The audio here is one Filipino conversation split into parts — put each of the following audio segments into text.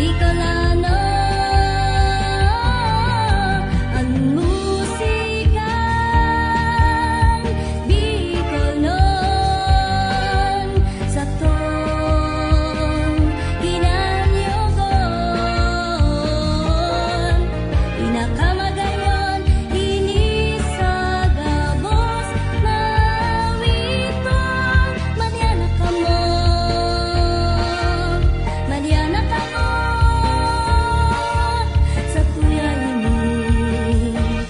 Bicolano, ang musika Bicolnon sa tong ginanyogon, inakamagayon inisagabos mawitong Mariana kamo, Mariana kamo sa tuya ini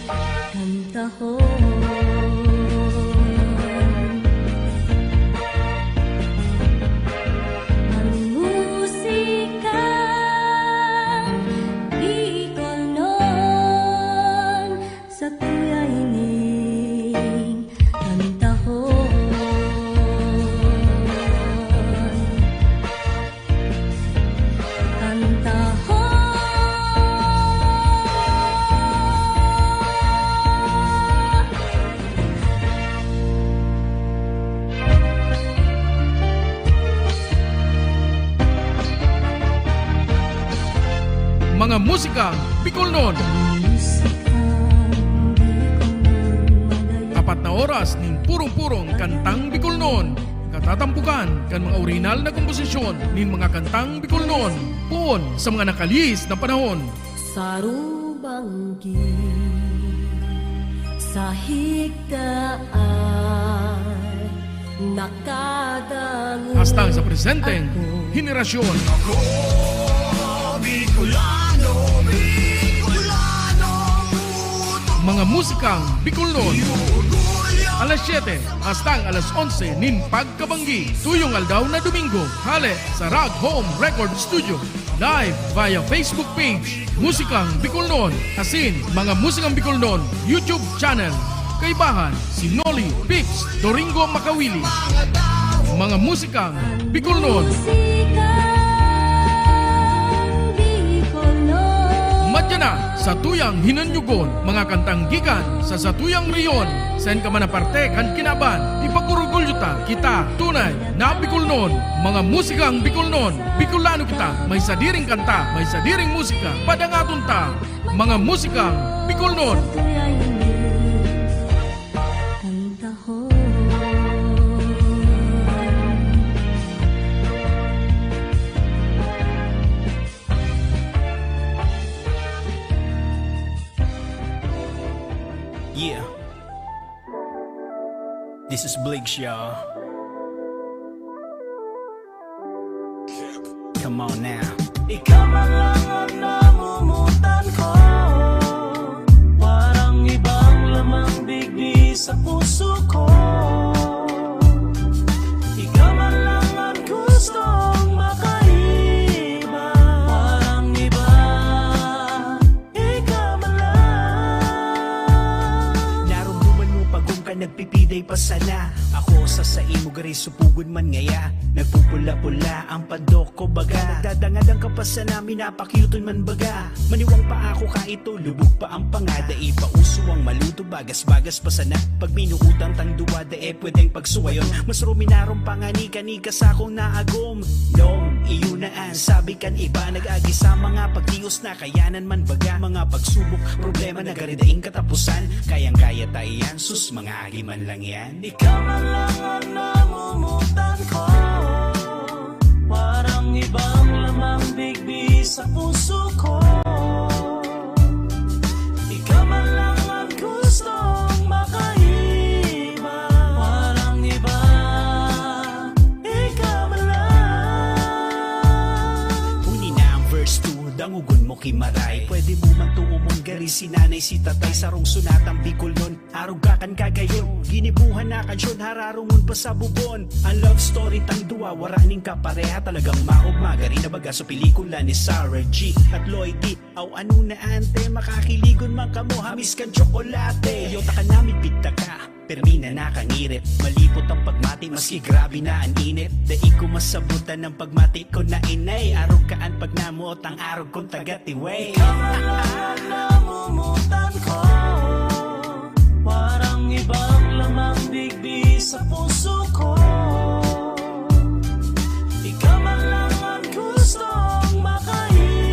kantahon. Ang musika Bicolnon sa tuya ini kantahon. Mga musikang Bicolnon. Apat na oras ning purong-purong kantang Bicolnon. Katatampukan kan mga original na komposisyon nin mga kantang Bicolnon. Puon sa mga nakalihis na panahon. Sarubanggi sa higdaan nakadangon Hastang sa presenteng henerasyon. Mga musikang Bicolnon. Alas 7 hastang alas 11 nin pagkabanggi. Tuyong aldaw na Domingo. Hale sa Rock Home Record Studio. Live via Facebook page Musikang Bicolnon. Asin mga Musikang Bicolnon YouTube channel. Kaibahan si Noli Pix Doringo Makawili. Mga musikang Bicolnon. Madya na sa tuyang hinanyugon, mga kantang gikan sa satuyang riyon. Sen ka man aparte kan kinaban, ipagurugulyo ta kita tunay na Bicolnon. Mga musikang Bicolnon, Bicolano kita, may sadiring kanta, may sadiring musika, padangaton ta. Mga musikang Bicolnon. Yeah. This is Bliggs, y'all. Come on now. Ikaw man lang ang namumutan ko. Parang ibang lamang bigbi sa puso ko. Ikaw man lang ang gustong makaiba. Parang iba. Ikaw man lang. Naramdaman mo pag ka nagpipiday pa sana. Ako sa imo gari supugod man ngaya. Nagpupula-pula ang padok ko baga. Nagdadangad ang kapasan namin napakyuton man baga. Maniwang pa ako ka ito, lubog pa ang pangada. Ipauso ang maluto, bagas-bagas pa sana. Pag minuutang tang duwada pwedeng pagsuwayon. Mas ruminarong pangani-kanika sa akong naagom. Dong, iyunaan, sabi kan iba. Nag-agi sa mga pagtios na kayanan man baga. Mga pagsubok, problema na garidaing katapusan. Kayang-kaya tayan, sus mga agi man lang yan. Ikaw man lang ang namumutan ko. Parang ibang lamang bigbi sa puso ko. Ikaw man lang ang gustong makaiba. Parang iba. Ikaw man lang. Huni na ang verse 2, dangugon mo kimaray. Pwede mo man tuumon gari si nanay si tatay. Sarong sunatang Bicolnon, arugakan kagayon. Ginibuhan na kansyon, hararungon pa sa bubon. Ang love story tang duwa, waraning kapareha. Talagang maugmaga rin na baga sa pelikula ni Sarah G at Lloyd D. Aw ano na ante, makakiligon man kamo, hamis kan tsokolate. Yota ka namin bigta ka, permina nakangirit. Malipot ang pagmati, maski grabe na ang init. Dai ko masabutan ng pagmati ko na inay. Arog kaan pag namuot ang arog kong tagatiway. Ikaw ang namumutan ko. Parang ibang lamang bigbi sa puso ko. Ikaw man lang ang gustong makaiba.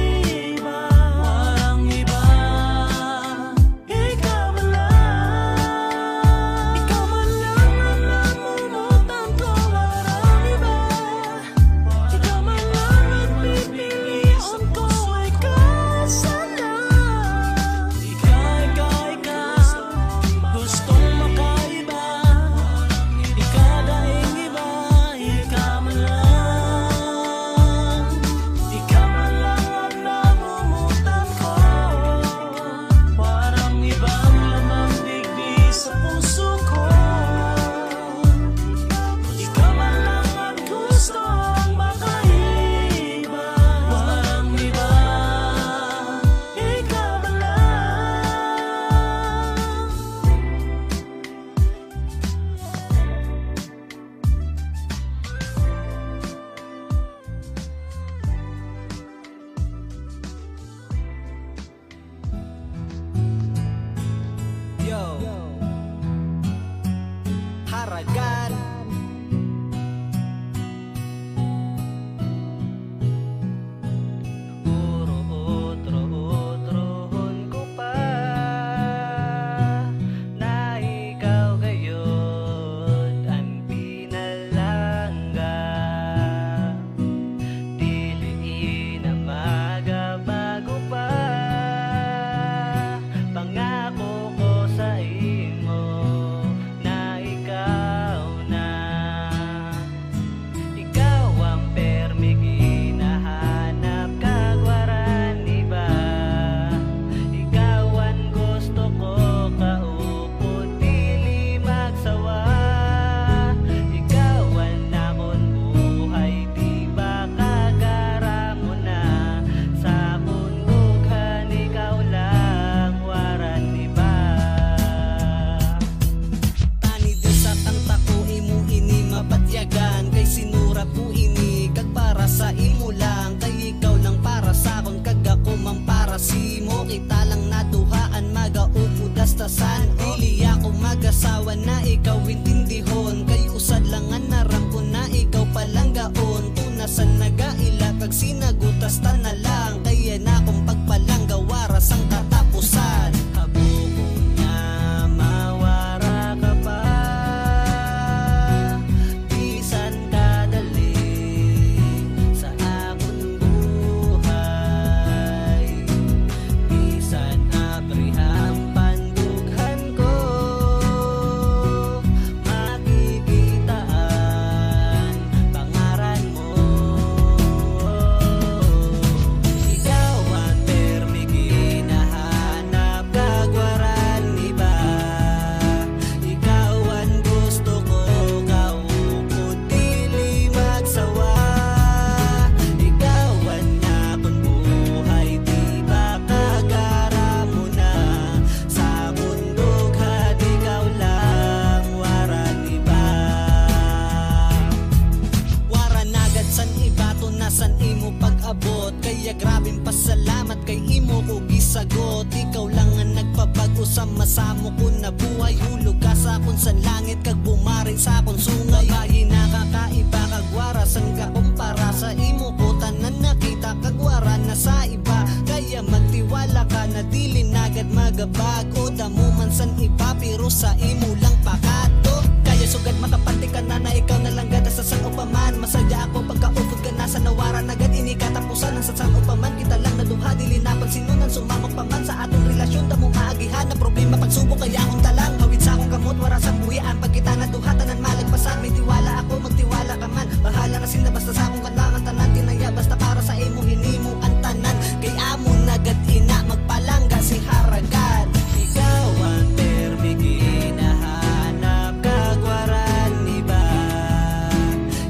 Kaya grabing pasalamat kay imo ko gisagot. Ikaw lang ang nagpabago sa masamo ko na buhay. Hulog ka sa akon sa langit kag bumarin sa akon sungay. Babayi nakakaiba kagwara sang kakumpara sa imo ko tanan nakita kagwara na sa iba. Kaya magtiwala ka na dili nagad magabag o damo man san iba pero sa imo lang pakato. Kaya sugad makapati ka na ikaw na lang gada sa sang upaman. Masaya ako pagkaupod ka na sa nawara nagad ini katapusan ng sa sang upaman. Kita lang naduha dili na pagsinunan sumamok pa man sa atong relasyon. Damo maagihan na problema pagsubok kaya akong talang hawid sa akong kamot wara sa buhian. Pag kita naduha tanan malagpasan may tiwala ako magtiwala ka man. Bahala na sila basta sa akong kalangan tanan tinaya basta para sa imo hinimo ang tanan. Kay amo nagad ina magpalangga si Haragan. Ikaw ang permigi nahanap kagwaran iba.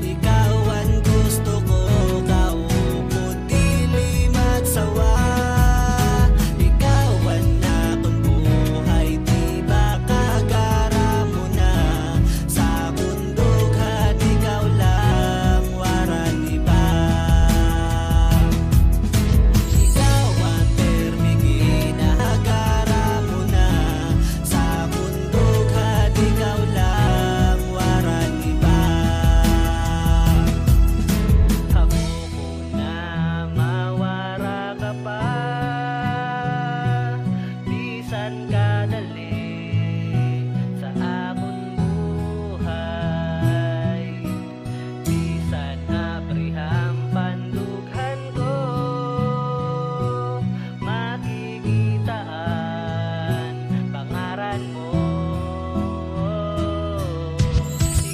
Ikaw ang gusto ko kaupod dili magsawa. Ikaw ang akong buhay di ba kagara mo na. Sa bundughan ikaw lang waran iba. Ikaw ang permigi nahagara mo na. Sa bundughan ikaw lang waran iba. Ako ko na mawara ka pa. Bisan kadali sa akong buhay. Bisan abriham pandughan ko. Makikitaan pangaran mo.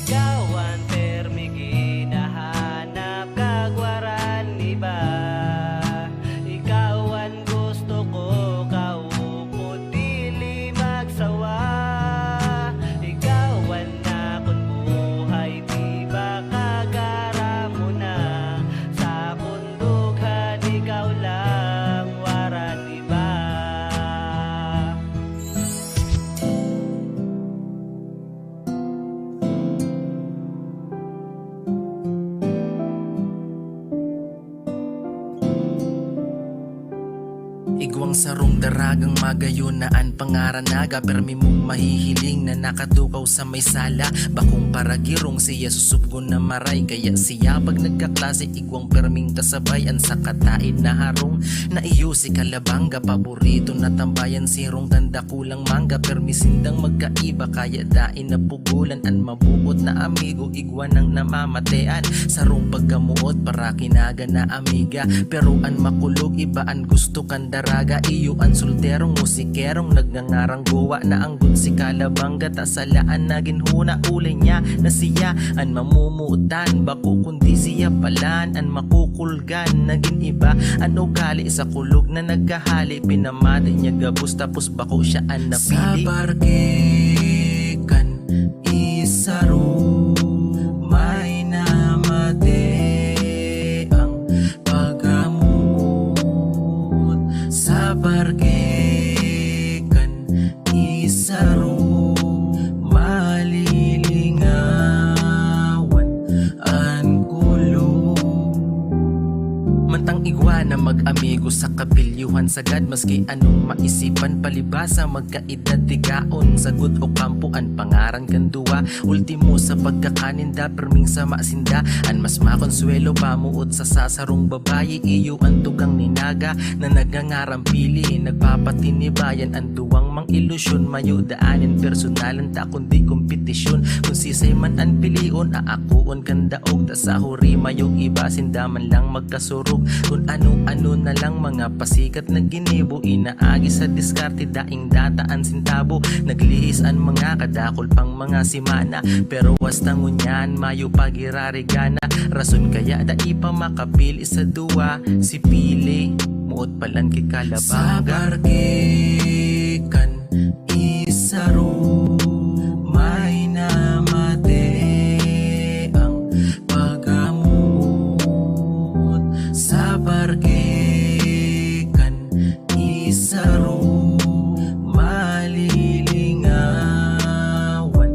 Ikaw ang permigi nahanap kagwaran iba. Ikaw ang gusto ko kaupod dili magsawa. Ikaw ang akong buhay di ba kagara mo na. Sa bundughan ikaw lang waran iba. Igwang sarong daragang magayunaan pangaranaga. Permi mong mahihiling na nakatukaw sa may sala. Bakong paragirong siya susubgo na maray. Kaya siya pag nagkaklase igwang perming kasabay. Ang sa kataid na harong na iyo si kalabangga. Paborito na tambayan sirong ganda kulang mangga. Permi sindang magkaiba kaya dain na pugulan. Ang mabuot na amigo igwan ang namamatean. Sarong pagkamuot para kinaga na amiga. Pero an makulog iba an gusto kan daraga. Iyo ang solterong musikerong nagngangarang guwa na anggun si kalabangga. Tasalaan na ginhuna ulay niya na siya an mamumutan. Bako kundi siya palan an makukulgan. Naging iba an ugali sa kulog na nagkahali. Pinamati niya gabos tapos bako siya an napili. Sa barkikan isaro may namate ang paggamot. Sa barkikan isaro malilingawan ang kulog. Mantang igwa na mag-amigo sa kapilyuhan sagad. Maski anong maisipan palibasa magkaedad tigaon. Sagot o kampuan pangaran kanduwa. Ultimo sa pagkakaninda perming sa masinda. An mas makonsuelo pamuot sa sasarong babayi. Iyo ang tugang ninaga na nagangarang pili. Nagpapatinibayan ang duwang mang ilusyon. Mayo daanin personalan ta kundi kompetisyon. Kung sisay man an pilion aakuon kandaog. Ta sa huri mayong iba sindaman lang magkasurog. Kung ano-ano na lang mga pasikat na ginibo. Inaagi sa diskarte daing dataan sintabo. Naglihis ang mga kadakol pang mga simana. Pero wasta ngunyan mayo pagirarigana. Rason kaya da ipa makapili sa duwa. Si Pili muot palan kay kalabangga. Sa barkikan isaro may namate ang paggamot. Sa barkikan isaro malilingawan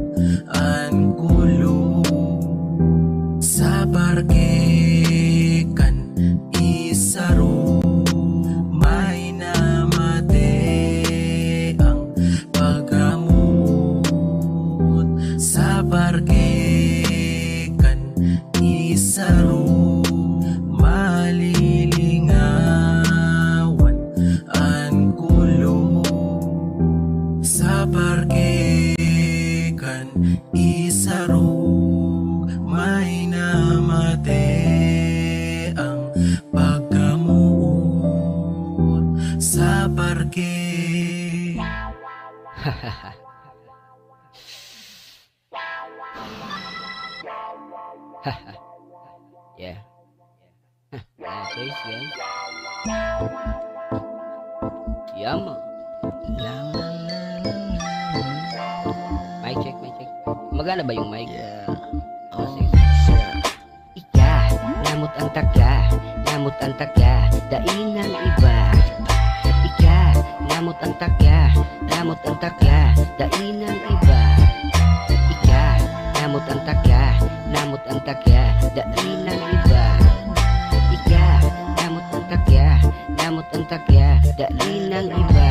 ang kulog. Sa barkikan isaro lalaki. Yeah. Guys, guys. Yama. Mic check, mic check. Magana ba yung mic? Yeah. Oh, sige, sige. Ika, namot ang taga, dain ng iba. Ika, namot ang taga, dain ng iba. Ika, namot ang taga, dain ng iba. Ika, namot ang taga, dain ng iba.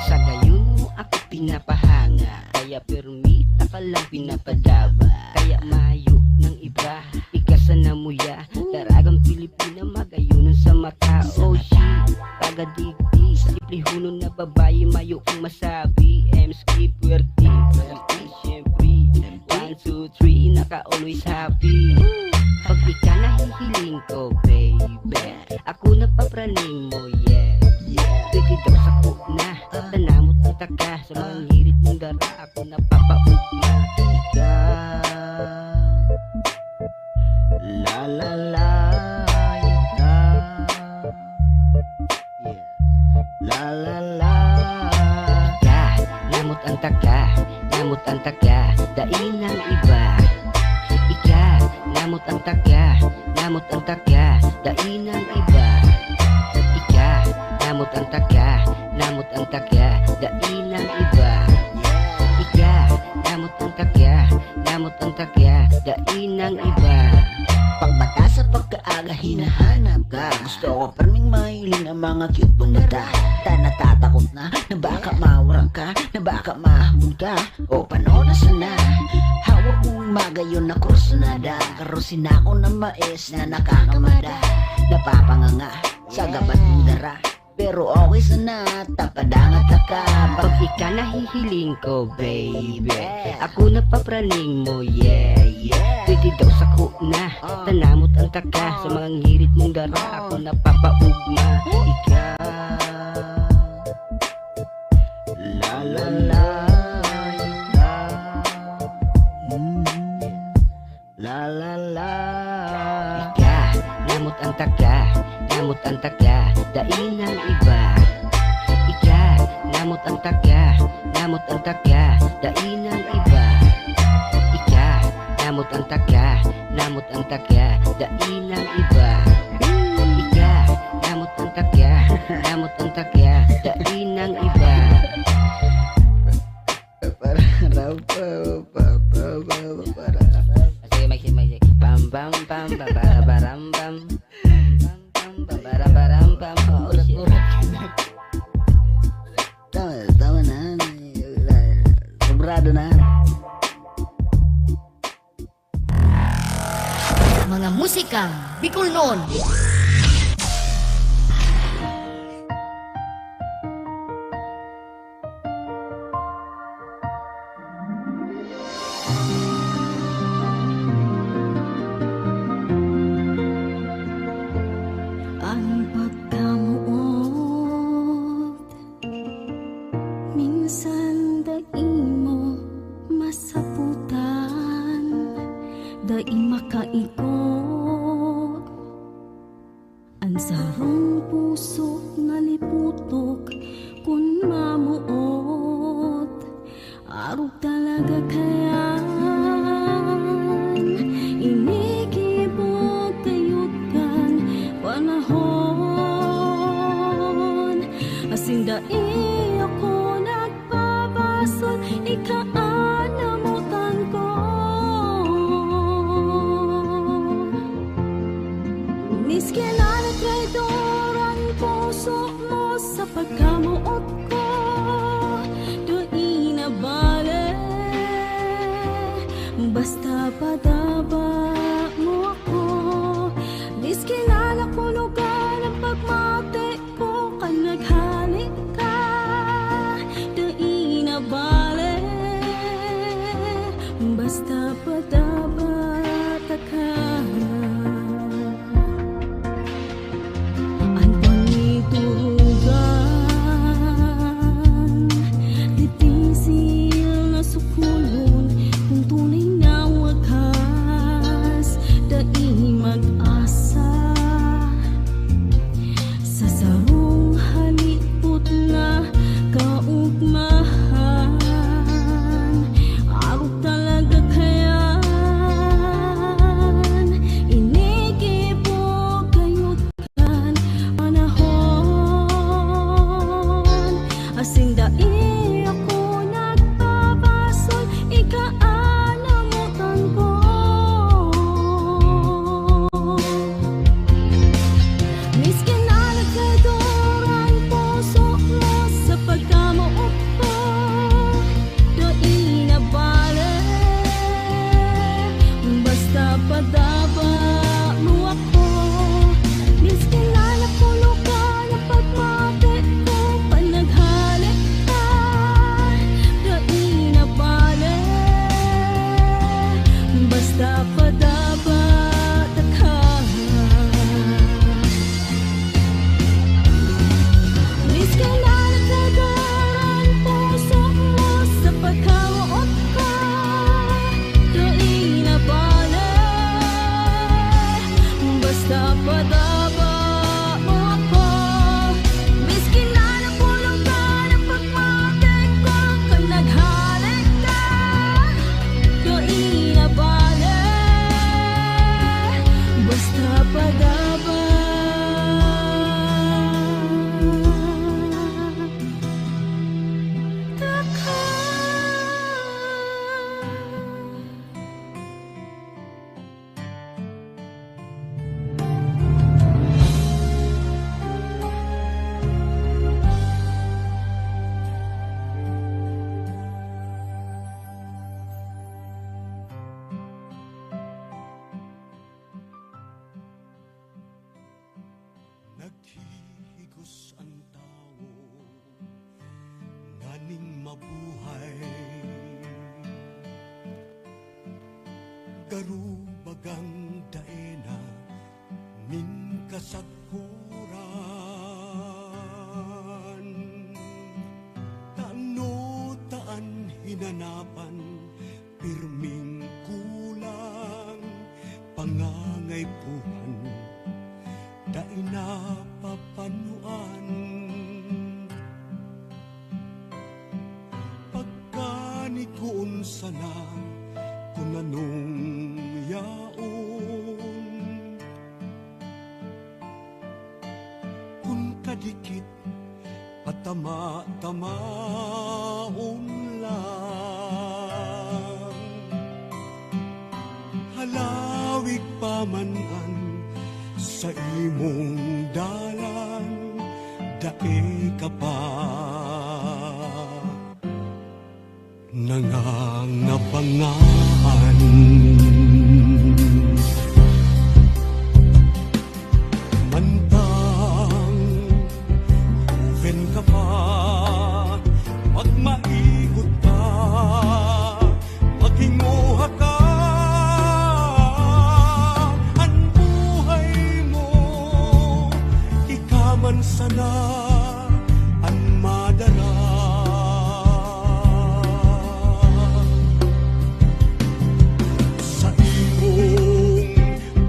Sa gayon mo ako pinapahanga, kaya permita ka lang pinapadaba. Kaya mayo ng iba, ikasa na muya, daragang Pilipina magayunan sa mata. Oh shit, pagadigdi, simple hunong na babae, mayo kong masabi. M-skip, werti, syempre 1, 2, 3, naka-always happy. Pag ika nahihiling ko, baby, ako na papraning mo, yeah. Pwede daw sa kuna, tanamot ang taga, sa mga ngirit ng dara, ako napapaugma. Ika, la la la, ika, yeah, la la la. Ika, namot ang taga, dain ng iba. Ika, namot ang taga, dain ng iba. Ika, namot ang taga, dain ng iba. Ika, namot ang taga, dain ng iba. Pagbata sa pagkaaga hinahanap ka, gusto ko perming mahiling ang mga cute mong mata. Natatakot na baka mawarang ka, na baka mahamon ka, o paano na sana. Hawak mong magayon na kursunada, karosin ako ng mais na nakakamada. Napapanganga sa gabat ng dara, pero okay sana, tapadangat ka. Pag ika nahihiling ko, baby, ako na papraning mo, yeah. Pwede daw sa kuna, tanamot ang taga, sa mga ngirit mong dara, ako napapaugma. Ika, la la la, ika, la la la. Ika, namot ang taga, dain ng iba. Ika, namot ang taga, dain ng iba. Ika, namot ang taga, dain ng iba. Ika, namot ang taga, dain ng iba. Sige, mic check. Bam bam bam, babarabaram bam. Babarabaram-bam. Oh shit. Tama na, sobrado na. Mga musikang Bicol noon. Ang pagkamuot, minsan daing mo masaputan, daing makaikot. Ang sarong puso naliputok kun mamuot, arog talaga kayan. Inikibot kayot kan panahon, asin dai ako nagpapasol, ikaanamutan ko. Miski na traidor ang puso mo sa pagkamuot ko, doon na bale, basta padaba mo ako. Miski na nakulugan ang pagmati ko, kan naghalik ka, doon na bale, basta padaba ka. Ang paniturugan sa sarong halipot na kaugmahan. Araw talaga kayan, inigibog kayot kan panahon. Asing dai ako nagpapasol, ikaanamutan ko. Miski na nagkaduran puso mo sa pagkamuot ko, doon na bale. Basta padaba mo ako. Miski na nakulukan ang pagmate ko, panaghalik ka, doon na bale. Basta padaba ka. Miski na nagkagaran puso mo sa pagkamuot ko, doon na bale. Basta padaba mo ako. Miski na napulutan ang pagmate ko, pag naghalik ka, doon na bale. Basta padaba. Naghihigos ang tao, nganing mabuhay. Garubagang daena, nin kasagkuran. Tanutaan hinanapan, pirming kulang, pangangaypuhan, dai na papanuan. Pagkanikuon sana kung anong yaon, kung kadikit patama-tamaon lang. Halawig pamanan sa imong dalan, dae ka pa nangangabangaan. Mantang uven ka pa, magmaigot ka, maghinguha ka. Ang buhay mo ikaman sana ang madara. Sa imong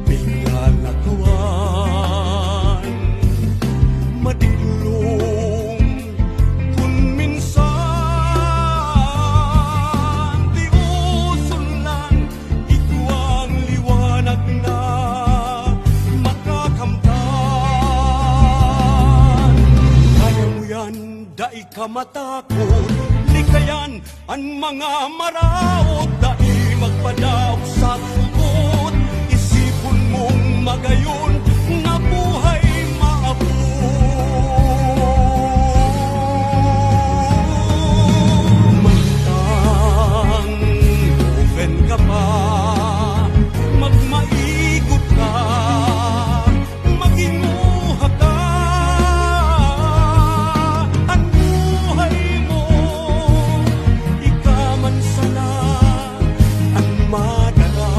pingalatuan, madilong kung minsan di usulan, ito ang liwanag na makakamtan. Kaya mo yan, dai ka matakot, likayan ang mga maraot, dai magpadaog sa sugod. Isipon mong magayon na buhay maabot. Mantang open ka pa, magmaigot ka, maghimuha ka. Ang buhay mo ikaman sana ang madala.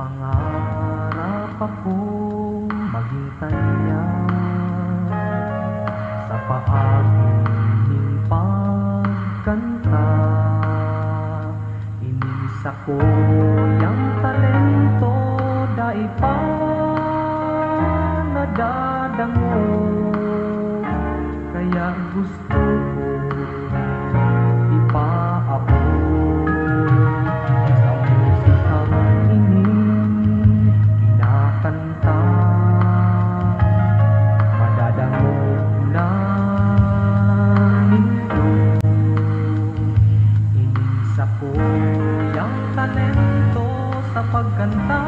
Pangarap akong maging kanya sa paagiling pagkanta. Inis ako yung talento dahil pa nadadango. Kaya gusto ko ipaabot sa musikang ining kinakanta. Madadango na nindo. Inis ako yung talento sa pagkanta.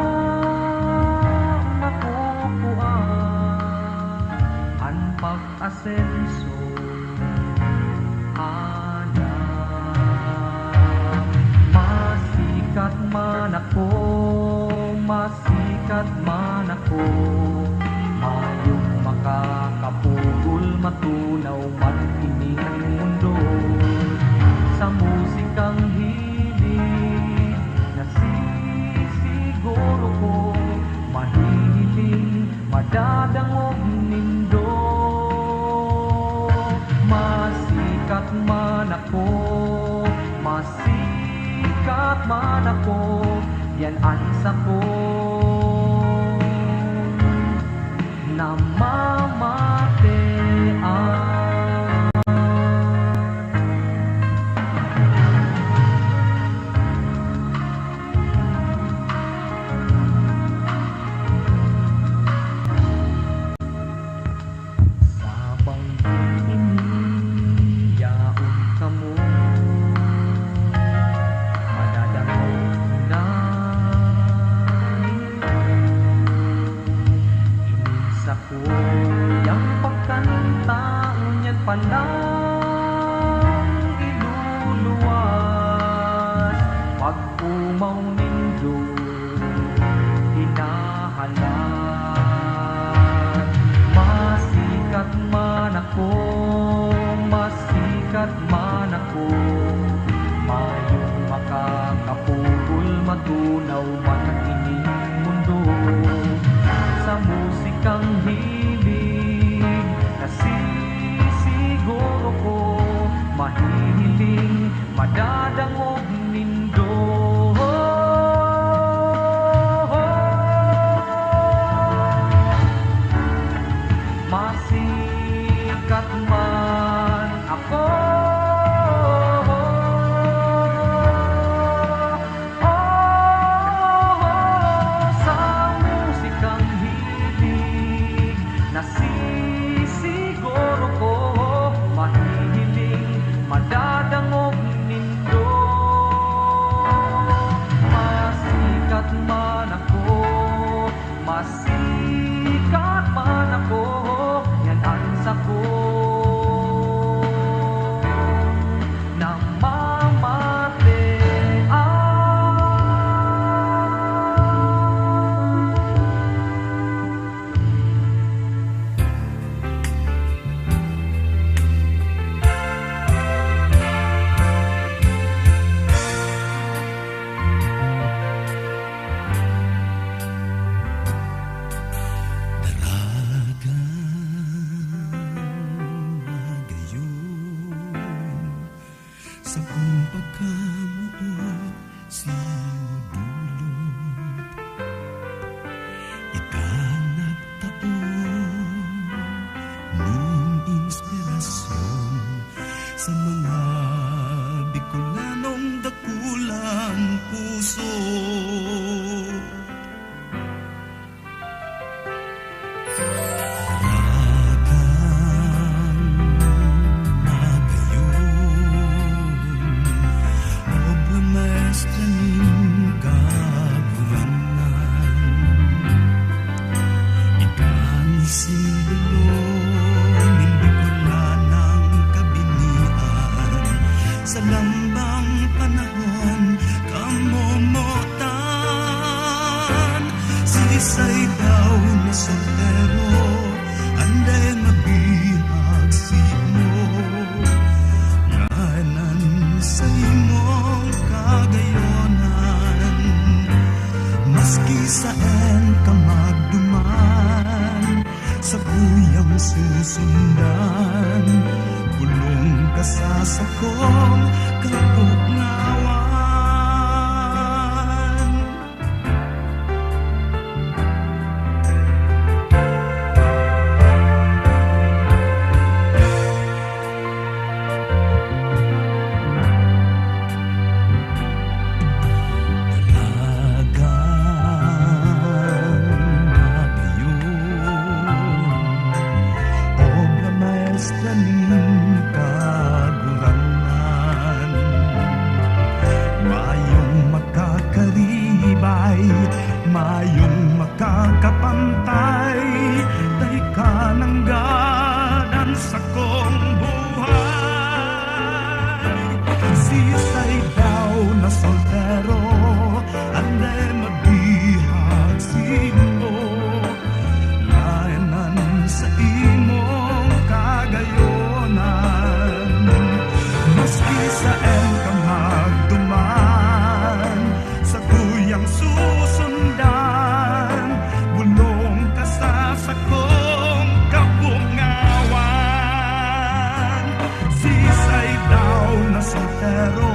Makukuhaan ang pag-asenso. Masikat man ako, masikat man ako, mayong makakapugol matunaw man ining mundo. Sa musikang hilig nasisiguro ko, mahihiling madadangog nindo. Masikat man ako, masikat man ako, yan ansa ko namamatean. Sa bangging ini, yaon ka mo, madadamo na inis ako yung pagkanta, unyan palang iluluwas. Pag umaw nindo, hinahalan. Masikat man ako, masikat man ako, mayong makakapugol matunaw man ang ining mundo. Sa musikang hilig nasisiguro ko, mahihiling madadangog nindo. Masikat man ako, sa musikang hilig nasisiguro ko, mahihiling madadangog nindo. Masikat man ako, masikat man ako, yan ansa ko sa kung pagkamuot sinudulot. Ikang nagtaon ning inspirasyon sa mga Bicolanong dakulang puso. Sa lambang panahon kamomotan, sinisay daw na soltero, anday mabihag simo. Nganan sa imong kagayonan, maski susundan. Bulong ka sa sakong kapugnawan. Obra maestra ning kagurangan, mayong makakaribay, mayong makakapantay, tay ka nang gadan sa kong buhay. Sisay daw na soltero, ande mabihag simo, layanan sa imong kagayonan. Maski sa ka magduman, sa tuyang susundan, bulong ka sa sakong kabungawan. Sisay daw na soltero,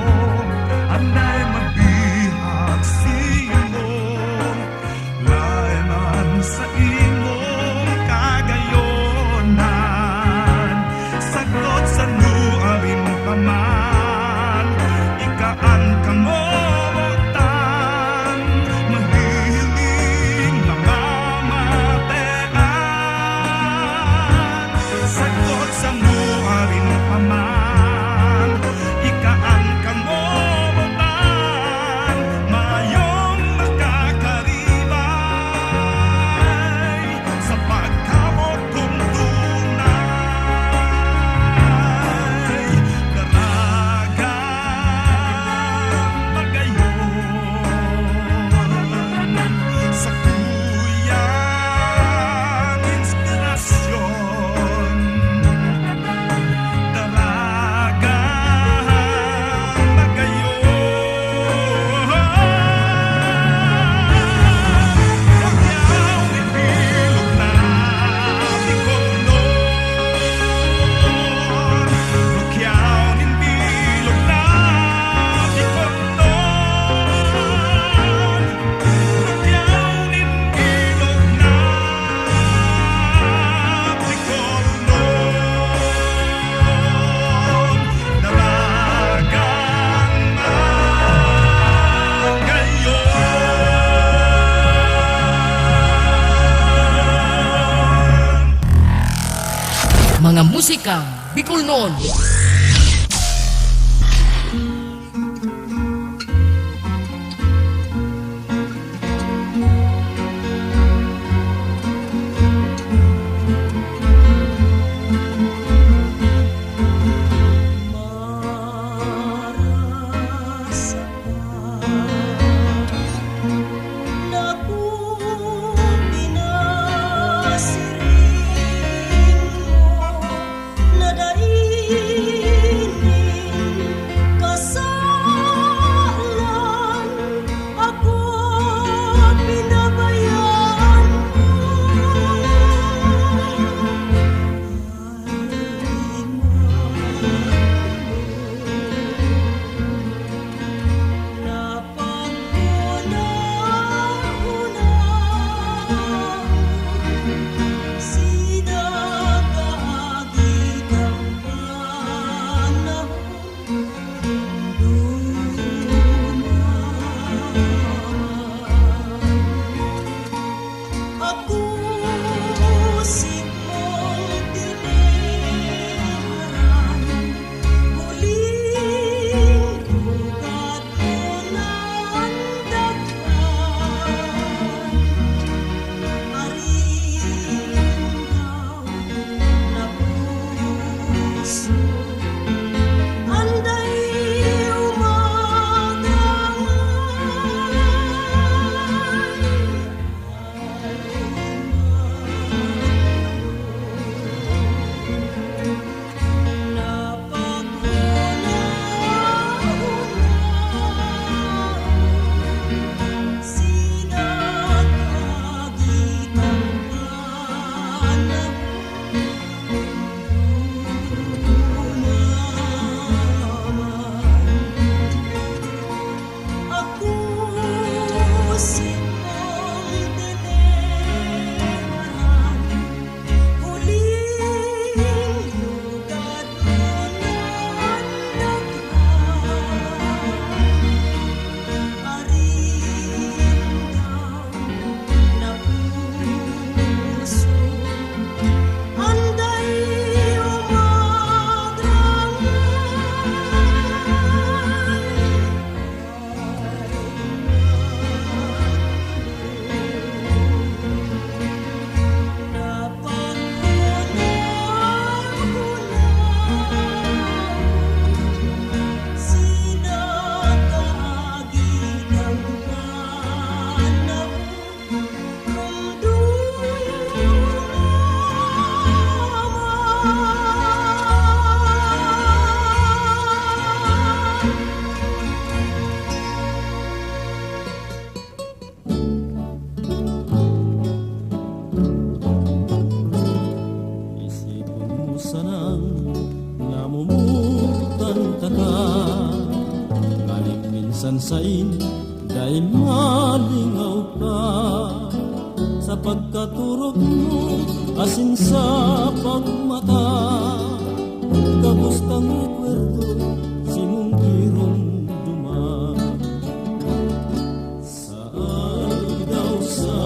anday mabihag simo, layanan sa imong kagayonan. Sagot sa nuarin pa man, ikaan ka mo mahihiling mga matean. Sagot sa nuarin pa man, ikaan ka mo mayong makakaribay sa pagkamot kong tunay. Daragang magayon sa tuyang inspirasyon. Daragang magayon, Pagyaw ni bilog na bikolor, Pagyaw ni bilog na bikolor, Pagyaw ni bilog na bikolor. Dalagang magayon. Mga musikang Bicol noon. Nadari Dahil malingaw ka sa pagkaturog mo, asin sa pagmata. Kabustang rekwerdo, sinumpirong duman. Saan daw sa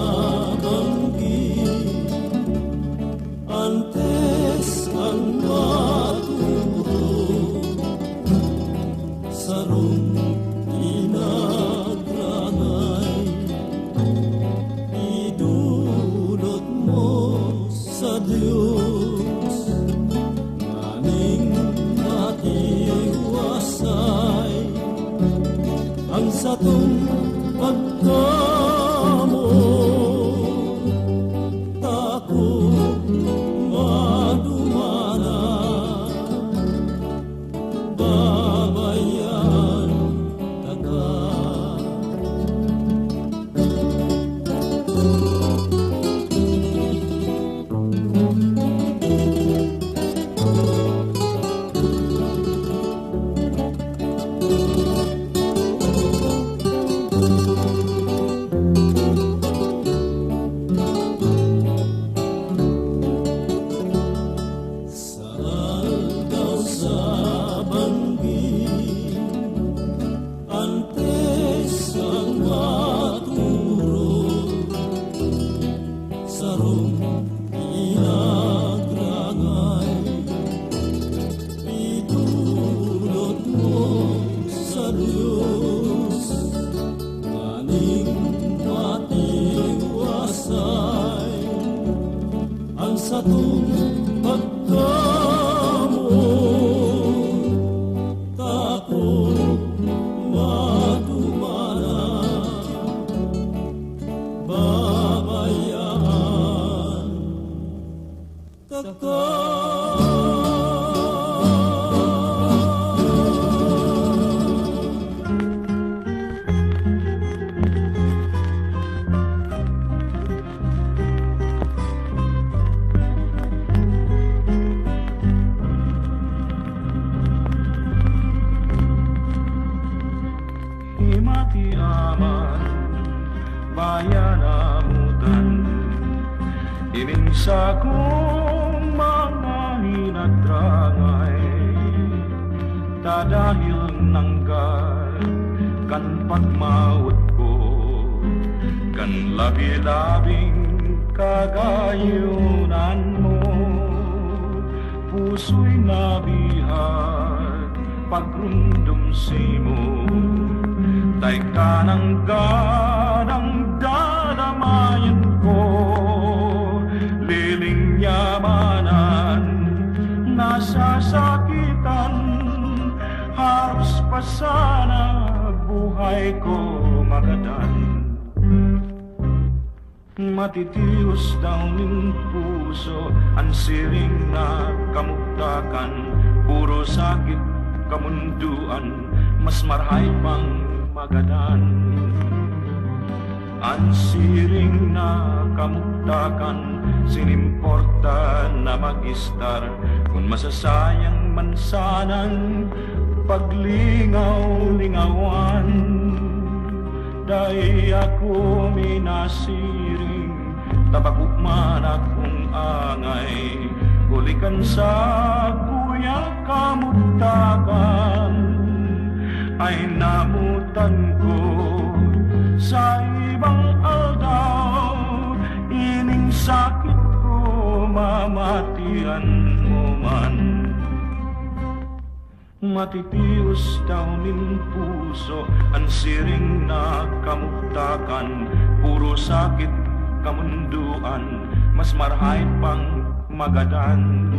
banggi, antes ang maturo, sarong inagrangay, idulot mo sa Diyos, maning matiwasay ang satong pagkamo. Takot madumana, babayan taka. Saan daw sa banggi, antes ang maturo, sarong inagrangay, idulot mo sa Diyos, maning matiwasay ang satong pagkamo. Takot madumana, babayan taka. Himati aman bayan amutan, iminsa kong mga hinadrangay, tadahil nanggal kan pagmawat ko, kan labi-labing kagayunan mo, puso'y nabihat pagrundom simo. Tay kanang ganang dadamayan ko, liling yamanan, nasasakitan, halos pa sana buhay ko magadan. Matitios daw ning puso, ang siring na kamugtakan, puro sakit kamunduan, mas marhay pang magadan. Ang siring na kamugtakan, sinimporta na mag-istar, kung masasayang man sanang paglingaw-lingawan. Dahil ako minasiring, tabagukman akong angay, bulikan sa kuya kamugtakan, ay namutan ko sa ibang aldaw, ining sakit ko mamatian mo man. Matitios daw ning puso, ang siring na kamugtakan, puro sakit kamunduan, mas marhay pang magadan.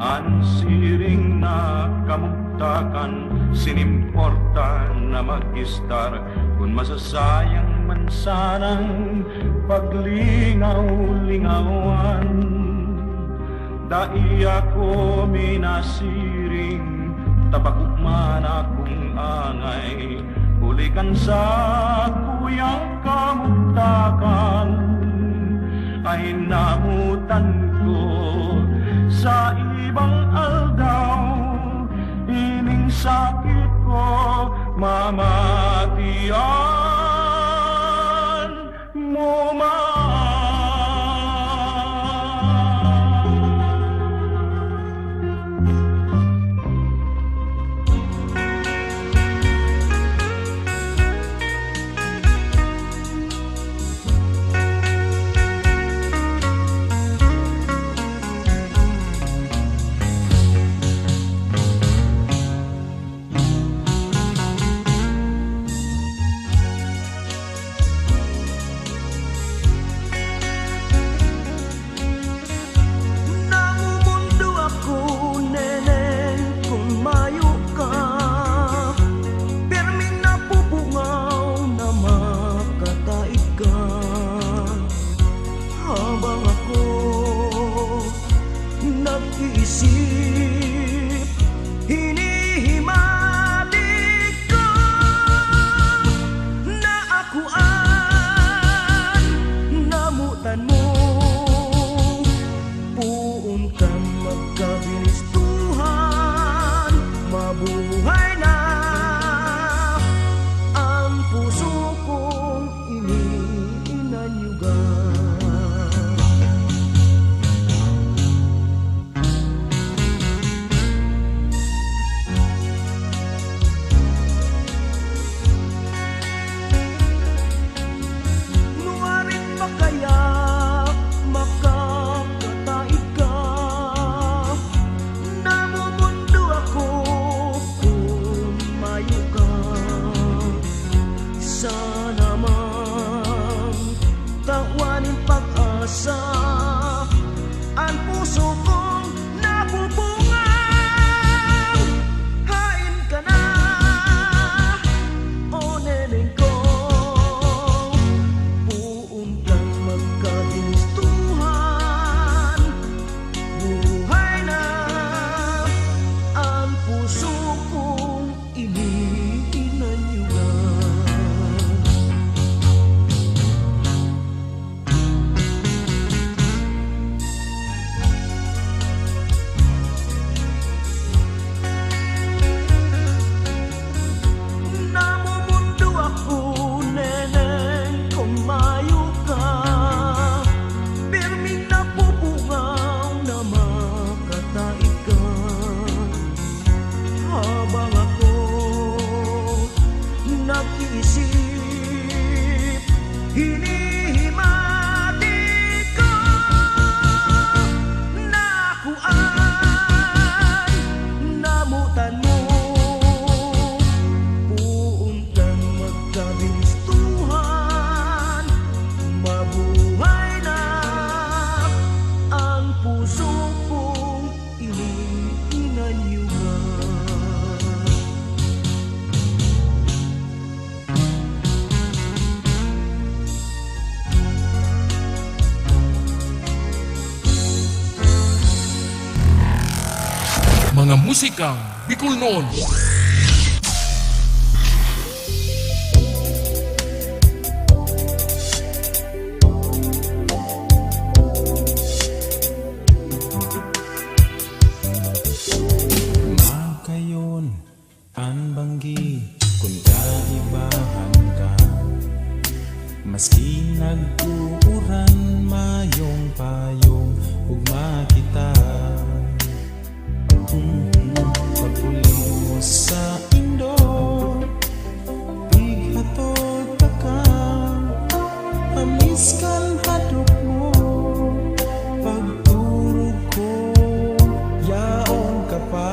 Ang siring na kamugtakan, sinimporta na mag-istar, kung masasayang man sanang paglingaw-lingawan. Dai ako minasiring, tabagukman akong angay, bulikan sa kuyang kamugtakan, ay namutan ko sa ibang aldaw, ining sakit ko mamatian mo man. Namumundo ako, neneng, kung mayo ka. Perming napubungaw na makataig ka. Habang ako nag-iisip, hinihimalik ko na ako ang namutan mo. Puon kang magkabilistuhan, mabuhay na ang puso kong iniinanyugan. Nuwarin pa kaya makakataig ka? Namumundo ako kung mayo ka. Sana mang tawanin pag-asa ang puso kong nabubungaw. Hain ka na, o neneng ko. Puon kang magkabilistuhan, buhay na ang puso kong iniinanyugan. Namumundo ako, neneng, kung mayo ka. Perming napubungaw na makataig ka. Habang ako nag-iisip, hinihimalik ko na ako ang namutan mo. Puon kang magkabilistuhan, mabuhay na ang puso kong iniinanyugan. Mga musikang Bicol noon. Makayon ang banggi kung kaibahan ka. Maski nag-uuran mayong payong ugma kita. Pagpuli mo sa indo, bighatod ka ka. Amis kang hadok mo, pagturog ko, yaon ka pa.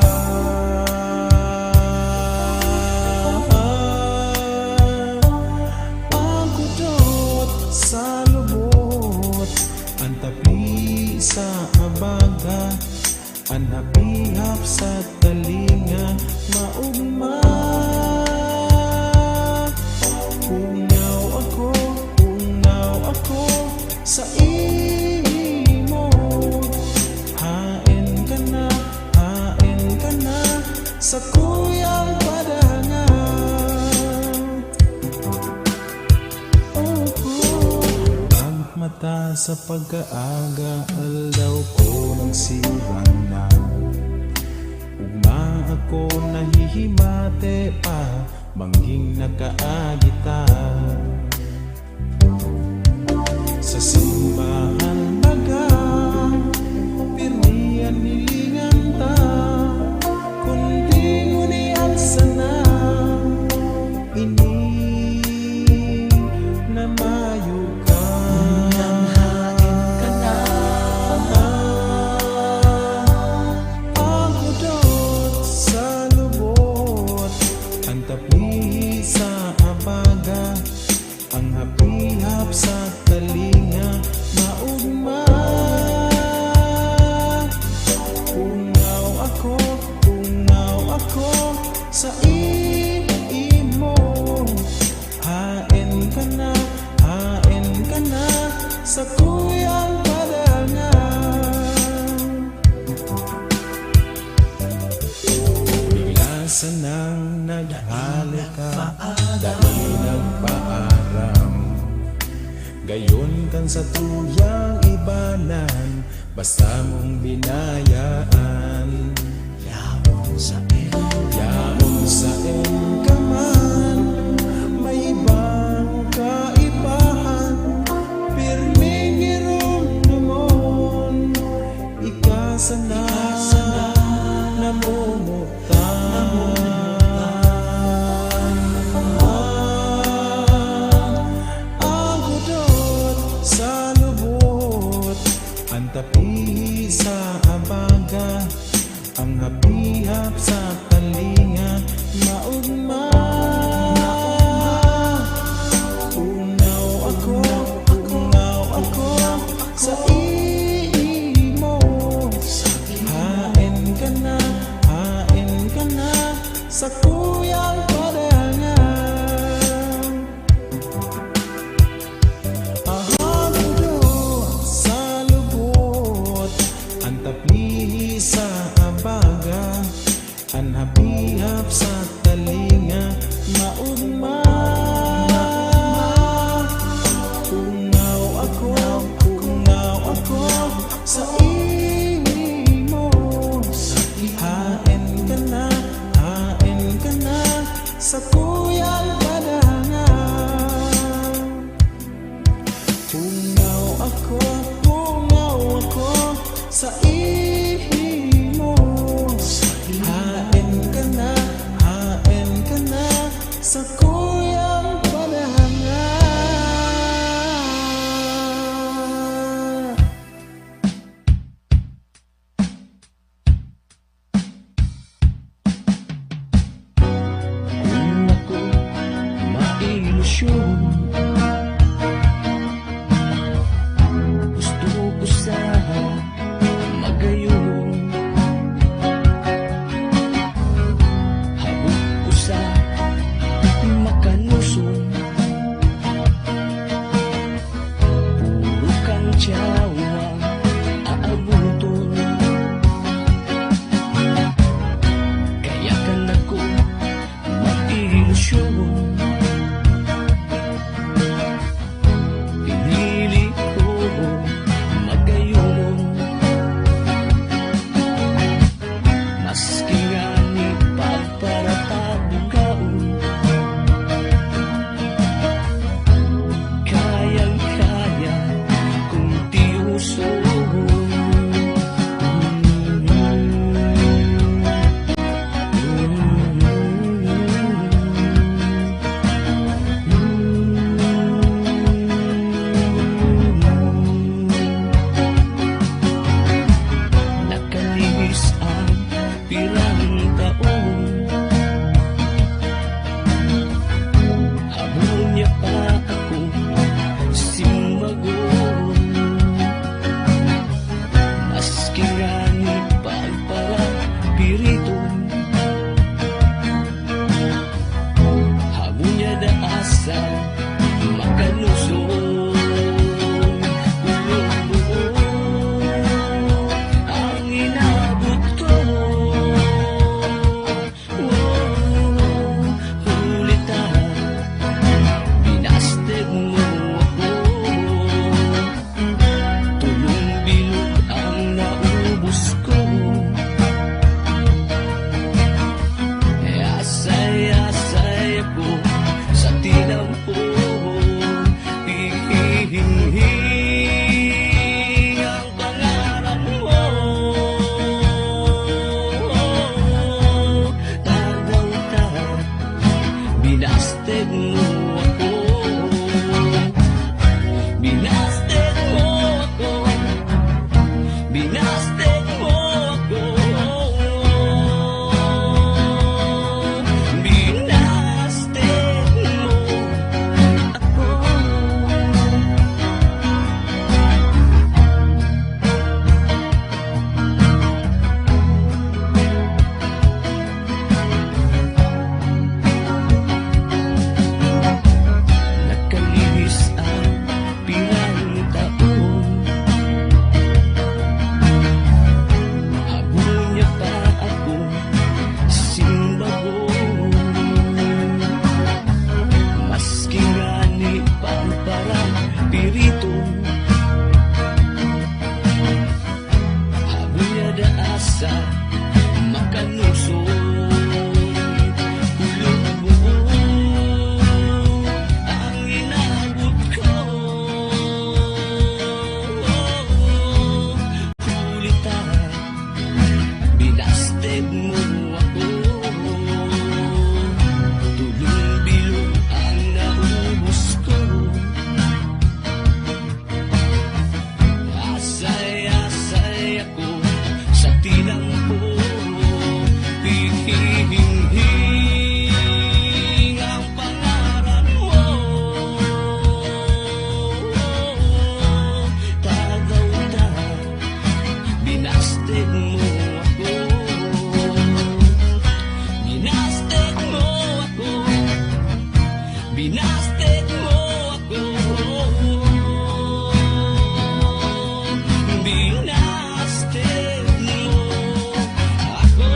Ang kudot sa lubot, ang tapi sa abaga, ang napihap sa talinga, maugma. Pungaw ako sa imo. Hain ka na sa kuyang padangan. Pagmata sa pagkaaga, aldaw ko ng sirang na. Ugma ako ko nahihimate pa, manghing nakaagita. Sa simbahan baga, pirmihan nilingan ta, kundi ngunian sana, ini na mayo ka. Nanghain ka na, ang hudot sa lubot, ang tapi sa abaga, ang hapihap sa kalinga, maugma. Ungaw ako sa imo, hain ka na sa kuyang padangan. Bigla sanang naghalika, dahil nagpaaram, gayon kan sa tuyang ibanan, basta mong binayaan. Yaon sa ka man, may ibang kaibahan, pirming irumdumon, ikasana namumutan. Ang hudot sa lubot, ang tapi sa abaga, ang hapihap sa kalinga, maugma. Ungaw ako sa imo, hain ka na sa kuyang padangan. Ang hudot sa lubot, ang tapi sa abaga, ang hapihap sa talinga, maugma. Ungaw ako sa imo, hain ka na sa kuyang padangan. Ungaw ako sa imo, hain ka na sa kuyang padangan. Kung ako mailusyon, gusto ko sana magayon, habog ko sa makanuson, puro kang tiyawang aabuton. Kaya kan ako mailusyon, Binasted mo ako. Binasted mo ako.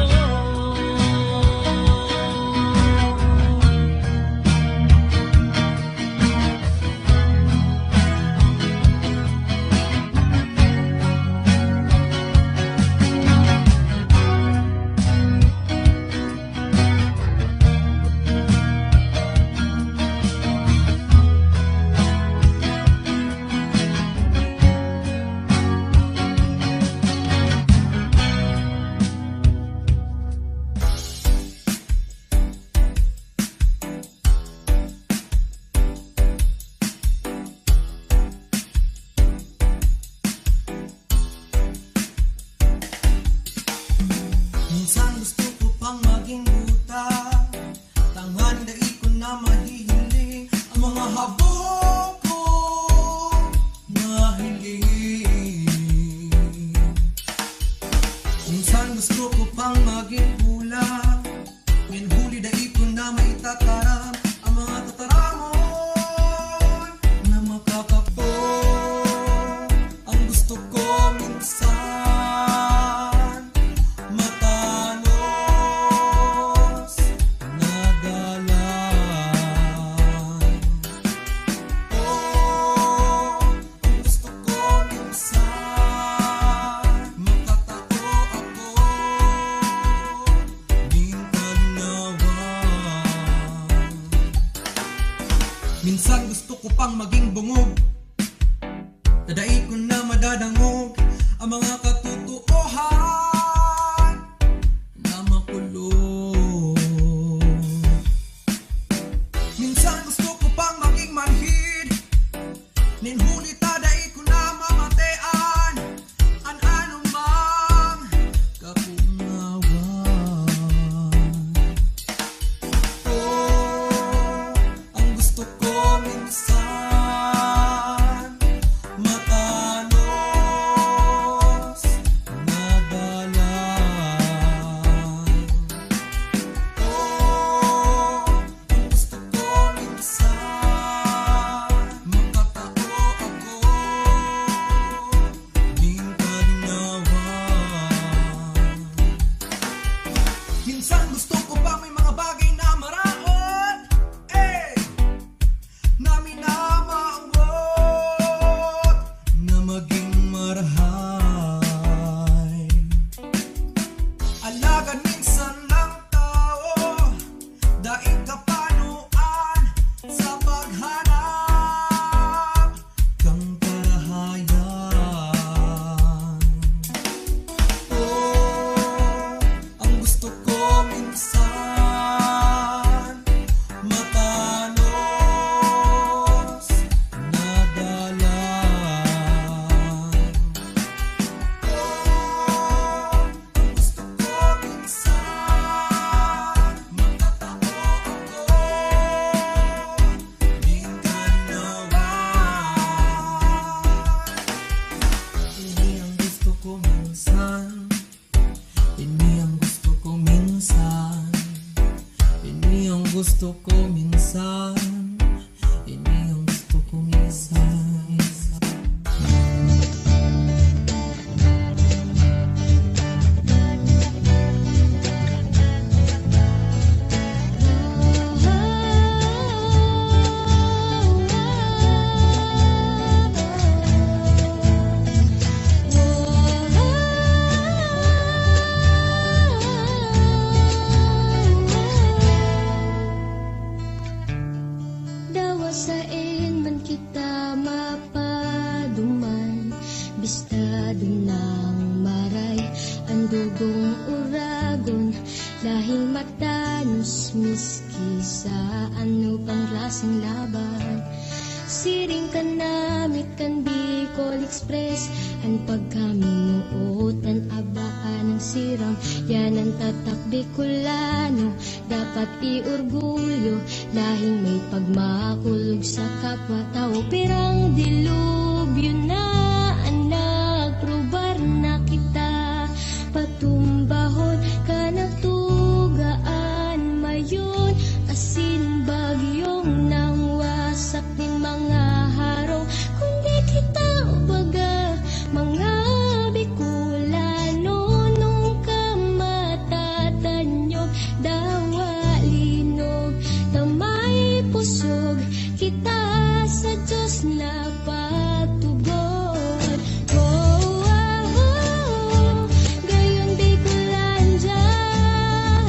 Minsan gusto ko pang maging buta, tanghali ko na mahihiling ang mga habog ko mahiling. Minsan gusto ko pang maging hula, when huli dai ko na maitataram ang mga tataramon na makakapo. Ang gusto ko minsan matanos na dalan. Oh, ang gusto ko minsan makatao ako mingganawan. Minsan gusto ko pang maging bungog, dadai ko na madadangog ang mga katotohanan na makulong. Minsan gusto ko pang maging manhid, ninhuli tadai ko na mamatean an anumang kakungawan. Oh, ang gusto ko minsan matanos na dalan. Oh, ang gusto ko minsan makatao ako mingganawan. Minsan gusto ko pa may mga bagay na maraot, na minamawot, na maging marahay. Alagan minsan ng tao, daig kapanuan sa paghanap kang karahayan. Oh, ang gusto ko minsan matanos na dalan. Oh, ang gusto ko minsan makatao ako mingganawan. Ini ang gusto ko minsan, ini ang gusto ko minsan, ini ang gusto ko minsan, ini ang gusto ko minsan. Dawasain man kita mapaduman, bistado ng maray ang dugong uragon, lahing matanos miski sa ano pang klaseng laban. Siring ka namit kan Bicol Express, ang pagkaminuotan abaan ng siram, yan ang tatak Bicolano, dapat iorgulyo, lahing may pagmakulog sa kapwa-tao. Pirang dilubyo na anak, probar na kita, patumbahon ka natugaan mayon, asin bagyong nangwa. Diyos na pagtugon. Oh, oh, oh, gayon di ko landyan.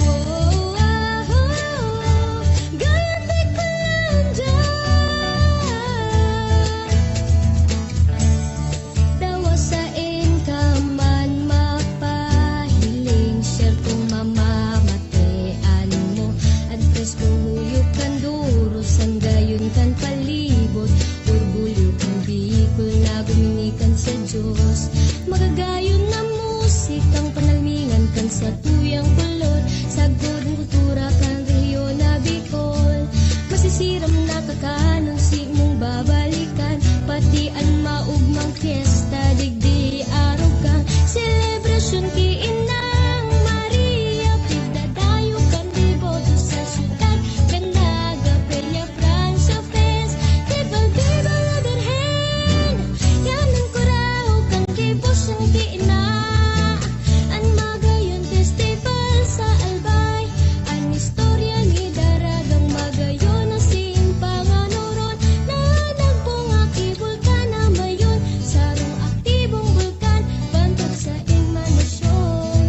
Oh, oh, oh, gayon di ko landyan. Dawa sa ka man mapahiling, syertong mamamatean mo. Adres kong huyok kan duros, ang gayon kan palibot. Orgulyo kang Bicol na guminikan sa Diyos. Magagayon na musik ang panalmingan kan sa tuyang kulot. Sagod ng kultura kan rehiyon na Bicol. Masisiram na kakanon si mong babalikan. Pati ang maugmang fiesta digdi araw kang selebrasyon ki Inang Maria. Pigdadayo kang deboto sa syudad Ganaga, Peña, Francia, Fez. Tibal, viva la Virgen. Yan ang kuraw kang kibos ang ki Ina. Ang magayon festival sa Albay. Ang istorya ni Daragang magayon na simpanganoron. Na nagpungak ibulkan na mayon. Sarong aktibong bulkan, bantog sa imanasyon.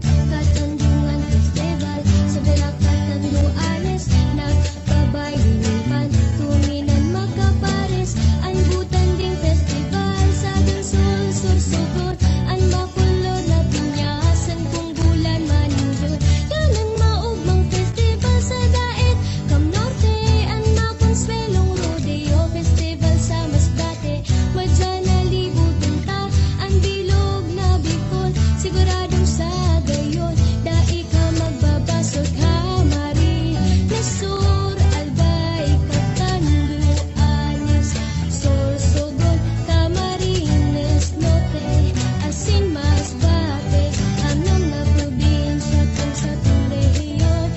Katandungan festival sa Berak Katanduanes. Nagpabay linipan, tuminan makapares. Ang butan ding festival sa Gansol, Sorsogon. Ang mapulo na pinyasan kung bulan maninjod. Yan ang maugmang festival sa Daet, Cam Norte. Ang makonsuelong rodeo festival sa Masbate. Wadya na libutan ta, ang bilog na Bicol. Siguradong sa gayon, dai ka magbabasod ha, Mari. Nasur, Albay, Katanduanes, Sorsogon, Camarines Norte, Asin, Masbate. Anong na probinsya kung sa itong rehiyon.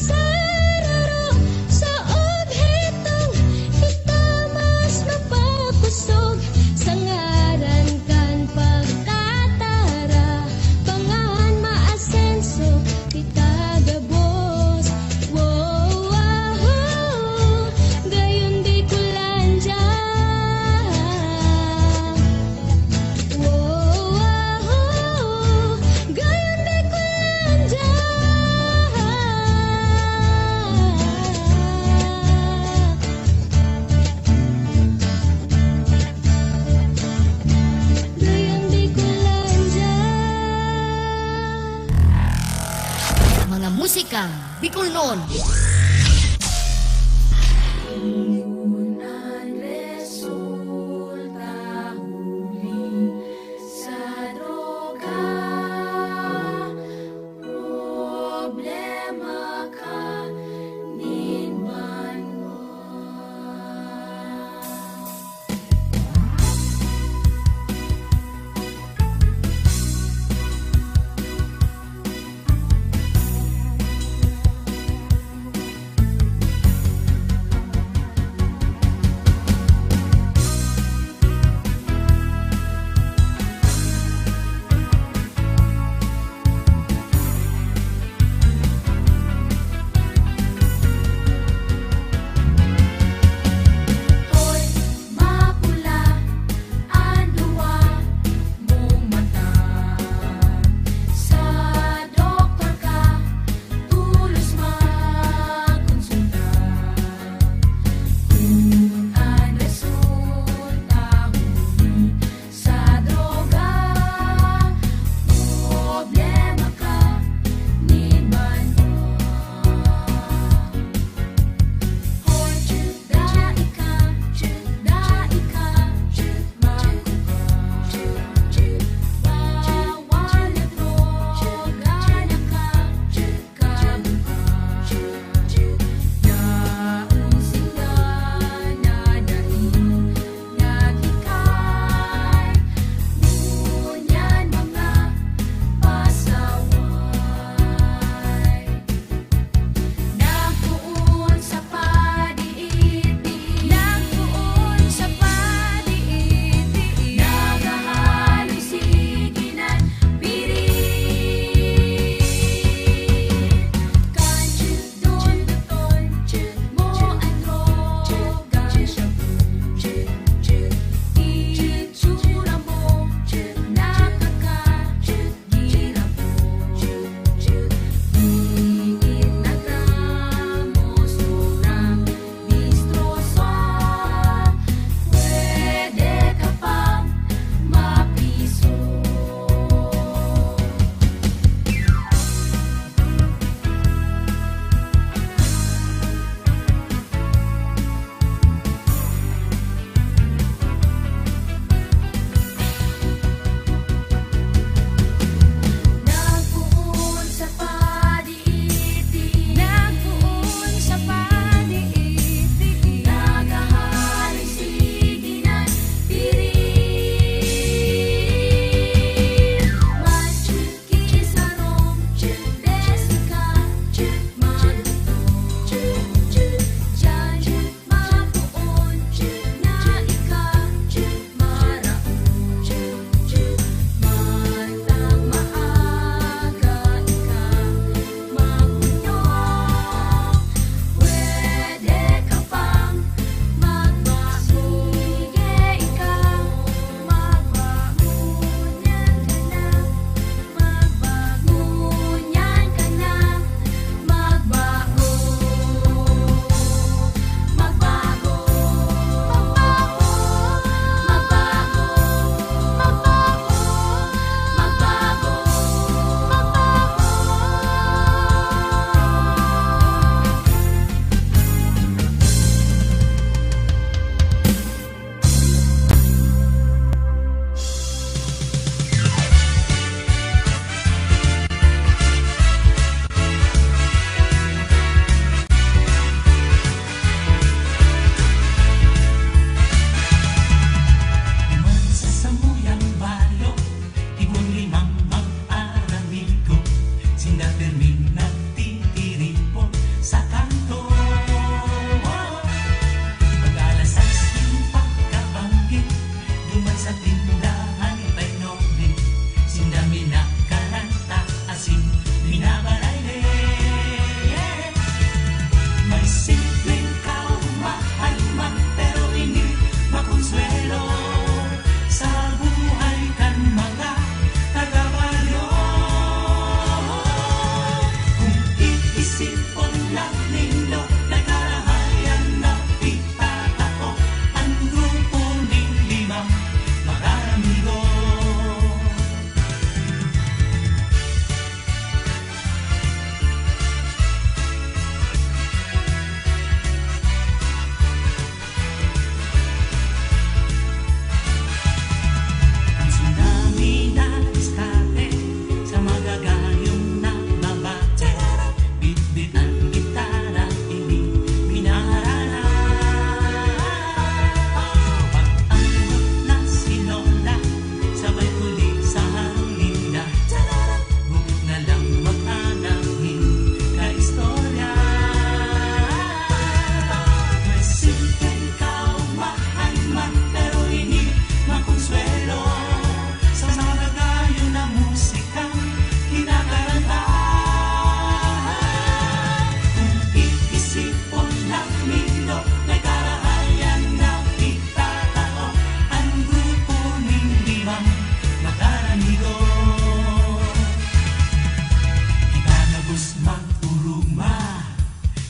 Nagkakasararo sa obhetong itamas mapakusog. Sa ngaran kan pagtatara, pangahan maasenso, itagabos. Wow, ah, oh, gayon di ko landyan. Wow, ah, oh, gayon di ko landyan. Gayon di ko landyan. Mga musikang Bicolnon. Resulta huli sa droga, problema ka ninman mo.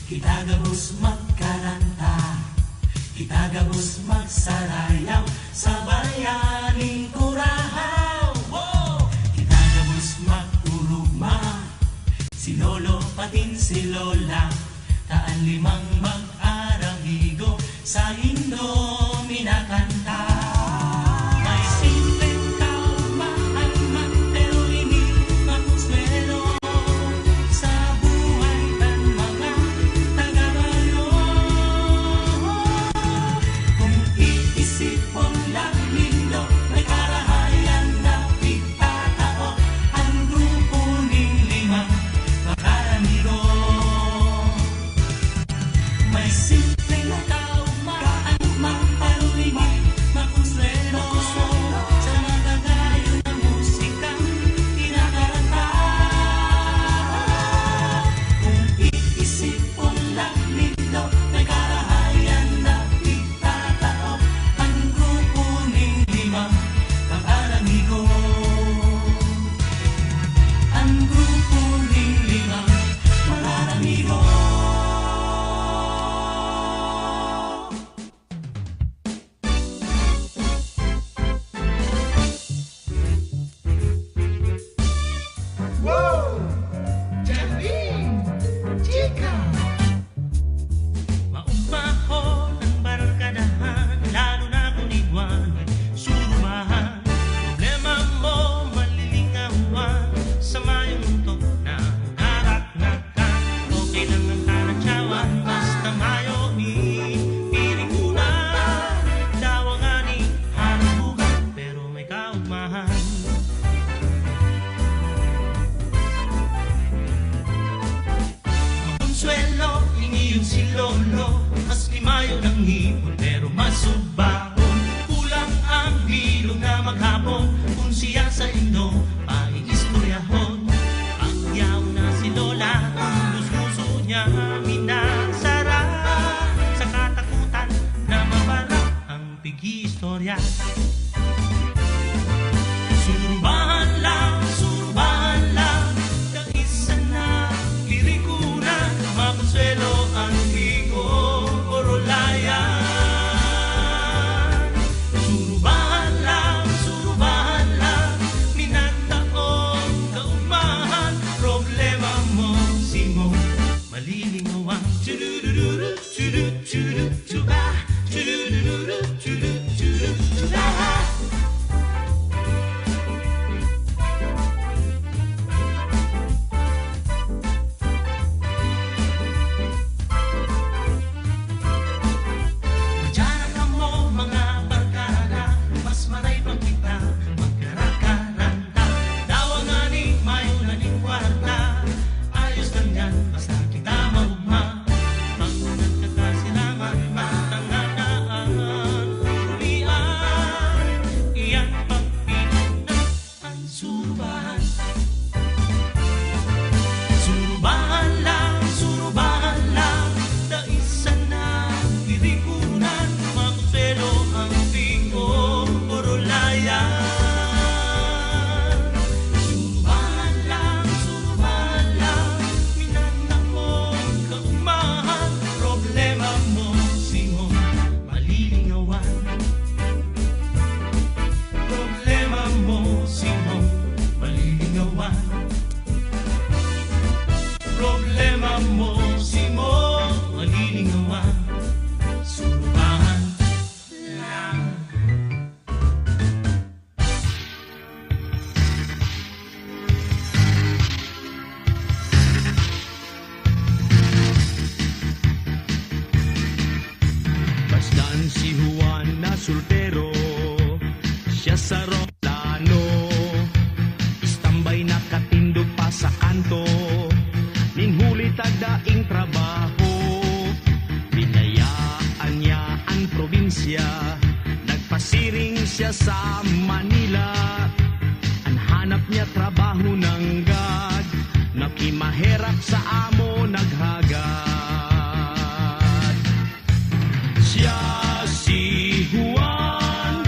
Kitagabos magkaranta, kitagabos magsarayaw sa bayaning Curaçao. Kitagabos magurugma, si lolo patin si lola, taan limang mag-aramigo sa Indo minakanta. May simpleng kaugmaan pero hindi makonsuelo sa buhay ng mga taga-bayo. Kung iisipon lang ninyo, may karahayan na itatao ang grupo ning limang makaramigo. May simpleng kaugmaan pero hindi makonsuelo sa magagayo na musikang kinakaranta. Kung iisipon lang ninyo, may karahayan na itatao ang grupo ning limang mag-aramigo. Ang grupo ning limang mag-aramigo. Maumahon ang barkadahan, lalo na kung iguan surumahan. Problema mo malilingawan sa mayong muntok na narak-nakan. Okay lang ang kanatsawan, basta mayo ni piling una. Dawangani, harap bukan, pero may kaugmahan. Makonsuelo, hingi yun si lolo, mas limayo ng hipon pero masubahon. Kulang ang bilog na maghapon kung siya sa Indo maiistoryahon. Ang yaw na si lola, ang gusto niya minasara sa katakutan na mabara ang pigi-istorya. Surubahan lang, kaisa na lirikunan, makonsuelo ang bigo orolayan. Surubahan lang, minataon kaugmahan, problema mo simo malilingawan. Churururu, churu, churu, chuba, churururu, churu, churu, chuba. Diyan ka mo mga barkada, mas maray pang kita magkarakaranta. Dawangani, mayo na ning kwarta, ayos lang yan basta kita maugma. Pag nagkakasilangan, matanganaan, ulian, iyan pagpinan ang surubahan. Surubahan lang, daisan na lirikunan, makonsuelo ang bigo orolayan. Surubahan lang, minanang mo kaugmahan, problema mo simo malilingawan. Problema mo simo malilingawan. Problema mo simo malilingawan. Surubahan lang. Bastan si Juan na soltero, siya sa Rolano, istambay nakatindog pa sa kanto, ninhuli tagdaing trabaho. Binayaan niya ang probinsya, nagpasiring siya sa Manila. Ang hanap niya trabaho ng gad, nakimaherap sa amo naghagad. Siya si Juan,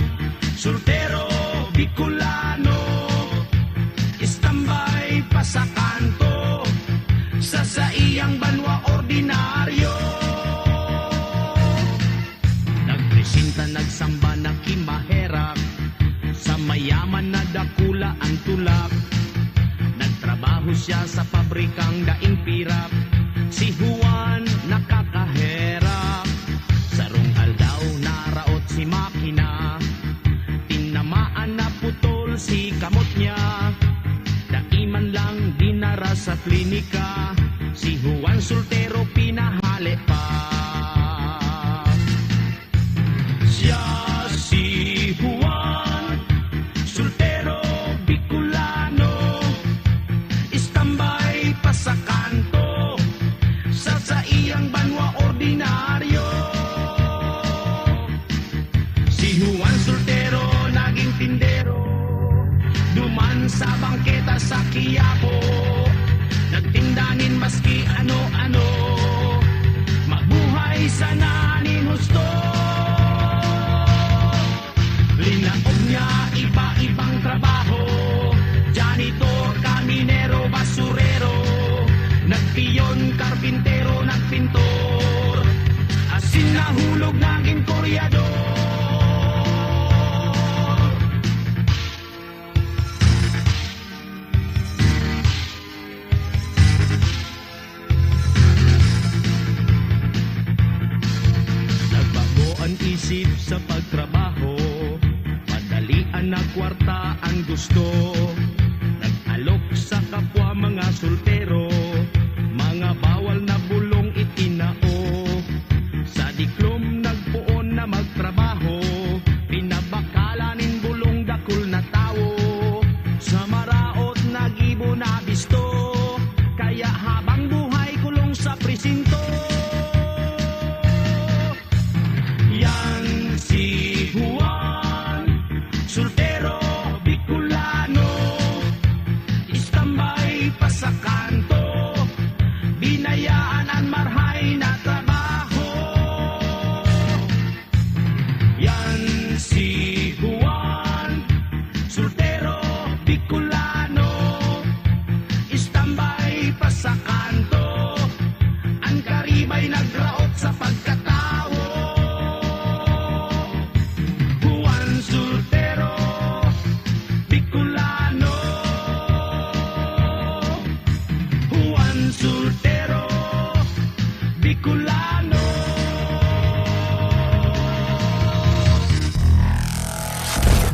soltero Bicolano, istambay pa sa kanto, sa iyang banwa ordinaryo. siya sa pabrikang daing pirap. Si Juan nakakaherap, sarong aldaw naraot si makina. Tinamaan na putol si kamot niya, daiman lang dinara sa klinika. Si Juan soltero pinahali pa. Siya si Juan, soltero Bicolano, istambay pa sa kanto, sa iyang banwa ordinaryo. Si Juan soltero naging tindero, duman sa bangketa sa Quiapo, nagtindanin maski ano-ano, mabuhay sana nin husto. Linaog niya iba-ibang trabaho, janitor, kaminero, basurero, nagpiyon, karpintero, nagpintor, asin nahulog naging koryador. Nagbago ang isip sa pagtrabaho, madalian na kwarta ang gusto. Nag-alok sa kapwa mga soltero, mga bawal na bulong itinao. Sa diklom nagpuon na magtrabaho, pinabakalanin bulong dakul na tao. Sa maraot nag-ibo na bisto, kaya habang buhay kulong sa presinto. Yan si Juan, soltero Bicolano, istambay pa sa kanto, binayaan ang marhay na trabaho. Yan si Juan, soltero Bicolano, istambay pa sa kanto, ang karibay nagraot sa pagkatao. Juan soltero Bicolano, Juan soltero Bicolano.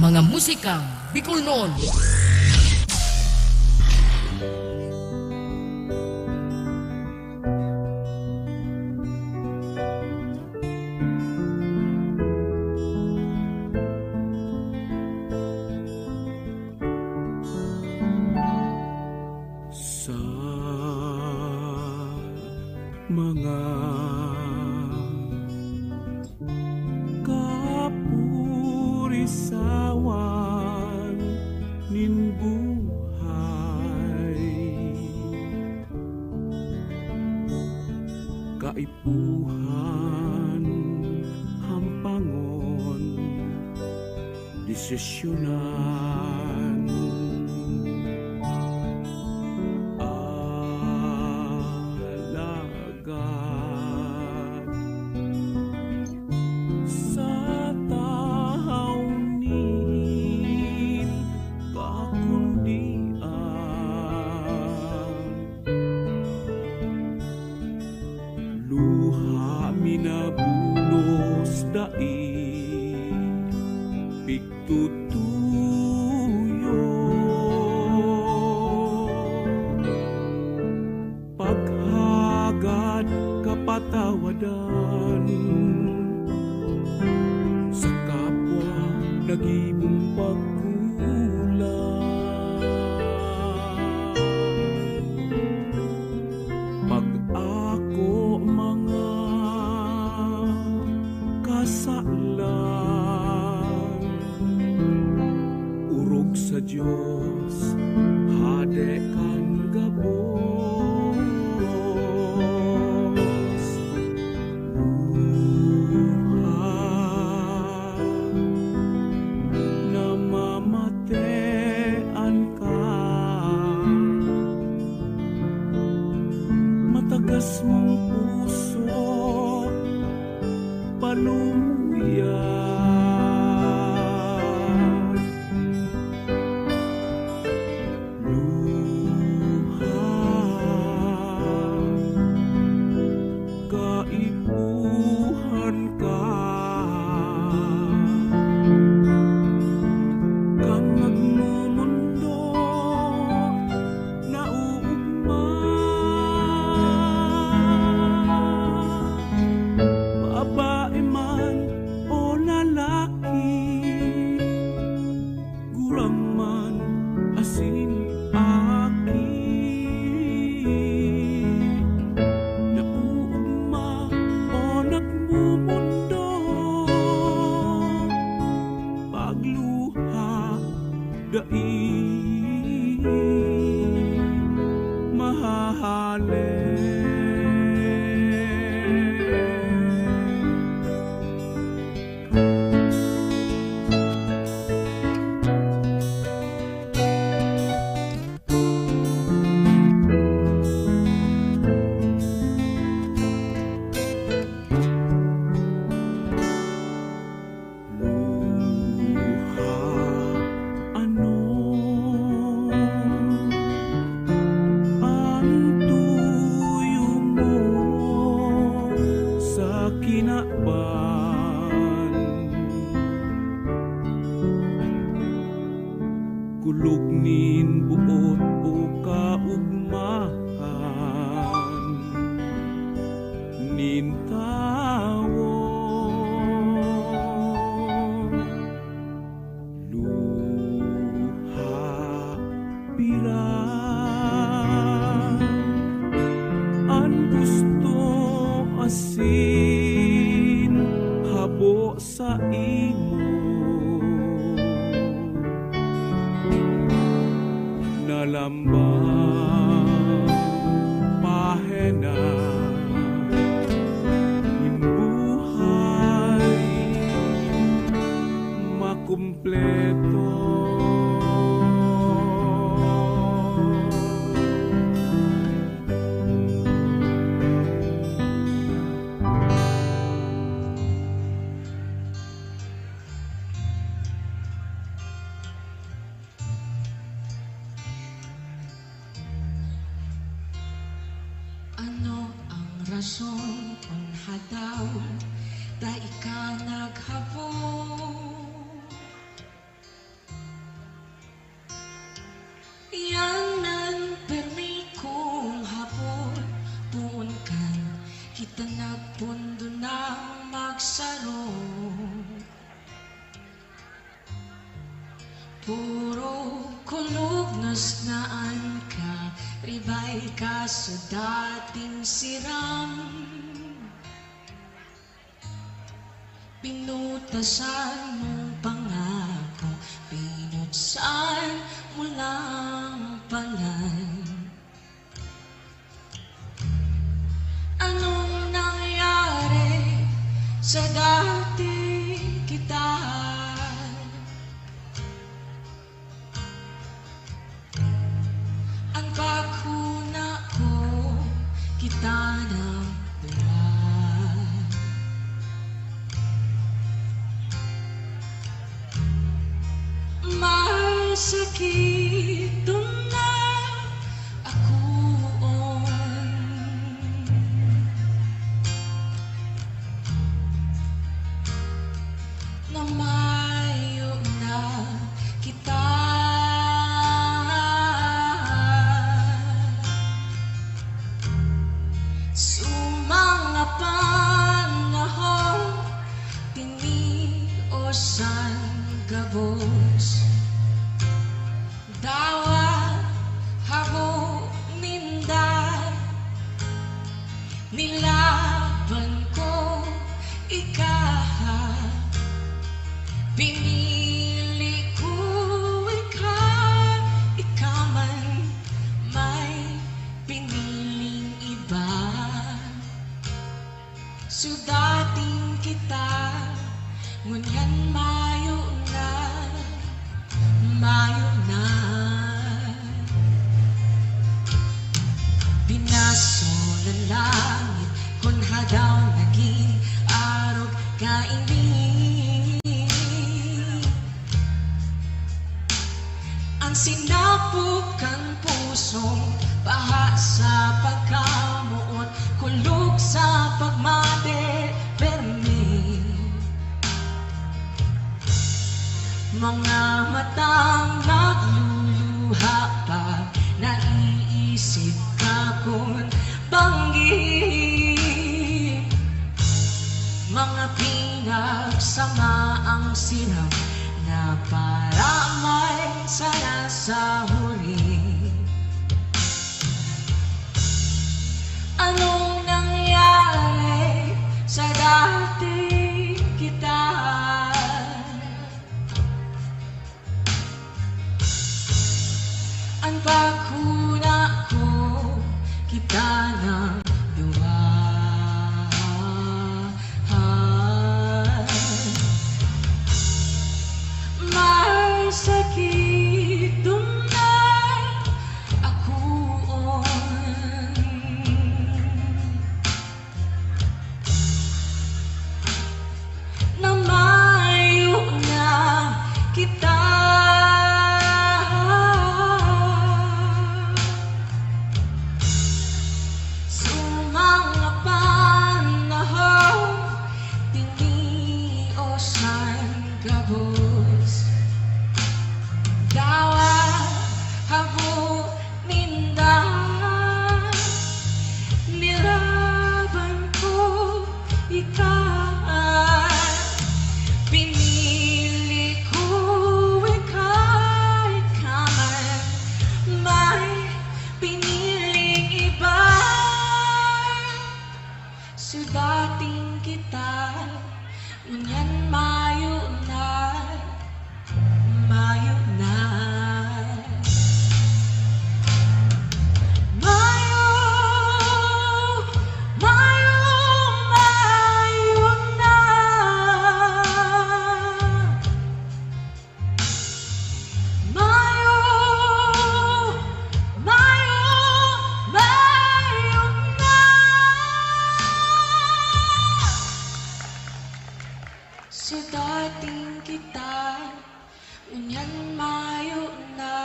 Mga musikang Bicolnon. Sa mga kapurisawan nin buhay, kaipuhan hampangon desisyonan. Alagad sa taunin kakundian, luha minabulos dai pigtutuyo, paghagad kapatawadan, sa kapwa nagibong pagkulang. Pag ako mga kasalan, urog sa Diyos, hade kan gabos. Luha na mamatean ka, matagas mong puso palumuyan. Luha imuhan ka kang nagmumundo na uugma babae man o lalaki gurang man asin aki nauugma o nagmumundo pagluha dai kinakban kulugnin buot o kaugmahan nintawo luha pirang an gusto asin habo sa imo nalambang pahena imbuhay makumpleto Ano ang rason kung hadaw da ika naghabong yanan permi kong hapon puon kan kita nagpundo ng magsarong puro kulog nasnaan ka ribay ka sa dating siram pinutasan mong pangako pinutsan mo lang palan anong nangyari sa dating kita ang paghuna ko kita ng buwan masakit na ako na mayo na kita sumanga panahon tiniosan gabos dawa habo nindan nilaban ko ikaha pinili ko ikaw man may piniling iba sudating kita ngunyan mayo na binaso ng langit kung hadaw naging arog kainin ang sinapok ang pusong baha sa pagkamuot kulog sa pagmate permi. Mga matang nagluluha pag naiisip ka kung banggi. Mga pinagsama ang sinang na para may sana sa huli. Anong nangyari sa dating kita? Ang bakuna ko kita ng may sakit dunay ako na mayo na kita. Mga panahon tiniosan gabos dawa habo mindan niraban ko ikaw. Pinili ko ika'y kaman may piniling iba. Sudating kita ngunyan mayo na, mayo na. Mayo, mayo, mayo na. Mayo, mayo, mayo na. Sa dating kita ngunyan mayo na,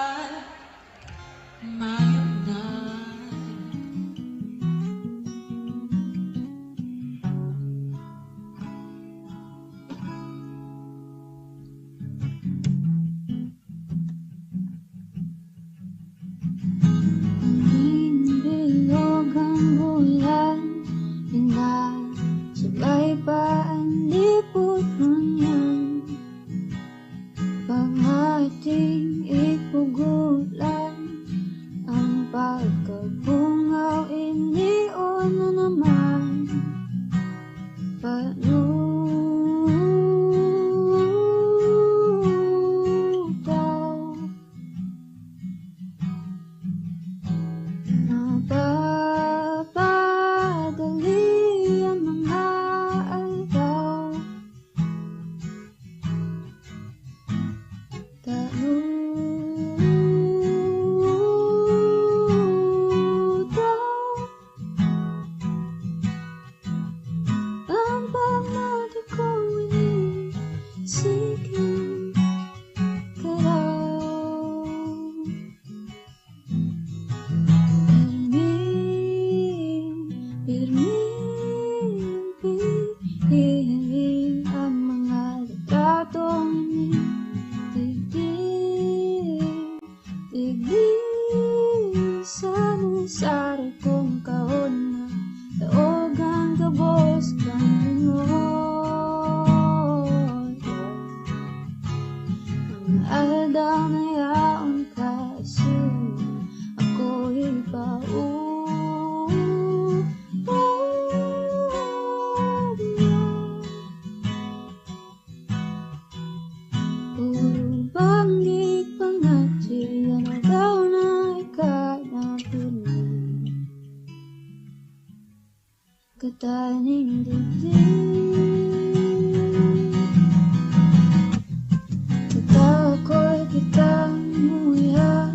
mayo na. Bilog ang ulan, sabay pa ang lipot ngunyan. Pag ating ipugulan, ang pagkabungaw inion na naman. Panutaw, napapadali ang mga aldaw. Ang pamati ko inisigil ka raw. Pirmin ang mga retratong tigil sa nasari kong kahon na daog ang gabos kang lingon. Ang aldaw na yaon kasi ako'y banggit pangati yan ang daw na ikanapuni kataning dibdib. Tatakol kitang muya,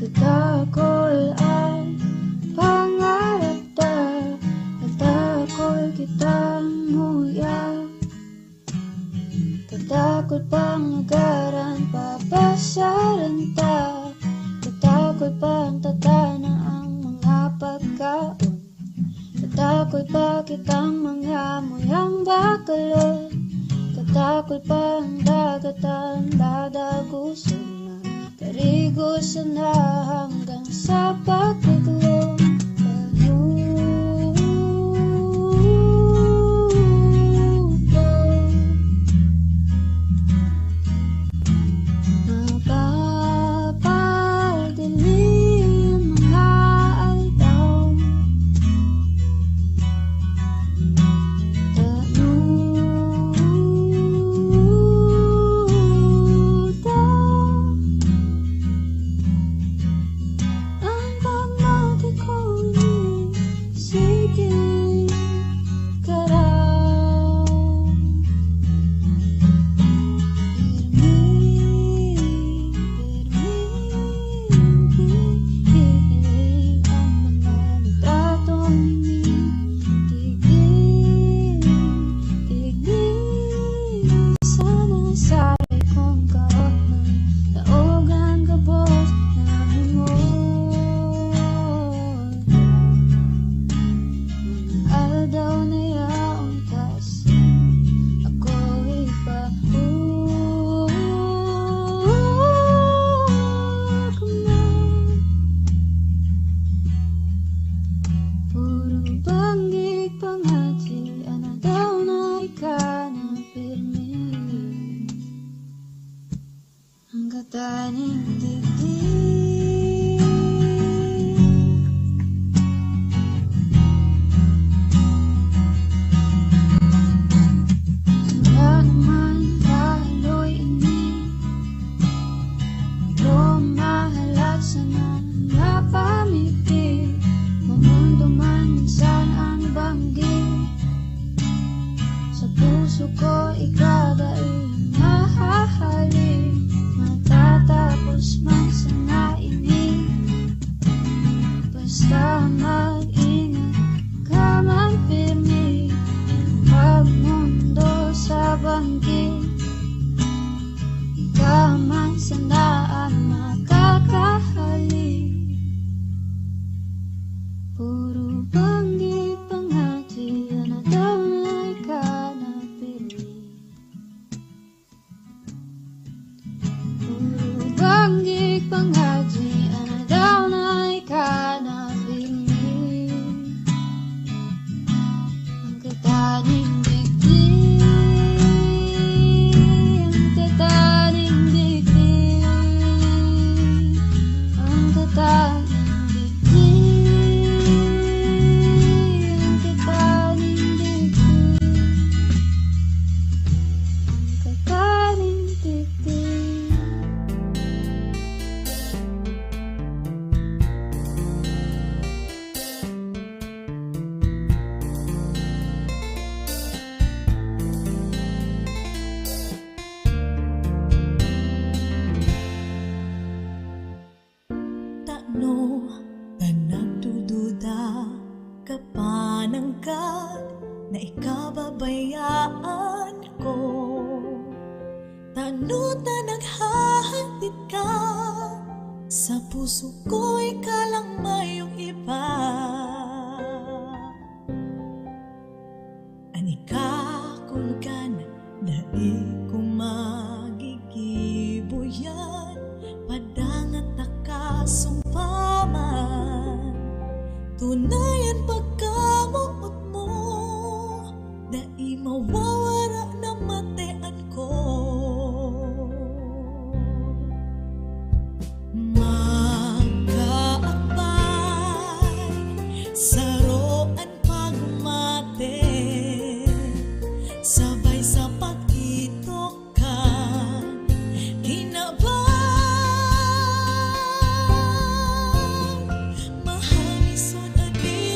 tatakol ay pangarap ta. Tatakol kitang muya, tatakol pangagaran papasaran ta. Tatakol pang tatana ang mga pagkaon. Bakit ang mga moyang bakalot? Katakot pa ang dagat ang dadagusan na karigosan na hanggang sa pagkaglong. Mahalisod at di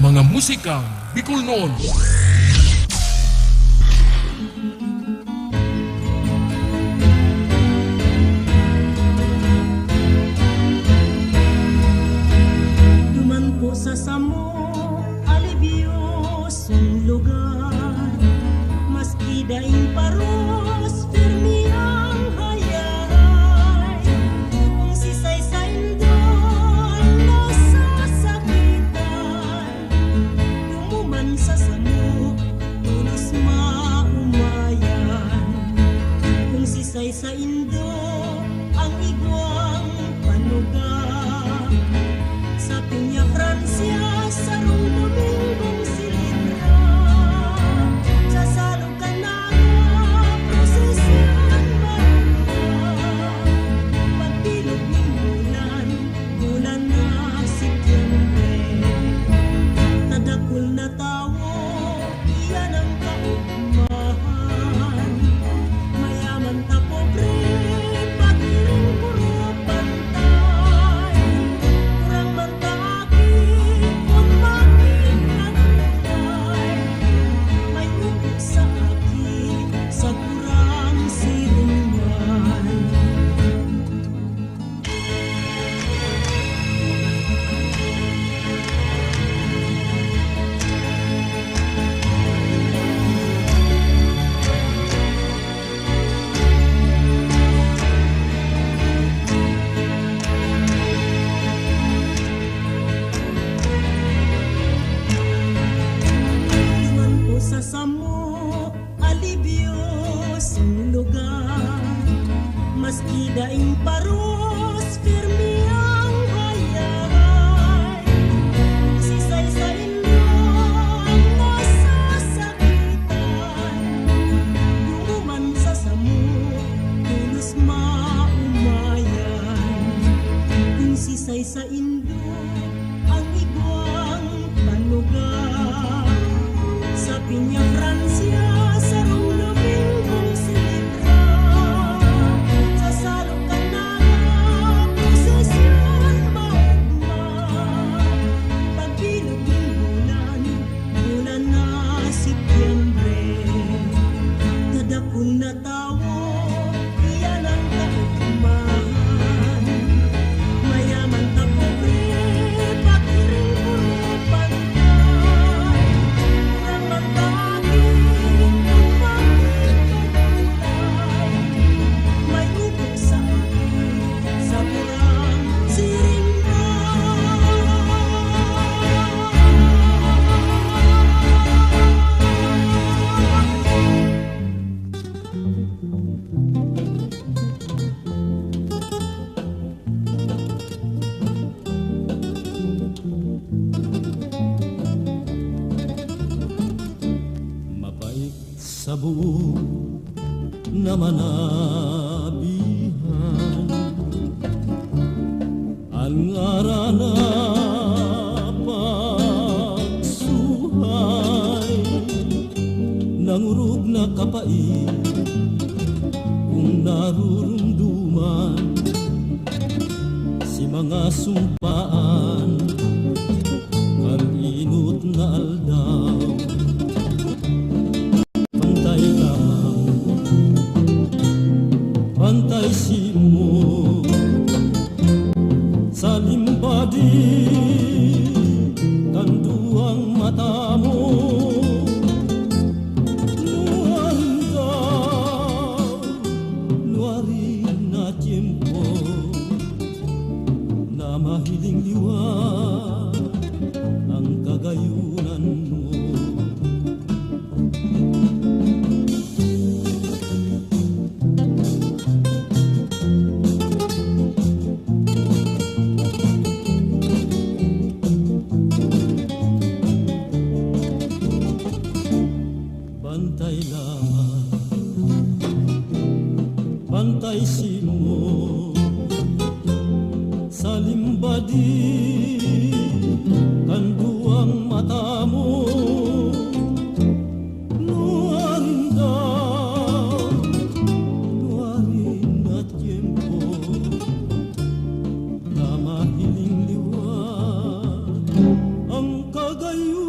Mga musikang Bicol noon. Duman po sa samo, alibyosong lugar, maski daing paros, firmi ang hayay. Kung si Say-Say doon nasasakitan, dumuman sa samo, tulos maumayan. Kung si Say-Say ang igwang panuga, sa Piña Francia, sa Rong Domingong Silitra, sa Salog Canaga, prosesyon maruga. Pagbilog ng bulan na Setyembre, tadakul na tawo, iyan ang kaugmahan. Mayaman ta pobre, pagiring puro pantay. Kurang man ta akin, kung bakit nagulay. May upo sa akin, sa kurang siringan. Duman po sa samo, alibyosong lugar, maski daing paros, firmi ang hayay. Si Say-Say ang nasasakitan, dumuman sa samo, tulos maumayan. Kung si Say-Say ang igwang panuga, sa Piña Francia, sa Rong Domingong Silitra, sa Salog Canaga, prosesyon maugma. Pagbilog ng bulan na Setyembre, tadakul na tawo, iyan ang kaugmahan. Mayaman ta pobre, pagiring puro pantay. Kurang man ta akin, kung bakit nagulay. May upo sa akin, sa kurang Mapait sa buo na manabihan, ang arana pagsuhay, nangurog na kapait kung narurumduman, si mga sumpaan, ang inot na aldaw. Pantay lamang, pantay simo, sa limbadi, kanduang mata mo. Nuanda, nuari na tiempo, na mahiling liwa ang kagayunan mo. Bantay lamang, bantay simo, sa limbadi, kanduang mata mo. Nuanda, nuari na tiempo, na mahiling liwa ang kagayunan.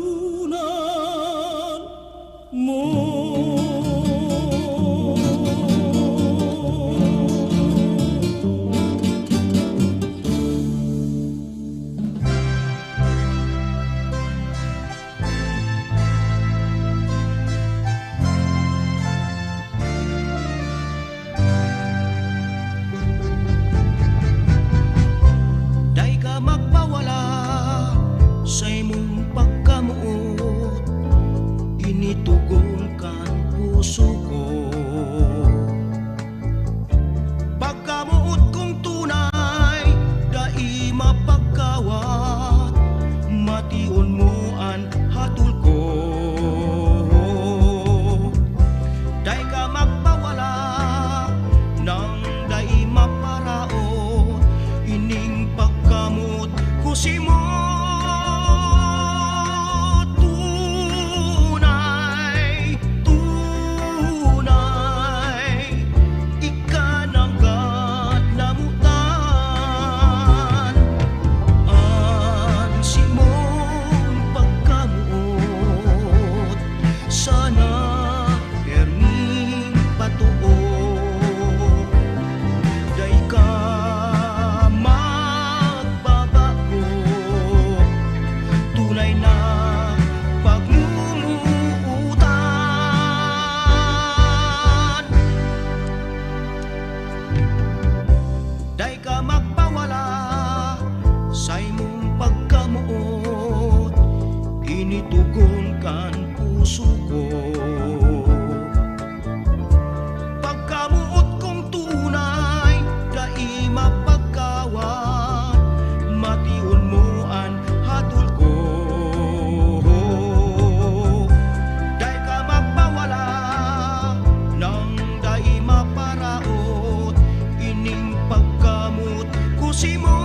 matiun mo an hatol ko. Dahil ka magpawala nang dai maparaot, ining pagkamot kusi mo.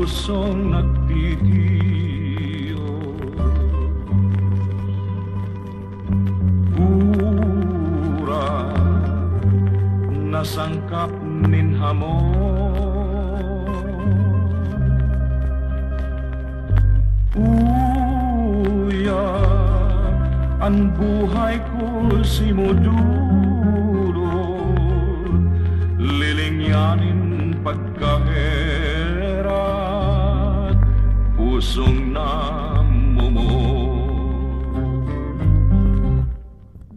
Pusong nagtitiyo, pura nasangkap nin hamon, uya ang buhay ko simudulot, lilingyanin pagkaherat, pusong namumo.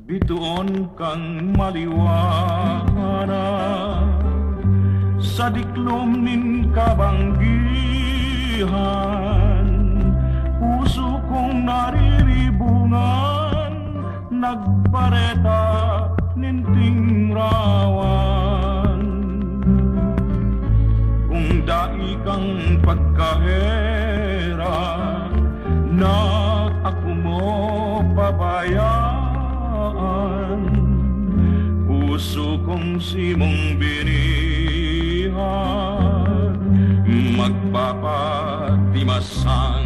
Bituon kang maliwanag sa diklom nin kabanggihan, puso kong nariribungan, nagpareta ninting rawan. Kung dai kang pagkahera na ako mo pabayaan, puso kong simong binihan, magpapatimasang.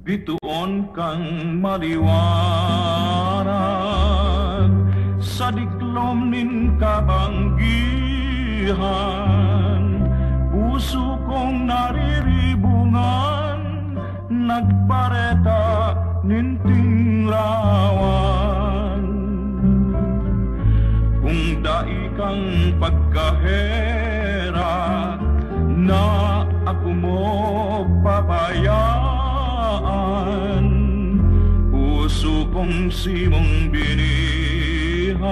Bituon kang maliwanag sa diklom nin kabanggihan, puso kong nariribungan, nagpareta ninting rawan. Kung dai kang pagkahera na ako mo pabayaan, puso kong simong binihan,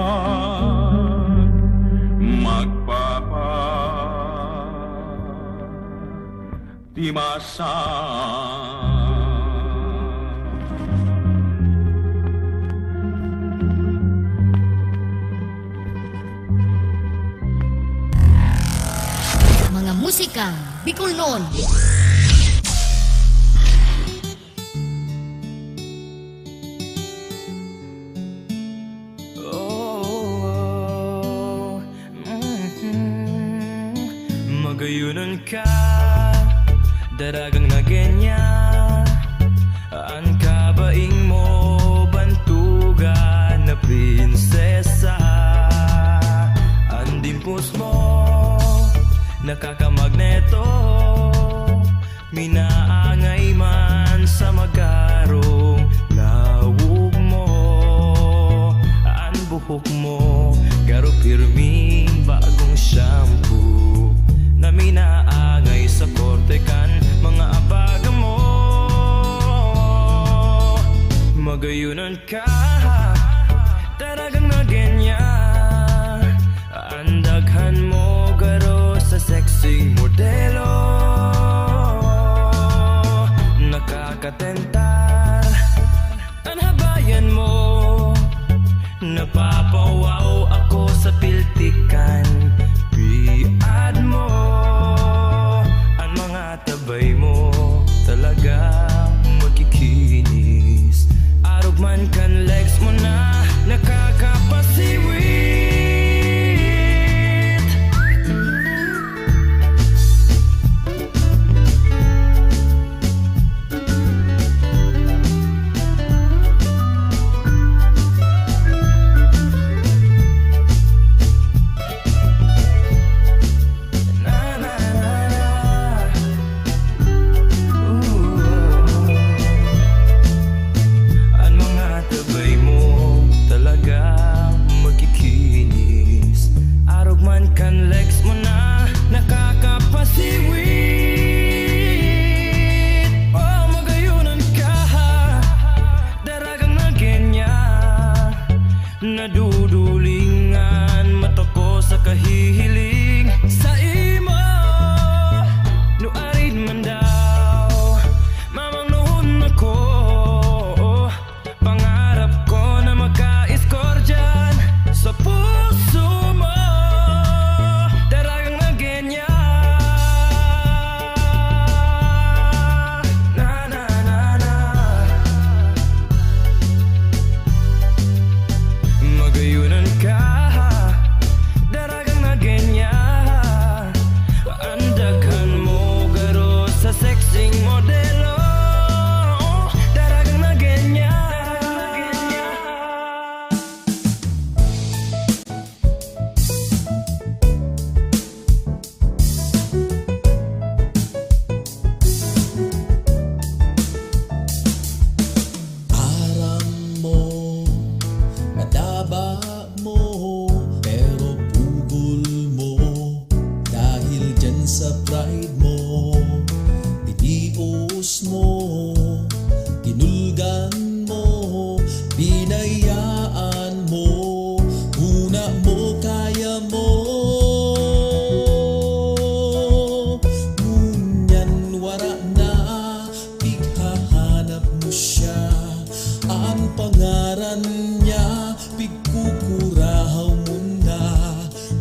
magpapatimasang. musikang Bicolnon. Magayunan ka, daragang na ganyan. Ang kabaing mo, bantugan na prinsesa. Ang dimpos mo, nakakamagneto. Minaangay man sa magarong lawog mo. Ang buhok mo, garo pirming bagong shampoo. Na minaangay sa korte kan mga abaga mo. Magayunan ka, talagang na ganyan. Ang daghan mo garo sa sexing modelo. Nakakatentar ang habayan mo. Napapawaw ako sa piltikan. Biad mo, ang mga tabay mo talagang magkikinis. Arog man kan legs mo na nakakapasiwit. Nadudulingan mata ko sa kahihiling sa imo. Nuarid man daw, mamang noon ako. Pangarap ko na magka-score dyan sa puso mo. Daragang na ganyan. Na na na na. Magayunan ka, daragang na ganyan. Ang daghan mo garo sa sexing modelo. Daragang na ganyan. Aram mo, madaba mo, pero pugol mo. Dahil dyan sa pride mo, titios mo, kinulgan mo, binayaan mo, una mo kaya mo. Ngunyan wara na, pighahanap mo siya. Ang pangaran niya, pigkukurahaw mo na.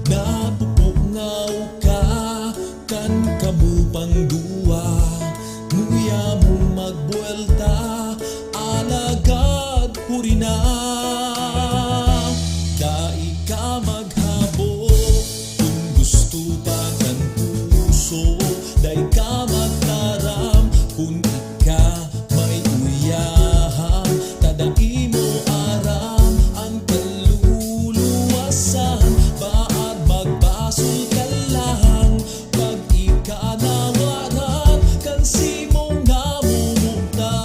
Napupungaw ka, kan kamupang duwa. Nguya mo magbuelta, alagad puri na. Dai ka maghabo, kung gusto pa kan puso. Dai ka magtaram, kung ika may uyaham. Tadai mo aram, ang kaluluwasan. Baad magbasol ka lang, pag ika nawaran, kansi mo namumutan.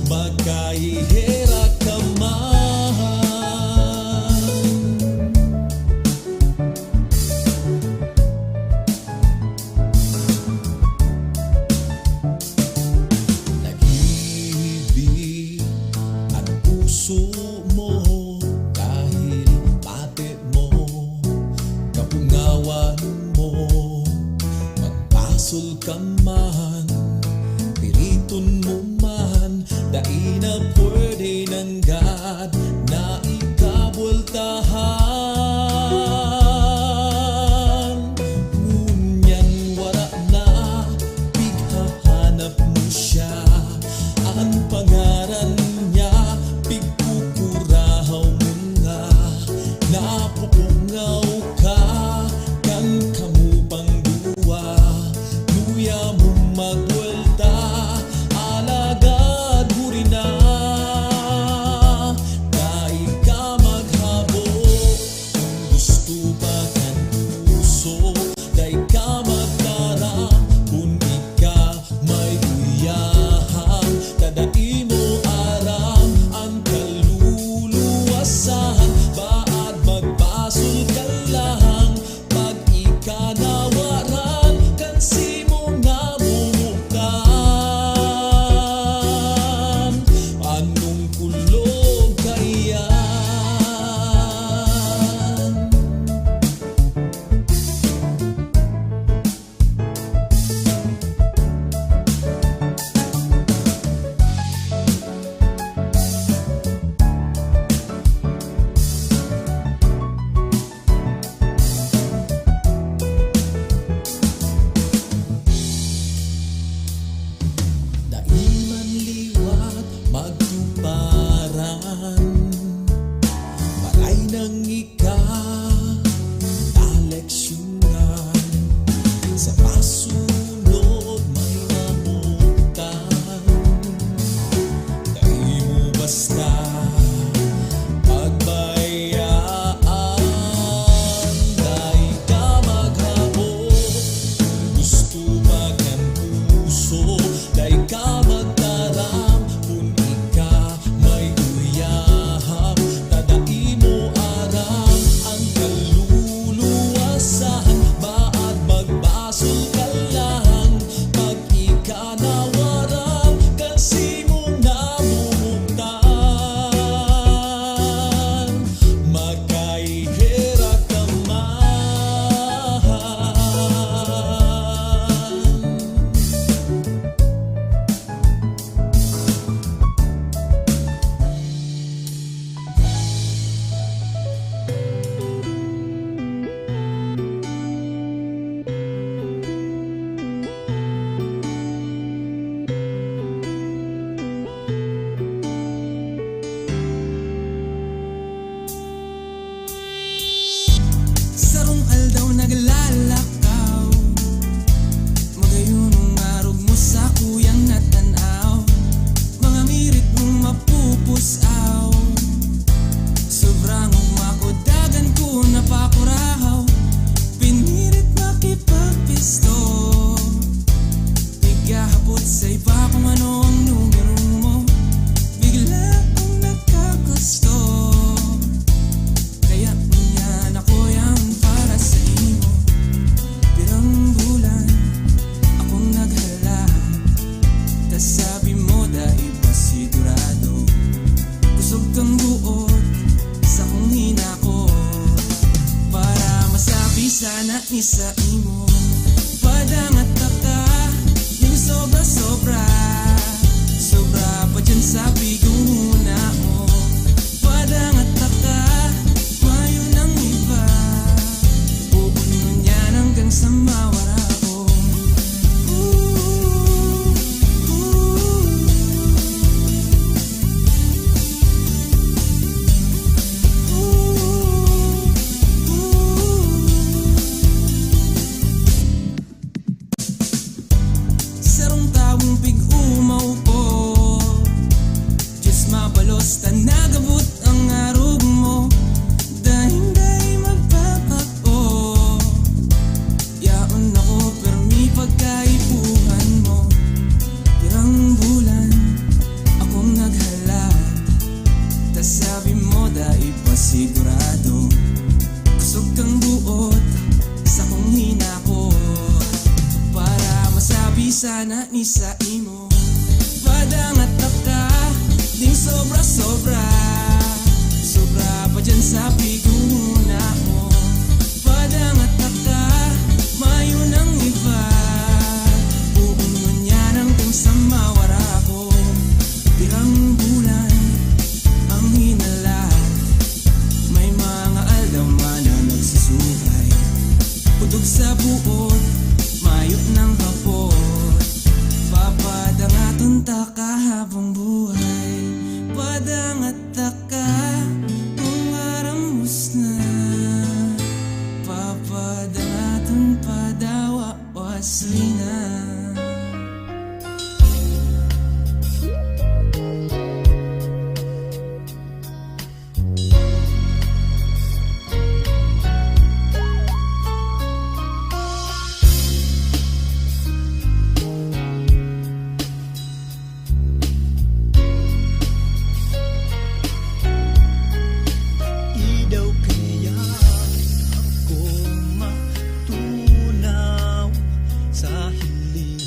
Magkahihera ka man. Nag-ibig ang puso mo, dahil pati mo, kapungawan mo. Magpasol ka man, piriton mo man, dai na pwede ng God na ikabultahan. sa imo. Padangat ka, yung sobra-sobra. Sobra pa dyan sa biguna mo. Padangat ka, mayo ng iba. Pupunin yan hanggang sa mawara ko. Sarong tawong pig-umaw ko, Diyos mabalos ta nagabot ang arog mo. Dahinday magpapako, yaon ako pero may pagkaipuhan mo. Pirang bulan akong naghalat, tas sabi mo dahil pasigurado. Kusog kang buot sa kong hinakot, para masabi sana ni sa imo. Padangat ka, ding sobra-sobra. Sobra pa dyan sa biguna mo. Padangat ka, mayo ng iba. Buong ngunyan hanggang sa mawara ko. Pirang bulan ang hinalat, may mga aldaman na nagsusukay. Pudog sa buot, mayo ng hapon. Papadangaton ta ka habang buhay. Padangat ka kung aramos na. Papadangaton padawa wasoy na. Idaw kaya ako matunaw sa hiling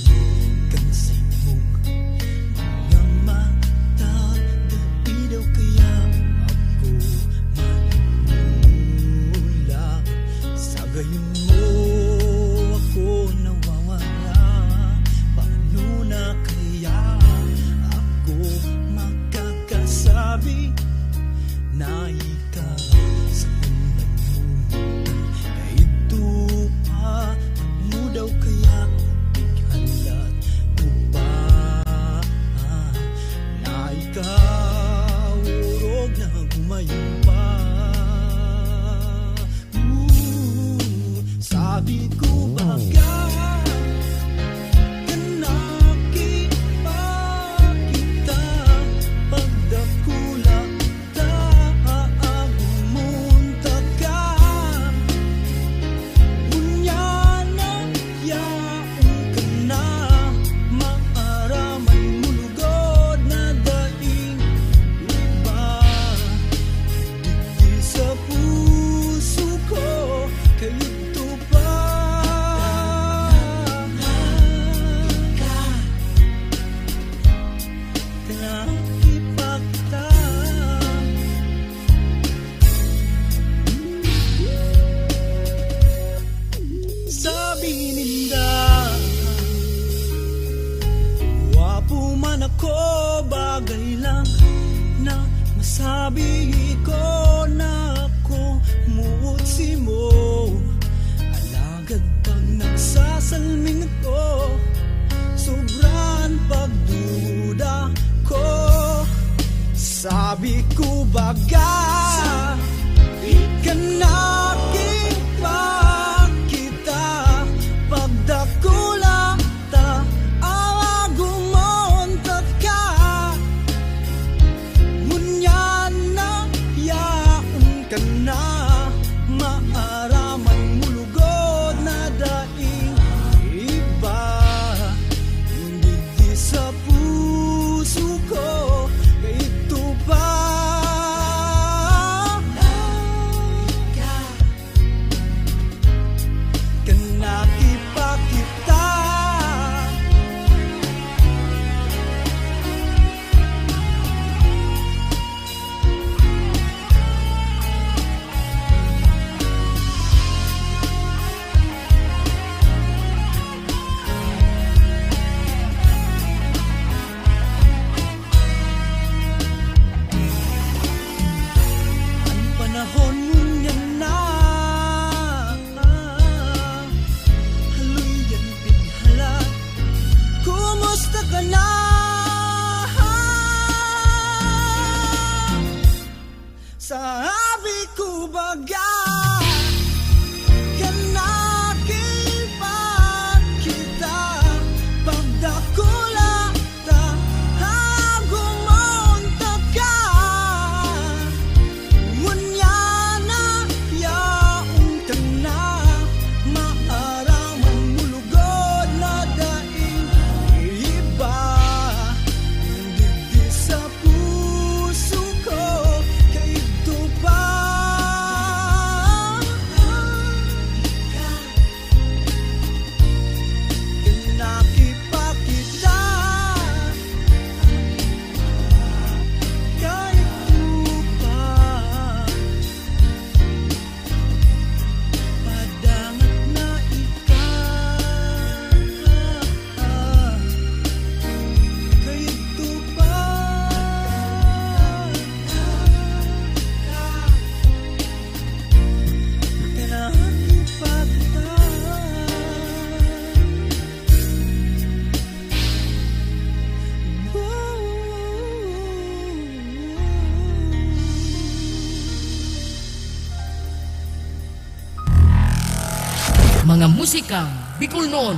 kang simong mga mata. Idaw kaya ako manula, sa gayon mo ako nawawala. Paano na kaya ako makakasabi na ikaw sa unang muna? Ito pa mo daw kaya bighalat mo pa na ikaw urog na gumayon pa. Sabi ko baga kanaki pa kita, pagdakula ta agumunta ka. Unyana yaong ka na, maaraman mulugod na daing iba. Di sa puso ko kayo to pa. Nakipagta sabi ninda, wapo man ako, bagay lang na masabi ko na ako muutsi mo. Alagad pag nagsasalming ako, sobrang pagduda ko. Sabi ko baga ikanaki pa kita, pagdakula ta awagumonta ka. Ngunyan na yaon ka na, maaraman mulugod na daing iba. Hindi sa puso ko ito pa. musikang Bicol noon.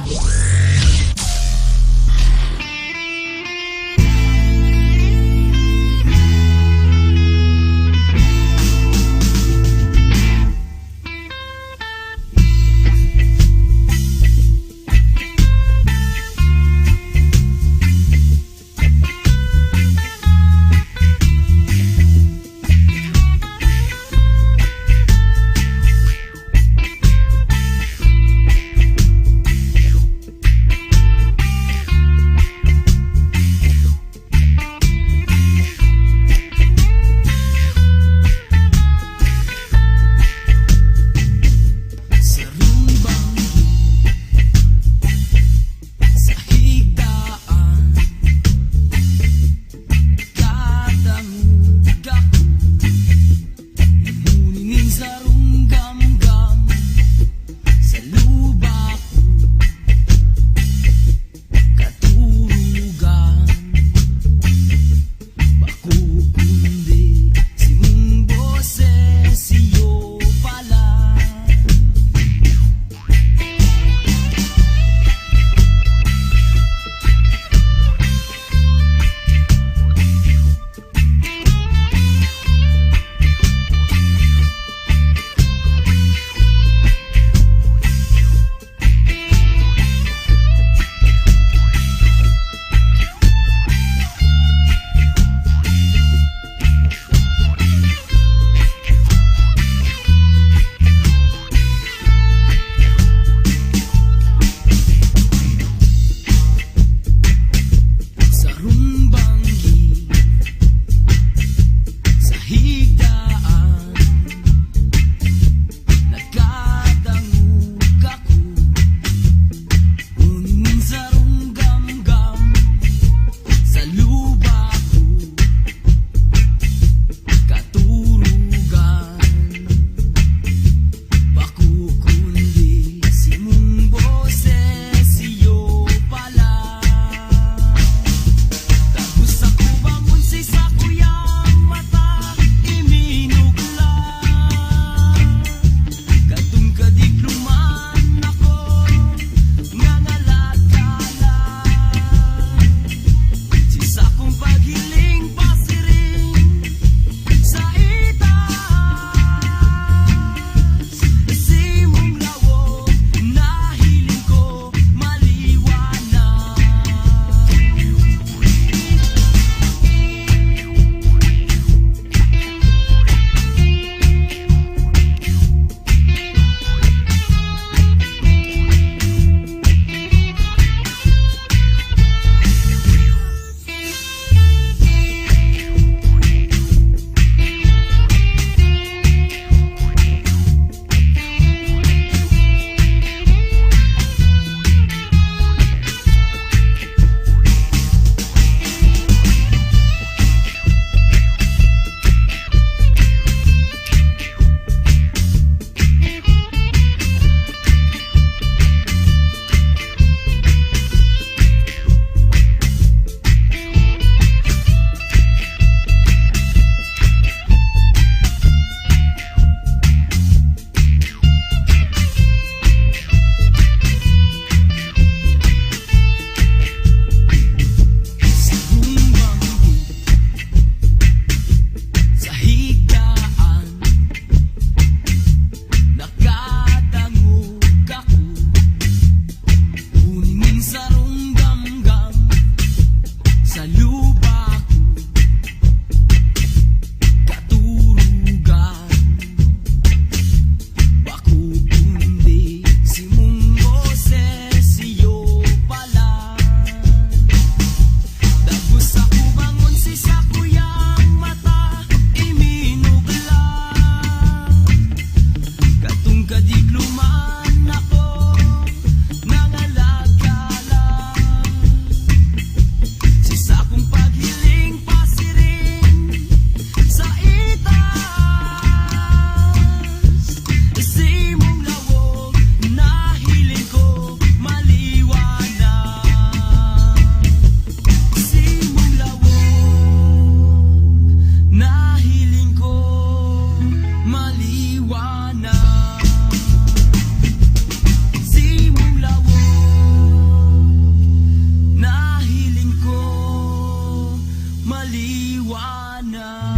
maliwanag.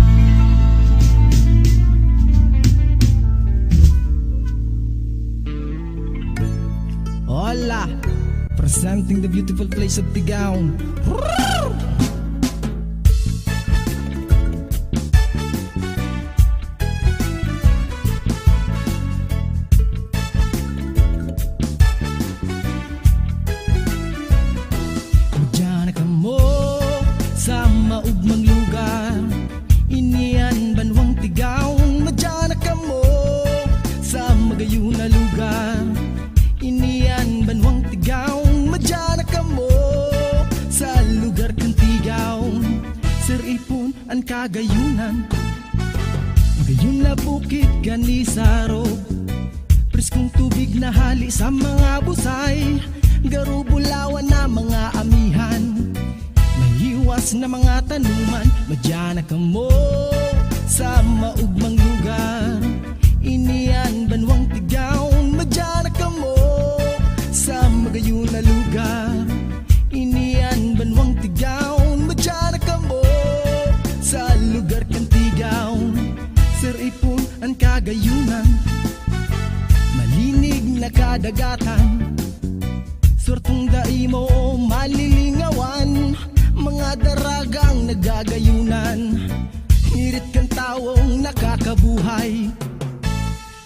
Hola, presenting the beautiful place of Tigaon. Diyan ka mo sa maugmang lugar, inian banwang Tigaon. Madyan ka mo sa magayon na lugar, inian banwang Tigaon. Madyan ka mo sa lugar kang Tigaon. Sir Ipon ang kagayunan, magayon na bukit kanisarog, preskong tubig na hali sa mga busay, garubulawan na mga amihan, mahiwas na mga tanuman. Madyan ka mo sa maugmang lugar, inian banwang Tigaon. Madyan ka mo sa magayon na lugar, inian banwang Tigaon. Madyan ka mo sa lugar kang Tigaon. Sir Ipon ang kagayunan, malinig na kadagatan, surtong daimo malilingawan, mga daragang nagagayunan, hirit kang taong nakakabuhay.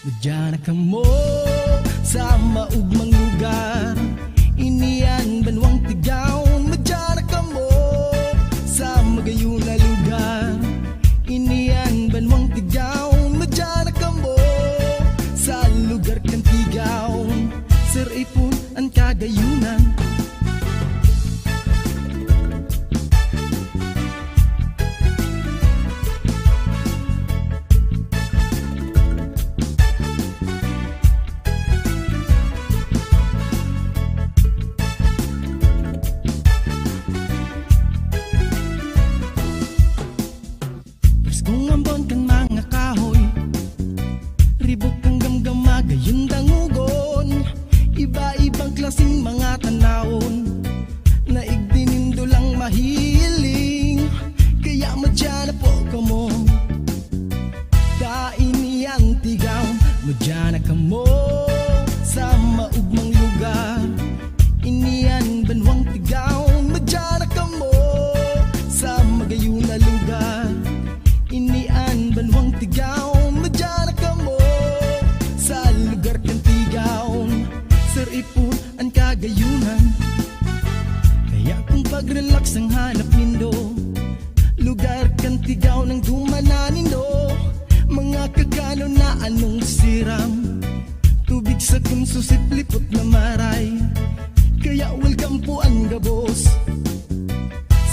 Madyan ka mo sa maugmang lugar, inian banwang Tigaon. Madyan ka mo sa magayon na lugar, inian banwang Tigaon. Madyan ka mo sa lugar kang Tigaon. Sir Ipon ang kagayunan, preskong ambon kang mga kahoy, ribok kang gamgama gayon dangugon, iba-ibang klaseng mga tanawon, naigdinindo lang mahiling, kaya madyan na po ka mo, kainiyang Tigaon. Madyan ka mo sa maugmang lugar, inian banwang Tigaon. Madyan ka mo sa magayon na lugar, inian banwang Tigaon. Madyan ka mo sa lugar kang Tigaon. Sir Ipon ang kagayunan, kaya kung pag-relax ang hanap nindo, lugar kang Tigaon ang dumananin do. Mga kagano na anong siram, tubig sa kunsusit lipot na maray, kaya welcome po ang gabos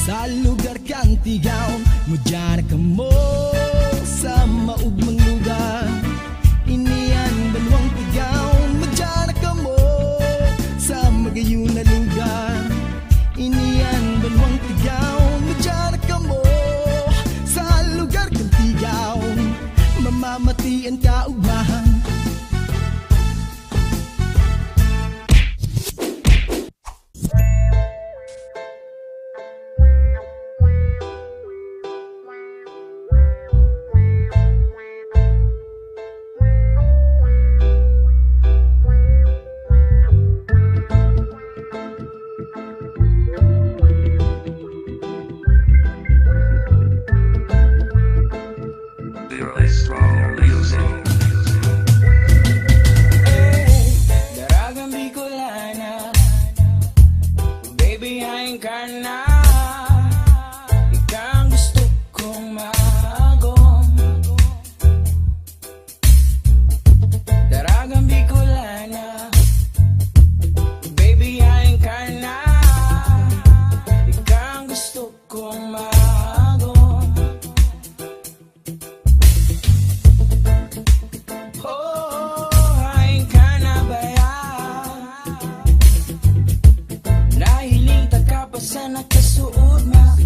sa lugar kang Tigaon. Madyan ka mo sa maugmang lugar, inian banwang Tigaon. Madyan ka mo sa magayon na lugar, inian banwang Tigaon. Madyan ka mo sa lugar kang Tigaon, mamamatian ka ugmahan. Daragang Bicolana, baby hain ka na, ikaw ang gusto kong maagom. Daragang Bicolana, baby hain ka na, ikaw ang gusto kong maagom. Oh, hain ka na ba yan? Nahiling ka pa sa nakasuod ma,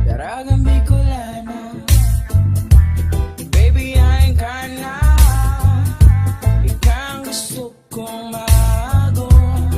Daragang Bicolana, baby hain ka na, ikaw ang gusto kong maagom.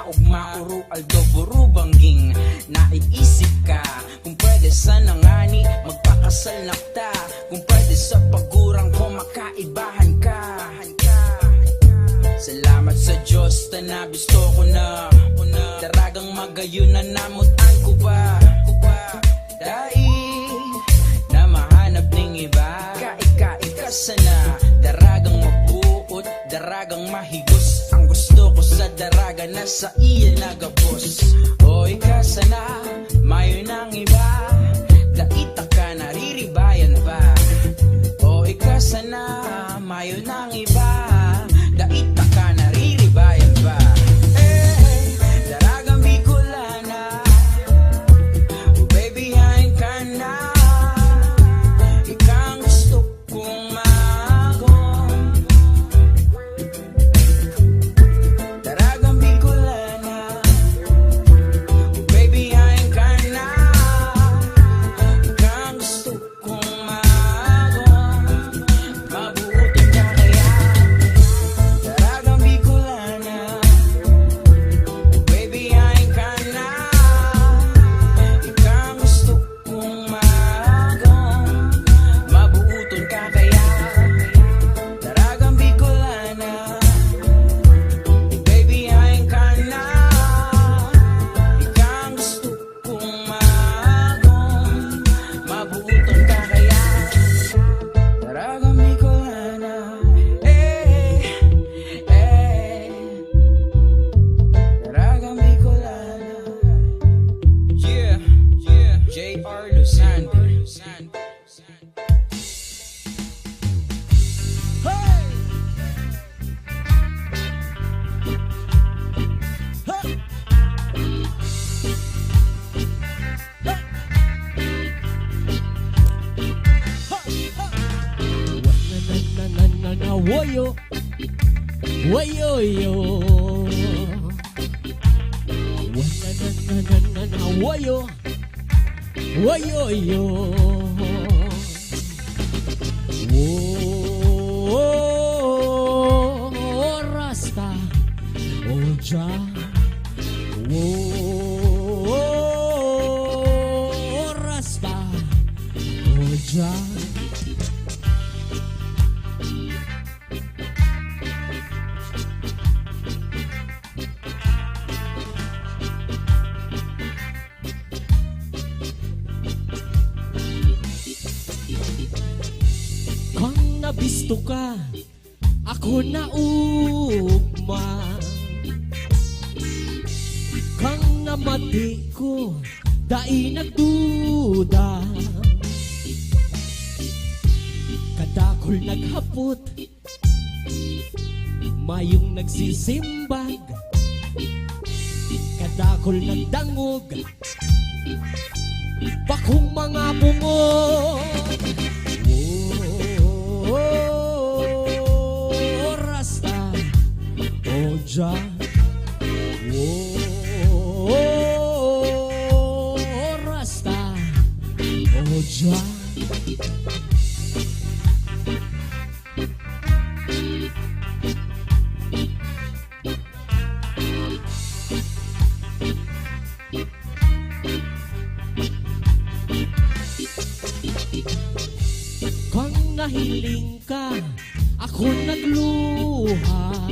ugma uro aldo buro bangging. Naiisip ka kung pwede sa nangani magpakasal na ta. Kung pwede sa pagurang ko makaibahan ka. Salamat sa Diyos, tanabisto ko na. Daragang magayon na namutan ko ba. Dahil na mahanap ng iba. Ka sana, daragang mabuot, daragang mahigos. Ang gusto ko sa daraga na sa iya nagabos. Oy ka sana, mayo ng iba. Daita ka nariribayan pa. Oy ka sana, mayo ng iba. Daita ka nariribayan pa. Daragang Bicolana, oh baby hain ka na. Ikang gusto kong magong. Daragang Bicolana, oh baby hain ka na. Ikang gusto kong magong. Mabuting ka kaya. Daragang Bicolana, oh baby hain ka na. Ikang gusto kong magong. Mabuuton ka kaya. Daragang Bicolana, baby hain ka na. Ikang gusto kong magong. Mabuuton ka kaya. Daragang Bicolana, Daragang Bicolana. Yeah, J.R. Luzande. Woyo, woyo yo. Woyo, woyo yo. Oh, Rasta, oh Jah. Oh, Rasta, oh Jah. Kang nabisto ka, ako na ugma. Kang namati ko, dai nagduda. Kadakol naghapot, mayong nagsisimbag. Kadakol nagdangog, bakong mga bungod. Oh, Rasta, oh Jah. Oh, Rasta, oh Jah. Kung nahiling ka, ako nagluha.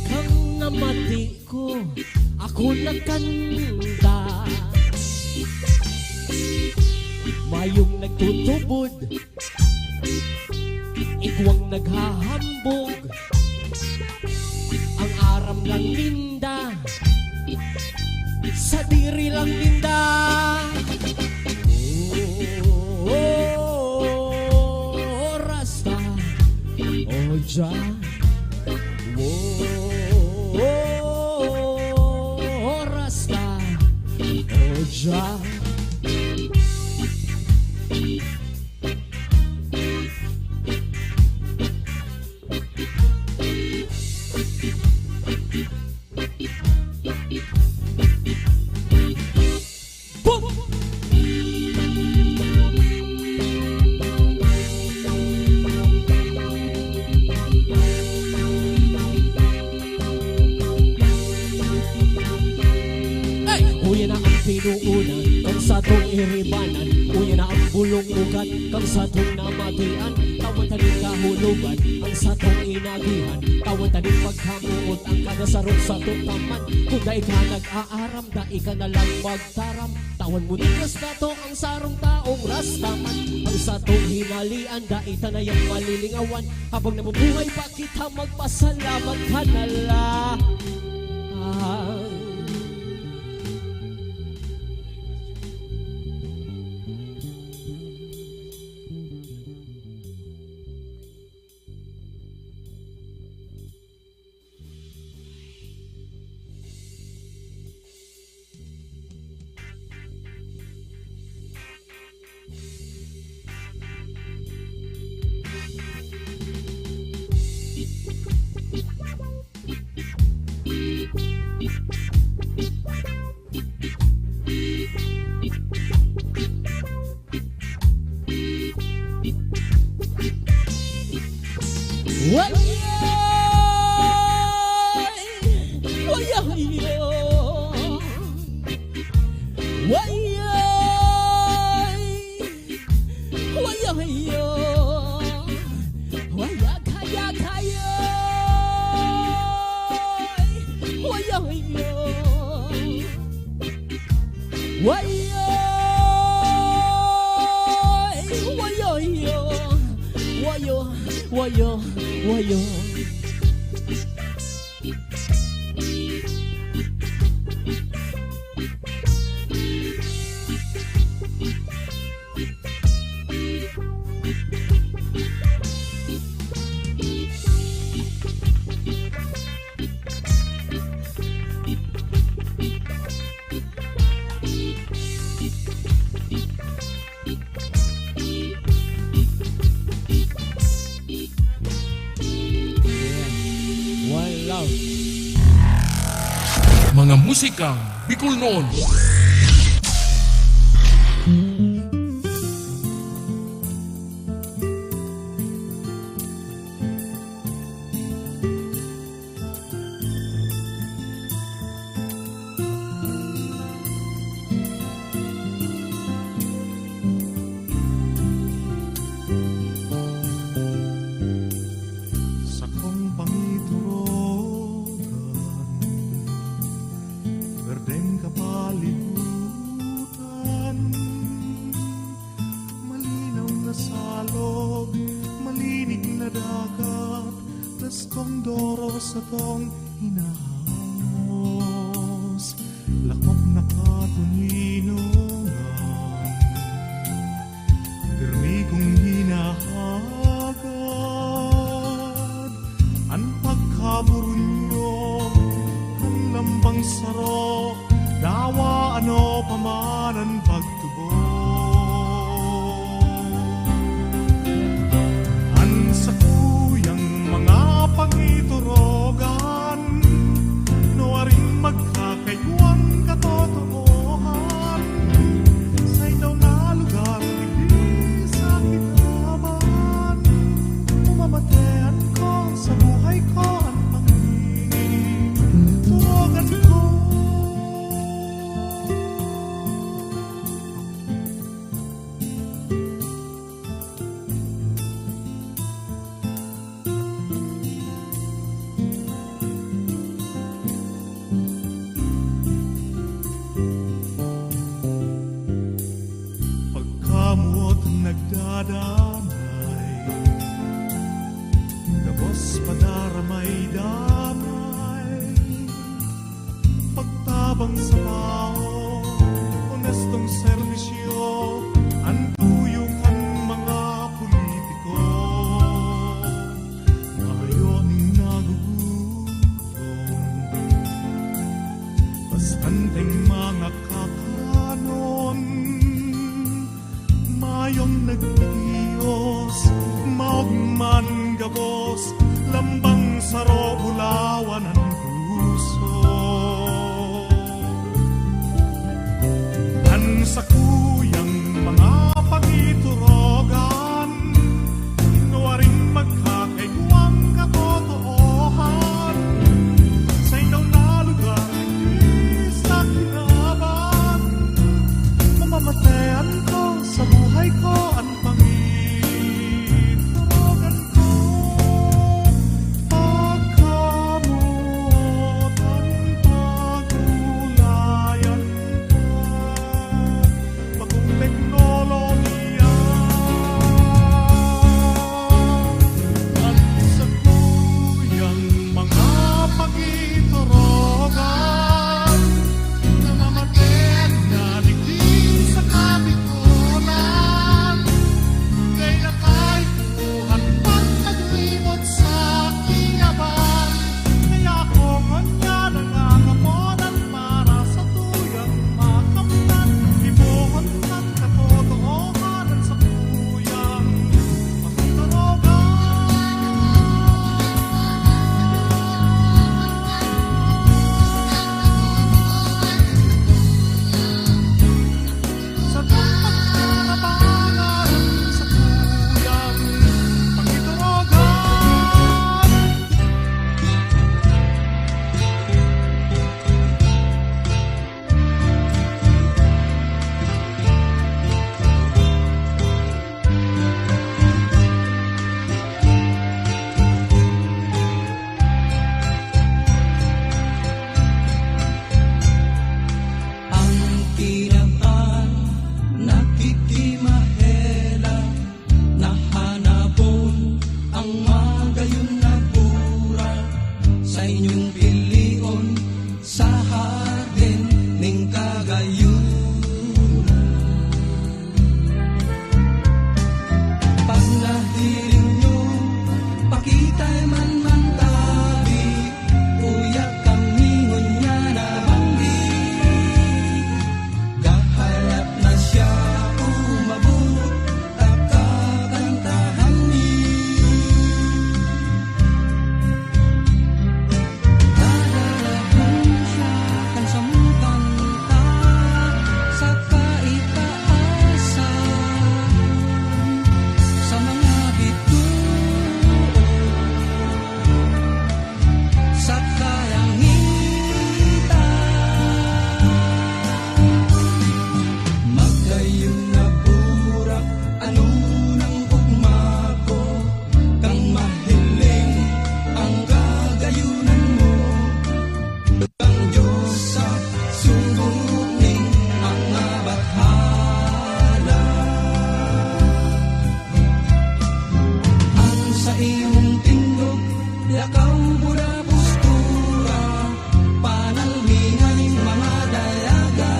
Kang namati ko, ako nagkanta. Mayong nagtutubod, igwang naghahambog. Ang aram lang linda, sa diri lang linda. Oh, Rasta, oh Jah. Oh, Rasta, oh Jah. binuunan, kang sa tong iribanan, uya na ang bulong ugat, kang sa tong namatian, tawan taning kahulugan, ang sa tong inagihan, tawan taning paghamuot, ang kanasarot sa tong taman, kung dahi ka nag-aaram, dahi ka na lang magtaram, tawan mo nikas na to ang sarong taong rastaman, ang sa tong hinalian, dahi tanayang malilingawan, habang namubuhay pa kita magpasalamat ka na lang. Mga musikang Bicol noon. sa tong hinahangos, lakop na katuninungan, pirmi kong hinahagad, ang pagkaburunyo, ang lambang saro, dawa ano pamanan pagtubo. Ang sakuyang mga pangiturogan, no aring magkakayuang katotohan, sa itaw na lugar, hindi sa kinaban, umamatean ko sa buhay ko ang pangingin, turogan ko. Pagkamuot nagdadanay, gabos padaramay damay, pagtabang sa bao, honestong serbisyo, ang tuyukan mga politiko, ngayoning nagugutom, bastanteng mga kakanon, mayong nagtiyos, maugman gabos, lambang saro bulawan ang puso. Ang sakuyang mga pangiturogan, inuwaring magkakayuang katotoohan, sa ikaw na lugar, hindi sa kinaban, inyong pilion sa hardin ning kagayunan. Pag nahiling nyo, pakita'y man tabi, uyak kami ngunya na banggi. Gahalap na siya umabot, takakantahan ni. Dadalahon siya kan samutanta sa kaitaasan, sa mga bituon, sa kalangitan. Magkayong naburak, ano nang ugma ko, kang mahiling ang kagayunan mo. Ang Diyos sa sumuning mga bathala. Ang sa iyong tindog, lakaw buda postura, panalmingan mga dayaga.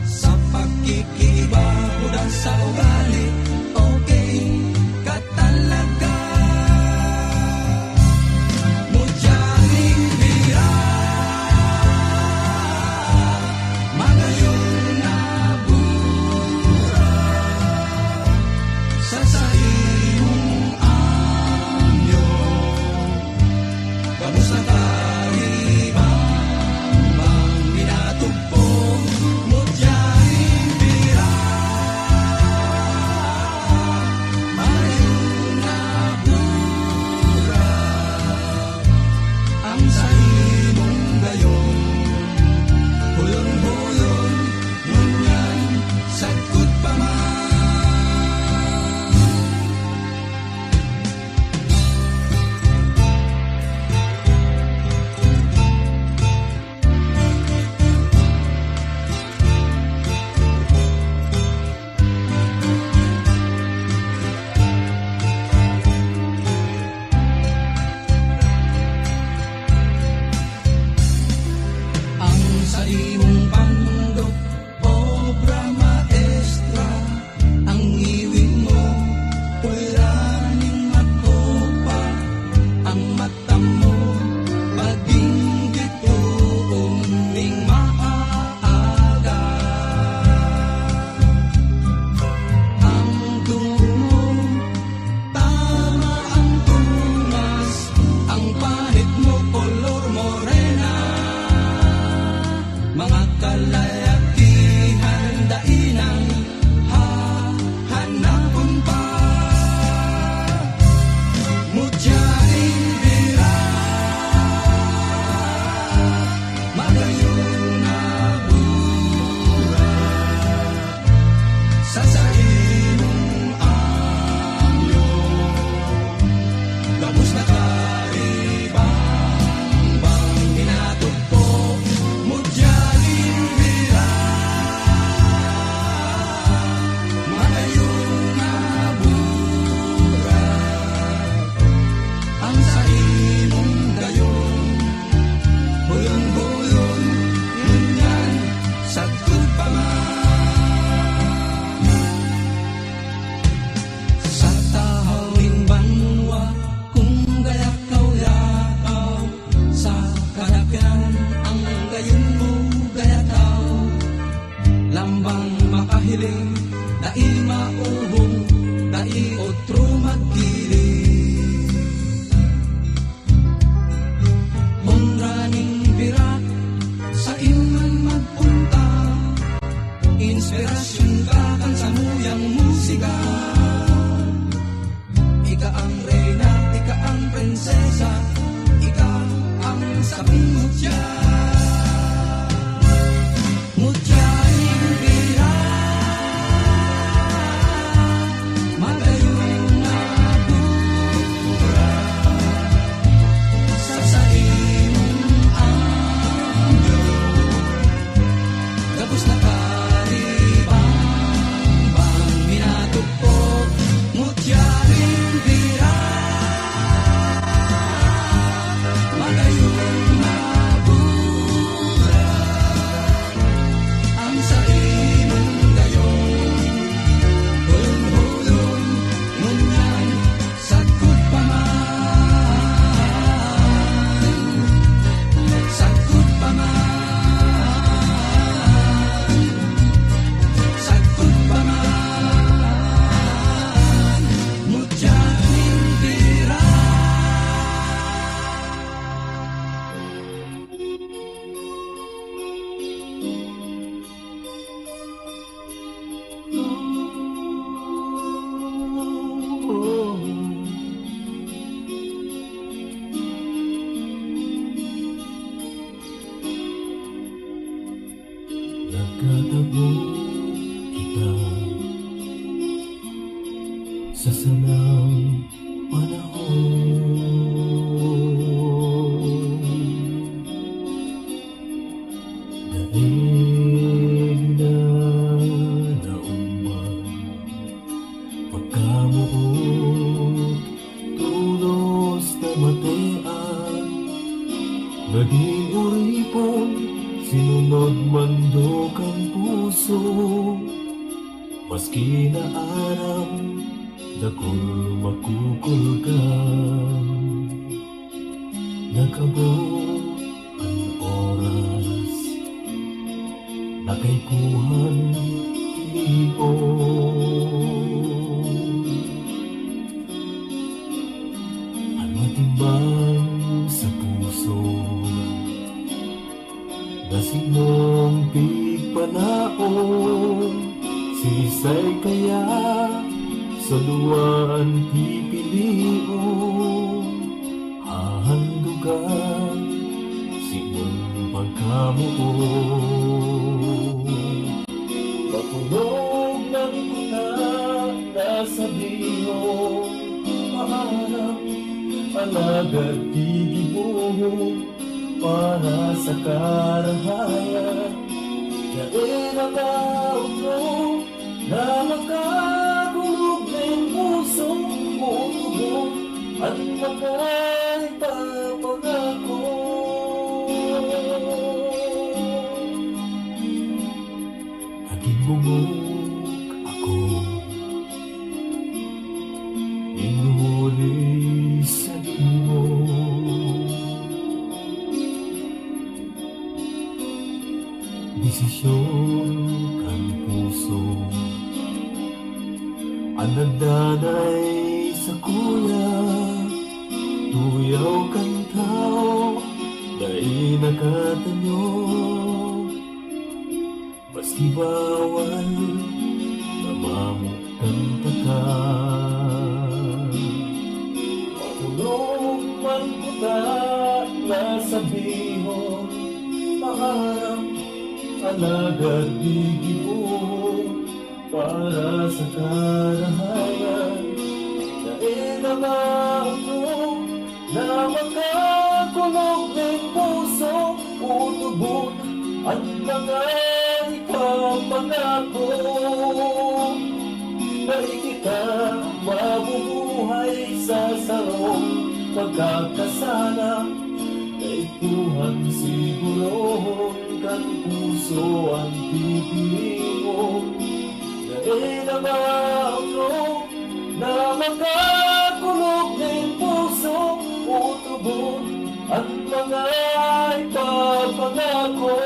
Sa pagkikiba buda sa ugali, okay ka talaga. Mudyaring bira, magayon na bura, sa imong anyo, kamusta bang minatugpo. Mudyaring bira, magayon na bura, ang sa imong gayon. Hulon-hulon, ngunyan, sagkot pa man. Ang sa imong pandok, obra maestra, ang iwing mo, ulaning makopa, ang mata mo, paging gitoong ning maaaga. Ang tungo mo, tama ang tumas, ang panit mo, kolor morena. Mga kalayakihan, dainang hahanapon pa. Mudyaring bira, magayon na bura, sa imong anyo, gabos na karibang bang minatugpo. Mudyaring bira, magayon na bura, ang sa imong gayon. Hulon-hulon, ngunyan, sagkot pa man. Sa tahawing banwa, kung gayakaw-yakaw, sa kadakyan ang gayon mo gayakaw. Lambang makahiling, dai mauhong, dai otro magkiling. Munraning bira, sa iman magpunta, inspirasyon ka kan sa muyang musika. Ika ang reyna, ika ang prinsesa, ika ang sabing mutya. Mudyaring bira, magayon na bura, sa imong anyo, gabos na karibang bang minatugpo. Mudyaring bira, Ikatago kita sa sanang panahon. Daig na nauman pagkamuot tulos na matean. Naging uripon sinunod mandok ang puso, maski na aram dakol makukulkan. Nag-abot ang oras na kay kuhan lion. Ang matimbang sa puso nasinong pigpanaon, sisay kaya sa luwan pipilion. Hahandugan sinong pagkamuon. Matulog ng kuta na sabihin maharap alagad tigibuhong para sa karahayan. Yain ang auto na makakulog ng puso mo tubo at makaipapangako. Naging bumuk ako, inuli sa imo. Desisyon kang puso ang nagdanay sa kuya. Tuyaw kang tao dahil nakatanyo, maski bawal namamot kang takan. Matulog man kuta na sabihon maharap alagad digibuhong para sa karahayan. Dahil na mautong na makakulog ng puso, utubon at mga ipapangako. Na ikita mabubuhay sa sarong pagkakasala. Kay Tuhan sigurohon kang puso ang pipiliin. Dahil na mautong na makakulog ng puso, utubon at mga ipapangako.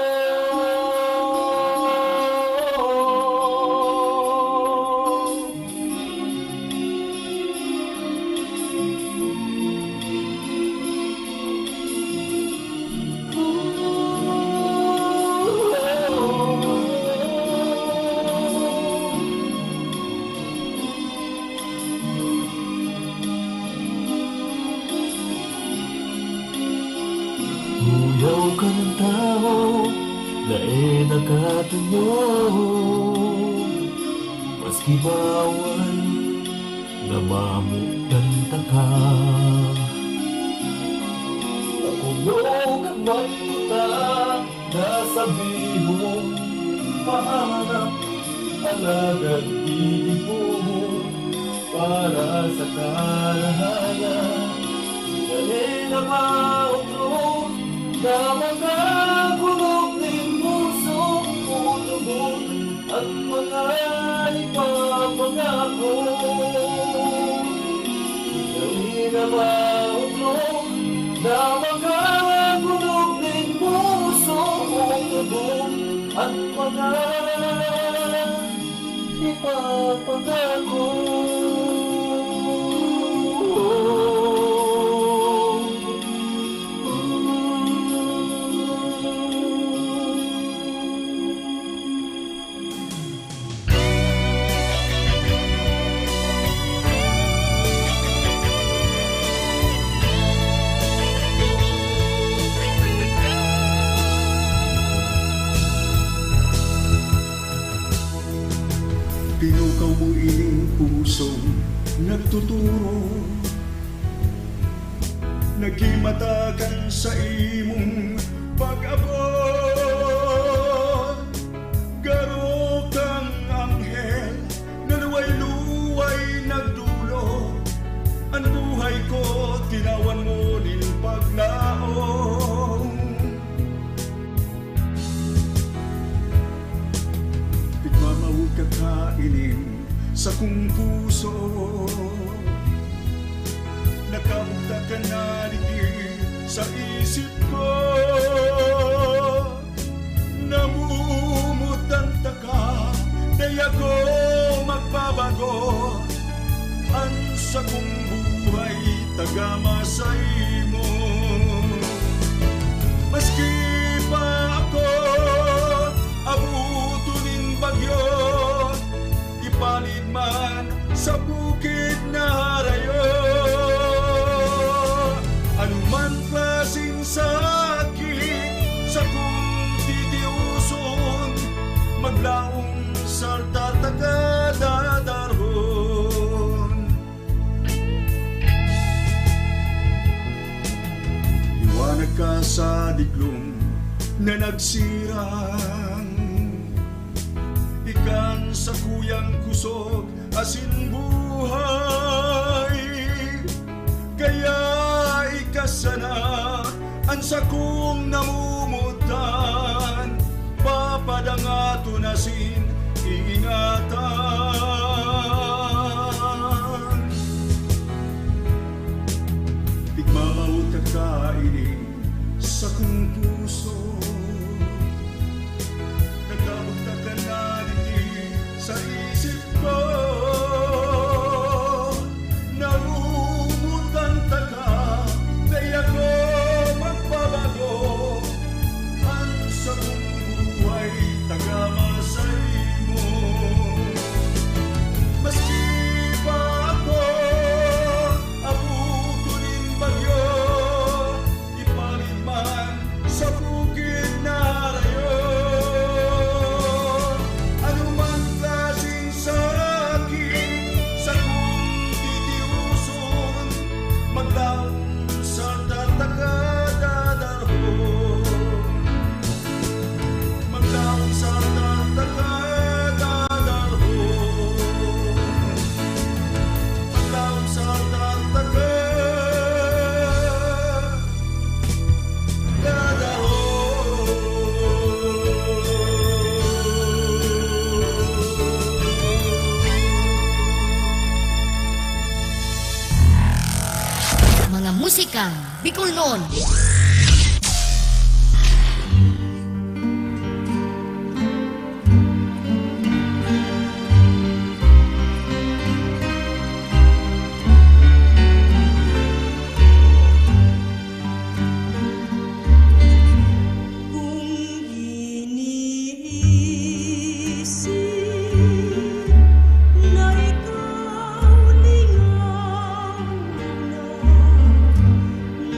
Tuyaw ka ng tao dahil nakatanyo, maski bawal namamutang taka. Nakulog ang magputa na sabihon maharap alagad iibuhon para sa karahayan. Dahil na mautong na makakulog ng puso, utubon at mga ipapangako. Dahil na mautong na makakulog ng puso, utubon at mga ipapangako. Kamuining pusong nagtuturo, nagimatagan sa imong pag-abot. Garo kang anghel na luway-luway nagdulo, ang buhay ko tinawan mo nin paglaong. Pigmamawag ka kainin sa kong puso, nakabukta ka na sa isip ko. Namumutan ka, di ako magbabago. Ang sa kong buhay tagama sa imo. Maski pa ako abutunin bagyo, ipalit man sa bukid na harayo. Anuman klaseng sakit sa kong titiuson, maglaong salta tagadarhon. Iwanag ka sa diklong na nagsirang, ikan sa kuyang kusog asin buhay. Kaya ikasana ang sakong namumutan, papadangato nasin iingatan. Tigmamawag ka kainin sa kong puso, nagkabagta ka na din sa isip ko. Naumutan ka, di ako magbabago. Ang sa kong buhay tagama sa imo. Maski pa ako abutunin bagyo, ipalit man sa bukid na harayo. Anumang klaseng sakit sa kong titiuson, maglaong sa tatagadarhon. Maglaong sa tatagadarhon. Maglaong sa Mga musikang Bicolnon.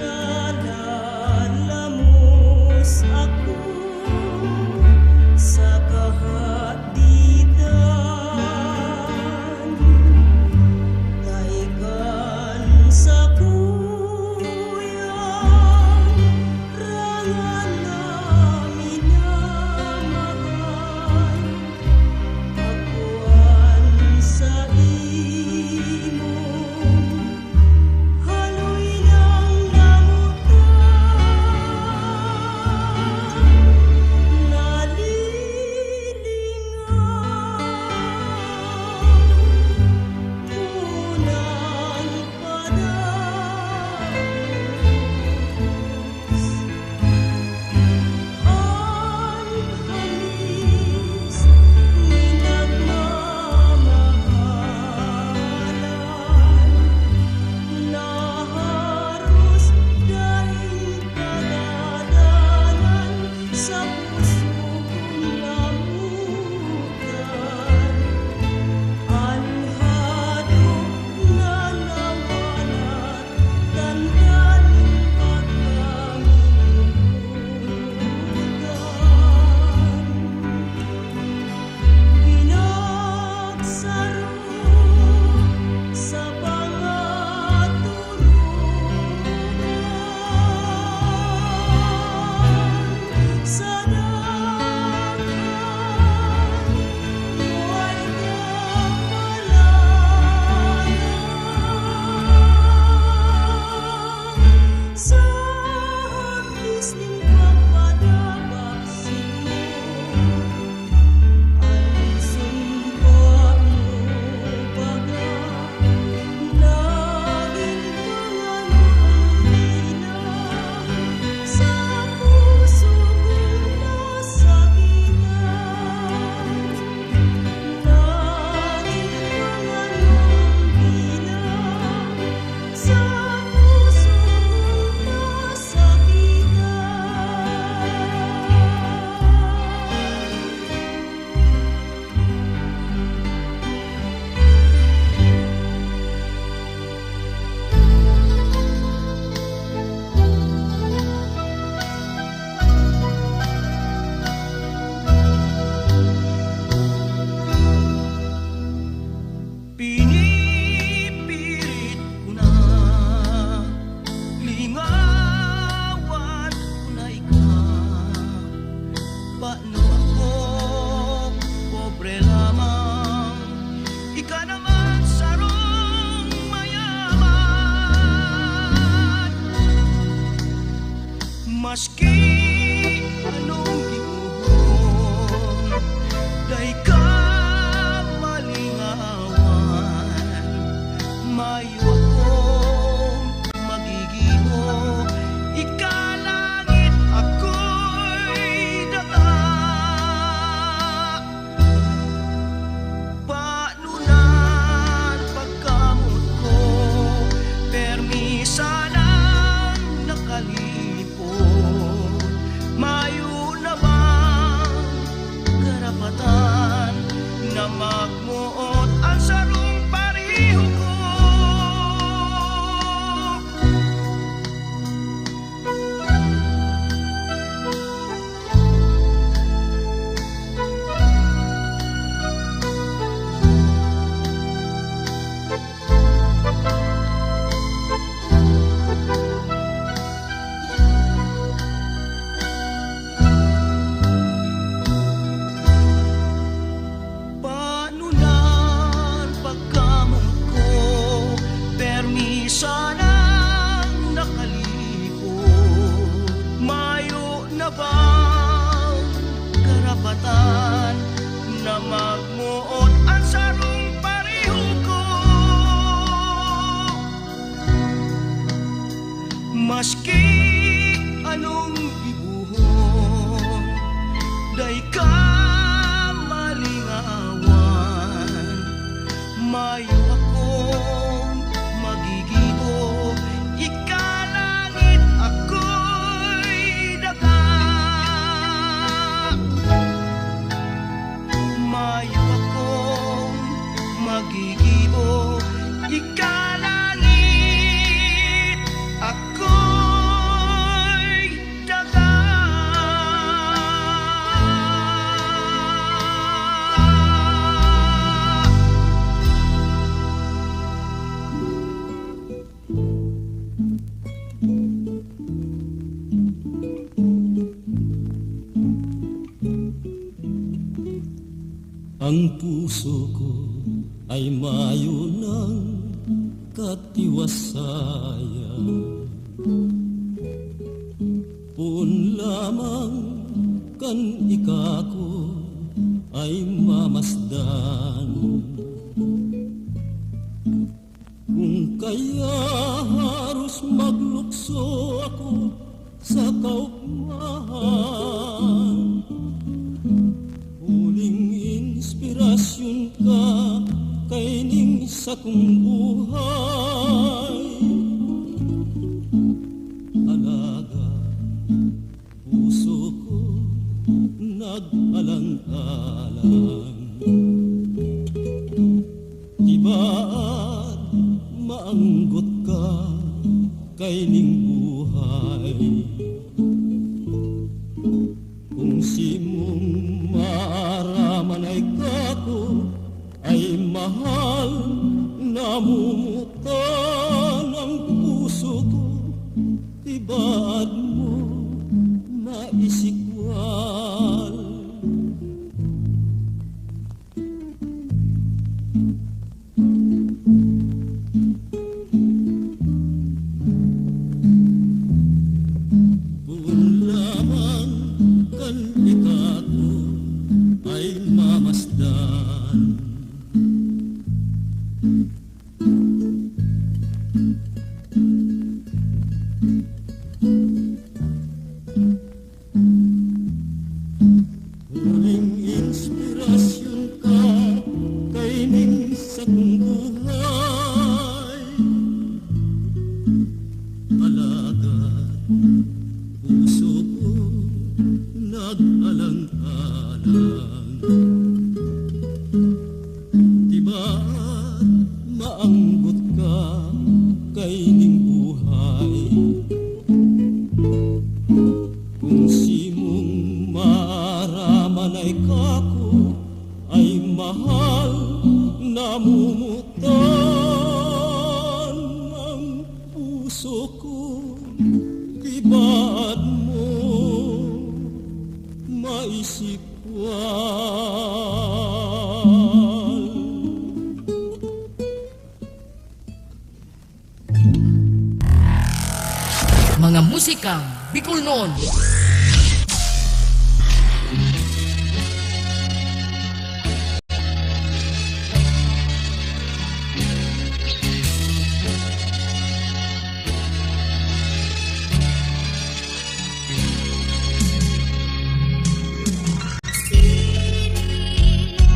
La la Maski anong gibuhon, day ka malingawan, mayo akong magigiho, ikalangit ako'y daga. Panunan pagkamot ko, permisa lang nakalipon. Mayo na bang karapatan na magmuot ang sarong pareho ko? Panunan pagkamot ko, permisa nang nakalipon. Mayo na bang karapatan na magmuot ang sarong pareho ko? Maski anong gibuhon, day ka malingawan, mayo akong magigibo, ikalangit ako'y daga. Mayo akong magigibo, ikalangit ako'y daga. Ang puso ko ay mayo ng katiwasayan. Pun lamang kan ikako ay mamasdan. Kung kaya harus maglukso ako sa kaugmahan, huling inspirasyon ka kay ning sa kong buhay. Alaga, puso ko nag-alang-alang, ibaat maanggot ka kay ning buhay. Kung si mong maaraman ay kako ay mahal, namumutan ang puso ko, tibaad mo maisikwal. Kung municipal. Mga musikang Bicol noon.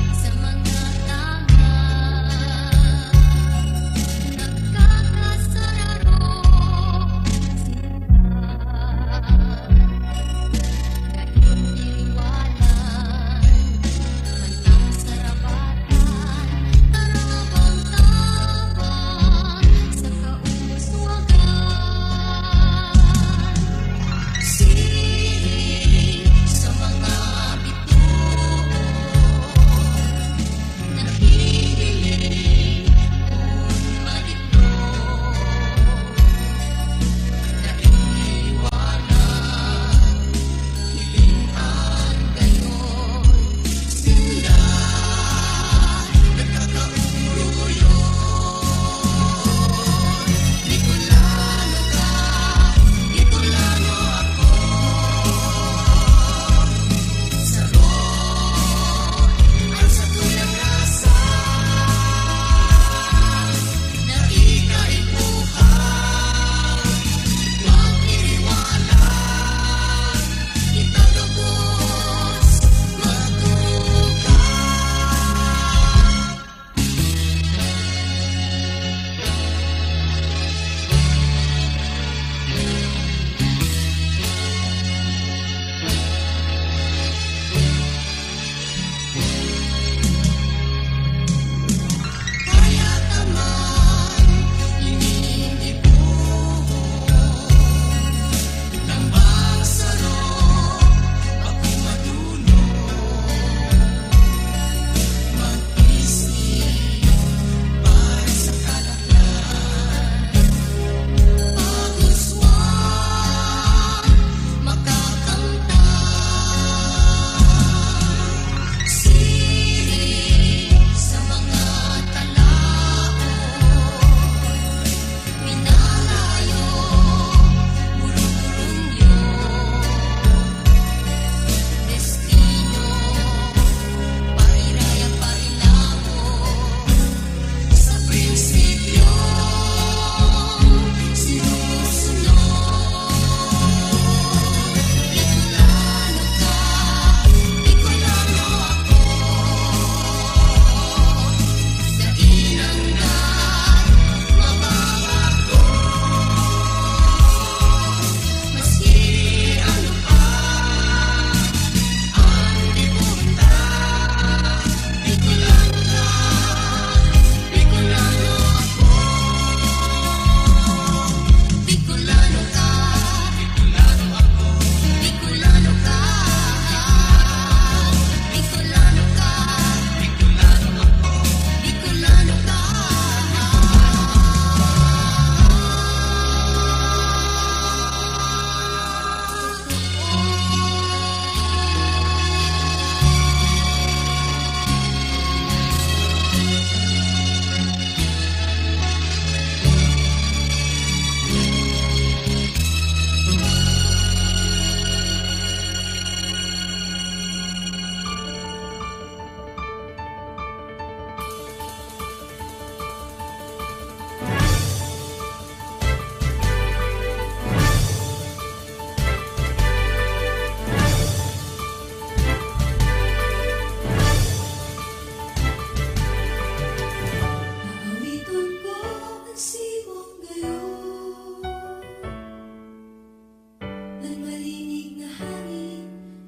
Sa mga tama, nagkakasararo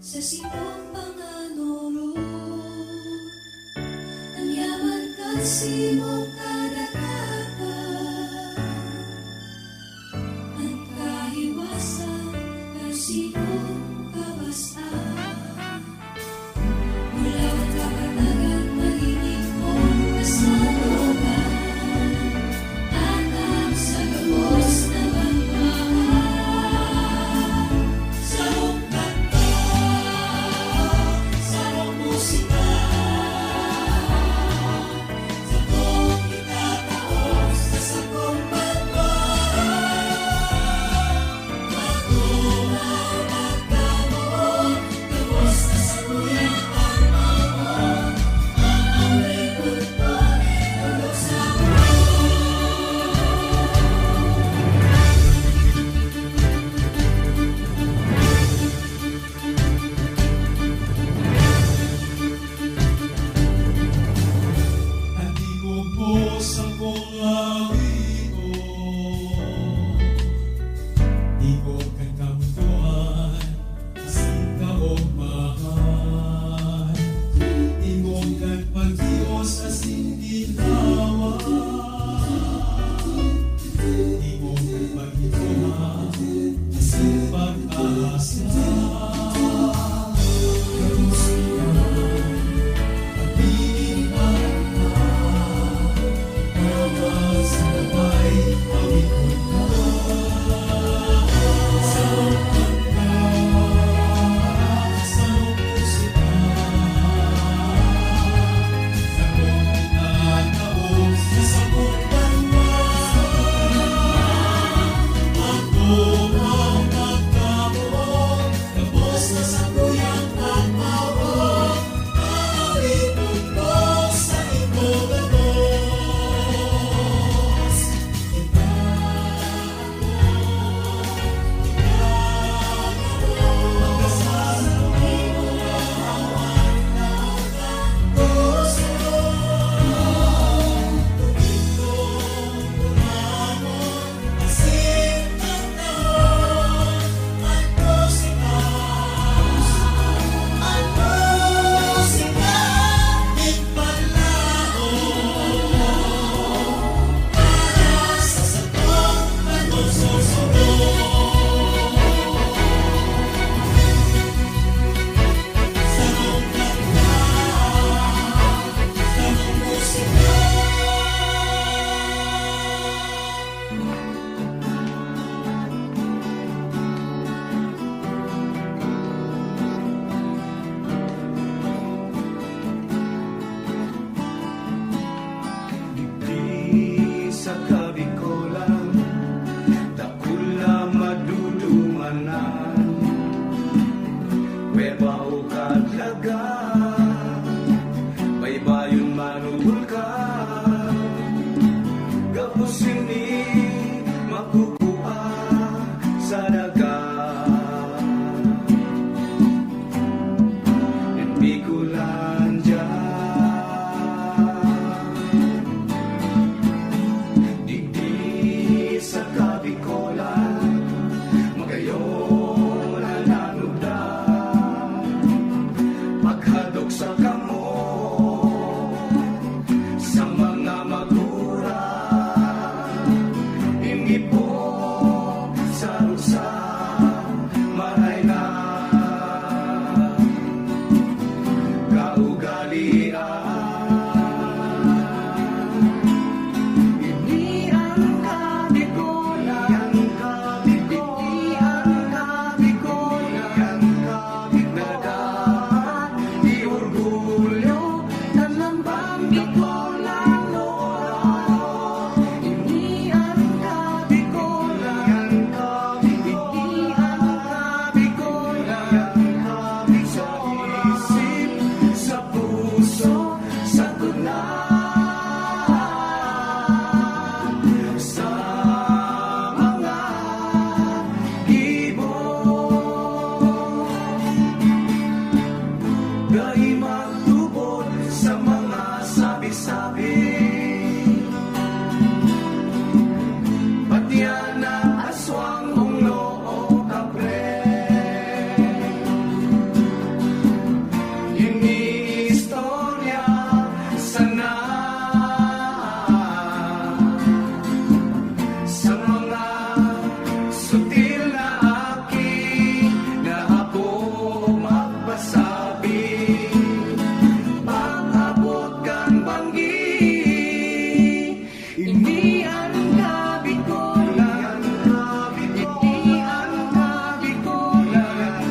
sa sipong panganoro. Ang yaman kasi mo kadakata, ang kahiwasan kasi mo kabasta. Mula kapatagan marinig mo kasaloban, anak sa gabos na bangmaan. Sa Peba o Kadlaga, baybayon manubul ka, gapos ini makukuha sa daga. Bikulandia, digdi sa Kabikolan, magayon ang nanuda, paghadok sa kamo, sa mga magura, ingipo sa rusa, maray na kaugalian. Ini ang Kabikolan, ini ang Kabikolan, dagat di orgulyo ng lambang Bikolan. Ini ang Kabikolan, ini ang Kabikolan, sa isip, sa puso, sa tunan, sa mga ibon. Dahil magtubod sa mga sabi-sabi, patiyan ang aswang unglo o kapre. Ini istorya sana sa mga sutil na aki na ako magpasabi. Pag-abot kang banggi, ini ang Kabikolan, ini ang Kabikolan,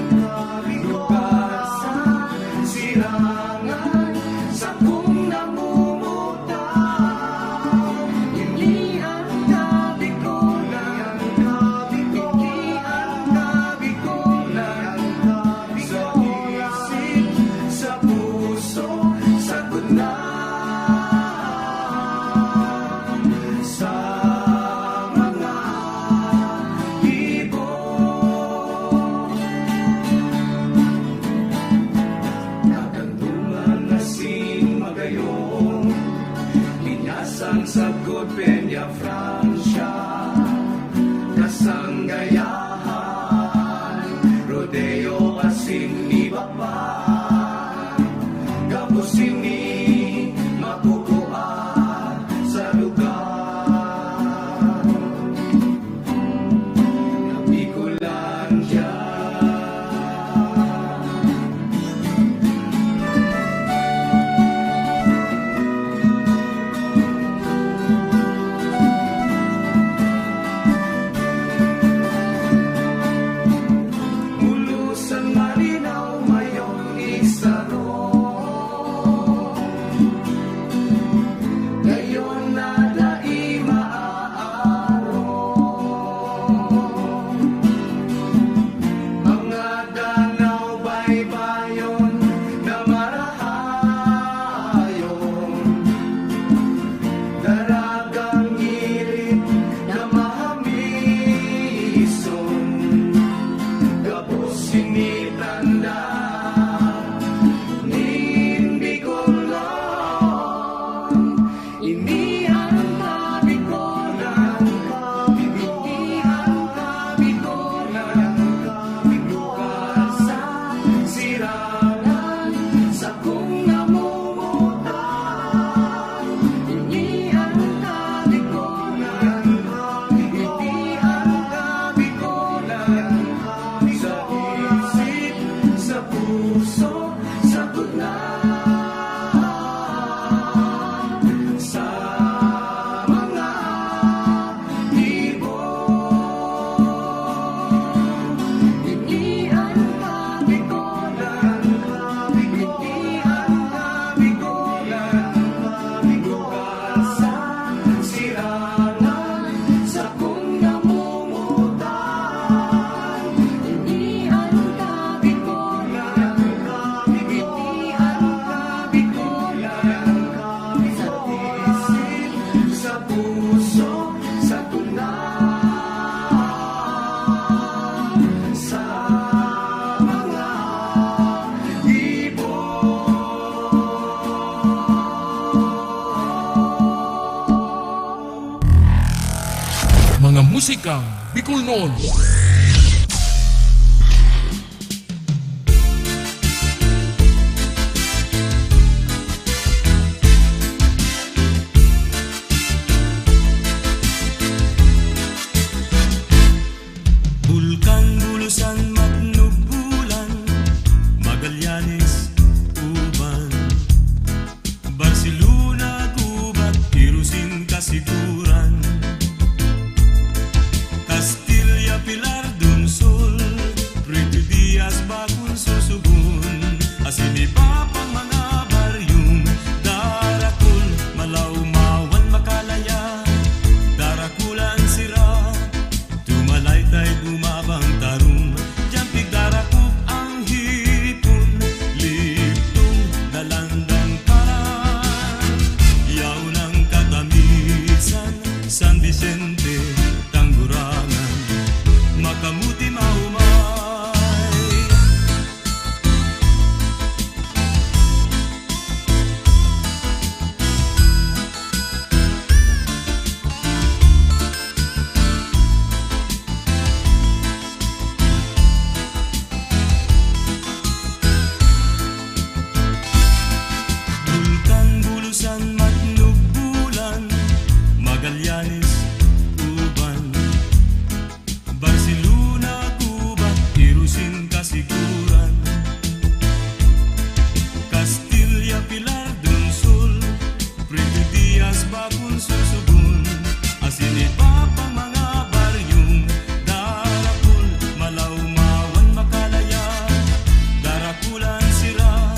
lugar sa sirangan, sa kung namumutaw. Ini ang Kabikolan, ini ang Kabikolan, sa isip, sa puso, sa tunan, sa mga ibon. Nagantungan na sing magayon, linyasan sa good Peña, Francia, kasanggayahan, rodeo asing ibapan, gapos ini makukuha sa lugar ng Bikulandia. Ulusan malinaw mayong isaro, ngayon na dai maaaro. Mga danaw baybayon na marahayon, daragang ngirit na mahamison, gapos sinitanda nin Bikolan. Ini ang Kabikolan, ini ang Kabikolan, lugar sa sirangan, sa kung namumutaw. Ini ang Kabikolan, ini ang Kabikolan, sa isip, sa puso, musikang Bicolnon. Bulkan, Bulusan, Matnubulan, Magallanes, Uban, Barcelona, Gubat, Irusin, Kasiguran, Castilla, Pilar, Dunsol, Prito Diaz, Bakun, Susugun, Asinipa pang mga baryong Darakul, Malaumawan, Makalaya, Darakulan, Sira, Tumalaytay, Bumabang, Tarum, Jampig, Darakuk, ang hipon, Liptong, Dalandang, Karan, Yaw ng Katamisan, San Vicente, Tanggurangan, Makamuti, Maumay. Bulkan, Bulusan, Matnubulan, Magallanes, Uban, Barcelona, Cuba, Irusin, Kasiguran, Castilla, Pilar, Dunsol, Prito Diaz, Bakun, Susugun, Asinipa pang mga baryong Darakul, Malaumawan, Makalaya, Darakulan, Sira,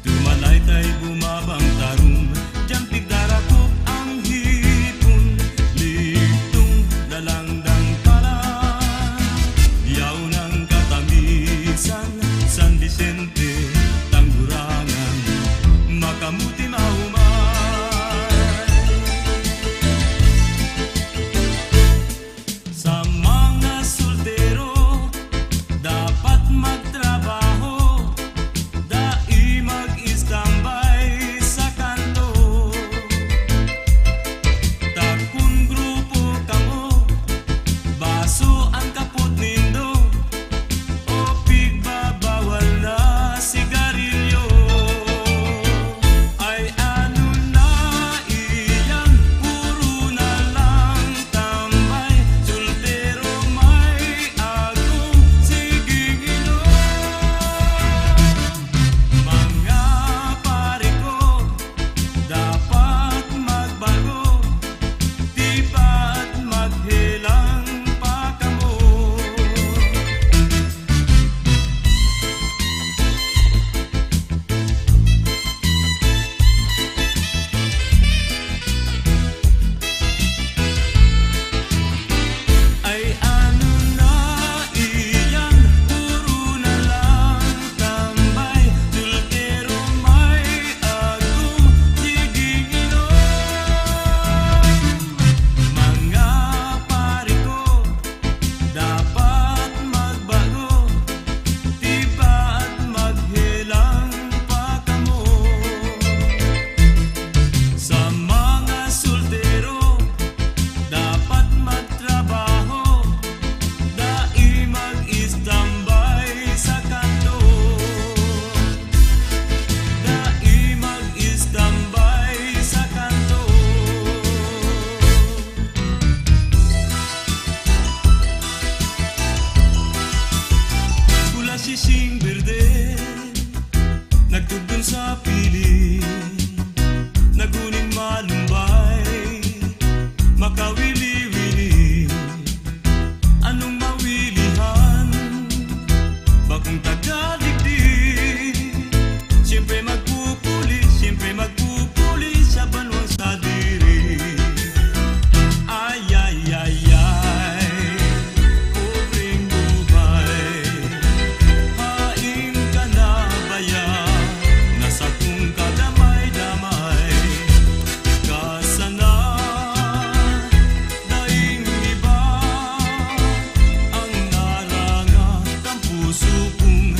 Tumalaytay, Bumabang, Tarum, Jampig, Darakuk, ang hipon, Liptong, Dalandang, Kalan, Yaw ng Katamisan, San Vicente, Tanggurangan, Makamuti, Maumay. Sa mga soltero, dapat magtrabaho, dai mag-istambay sa kanto. Takun grupo kamo, baso ang kapot nindo, o pigbabawal na sigarilyo. Ay ano na iyan, puro na lang tambay, soltero may agong siging mga pare ko, dapat magbago, di ba't maghilang pa kamo. Ay ano na iyan, puro na lang tambay, soltero may agong siging mga pare ko, dapat magbago, di ba't maghilang pa kamo. Sa mga soltero, dapat magtrabaho, dai mag-istambay sa kanto, dai mag-istambay sa kanto. Pula sising berde, nagtugtong sa pili, naguning malumbay, makawili-wili. Anong mawilihan? Bakong tagaligdi, siyempre magpupuli sa banwang sa diri. Ay, ay, ay, ay, pobring buhay, haing ka na baya, nasa kung kadamay-damay, kasana, daing iba, ang naranga, kang puso kong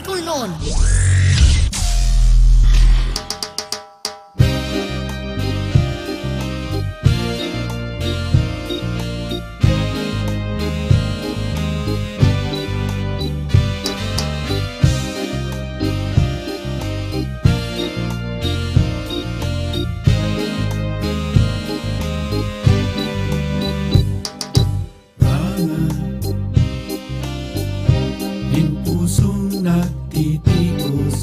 Bicolnon. Din pusong nagtitios,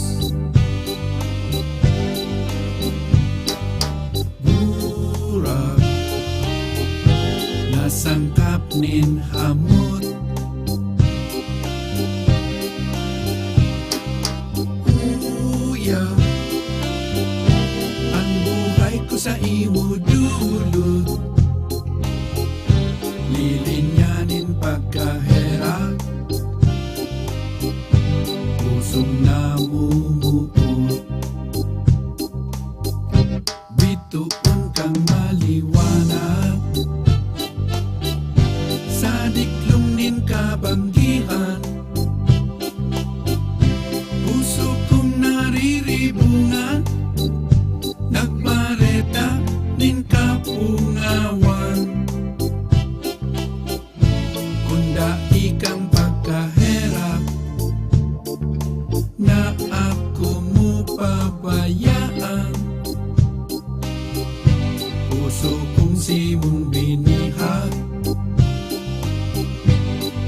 burak nasangkap nin hamot. Uya, ang buhay ko sa imo dulot, lilinyanin pagkahera, pusong namumuot. Bituon kang maliwanag, sa diklong nin kabanggihan, puso kong nariribungan, nagmareta nin kapungawan. Kunda ikang pagkaherap, na ako mo pabayaan, puso kong simong binihag,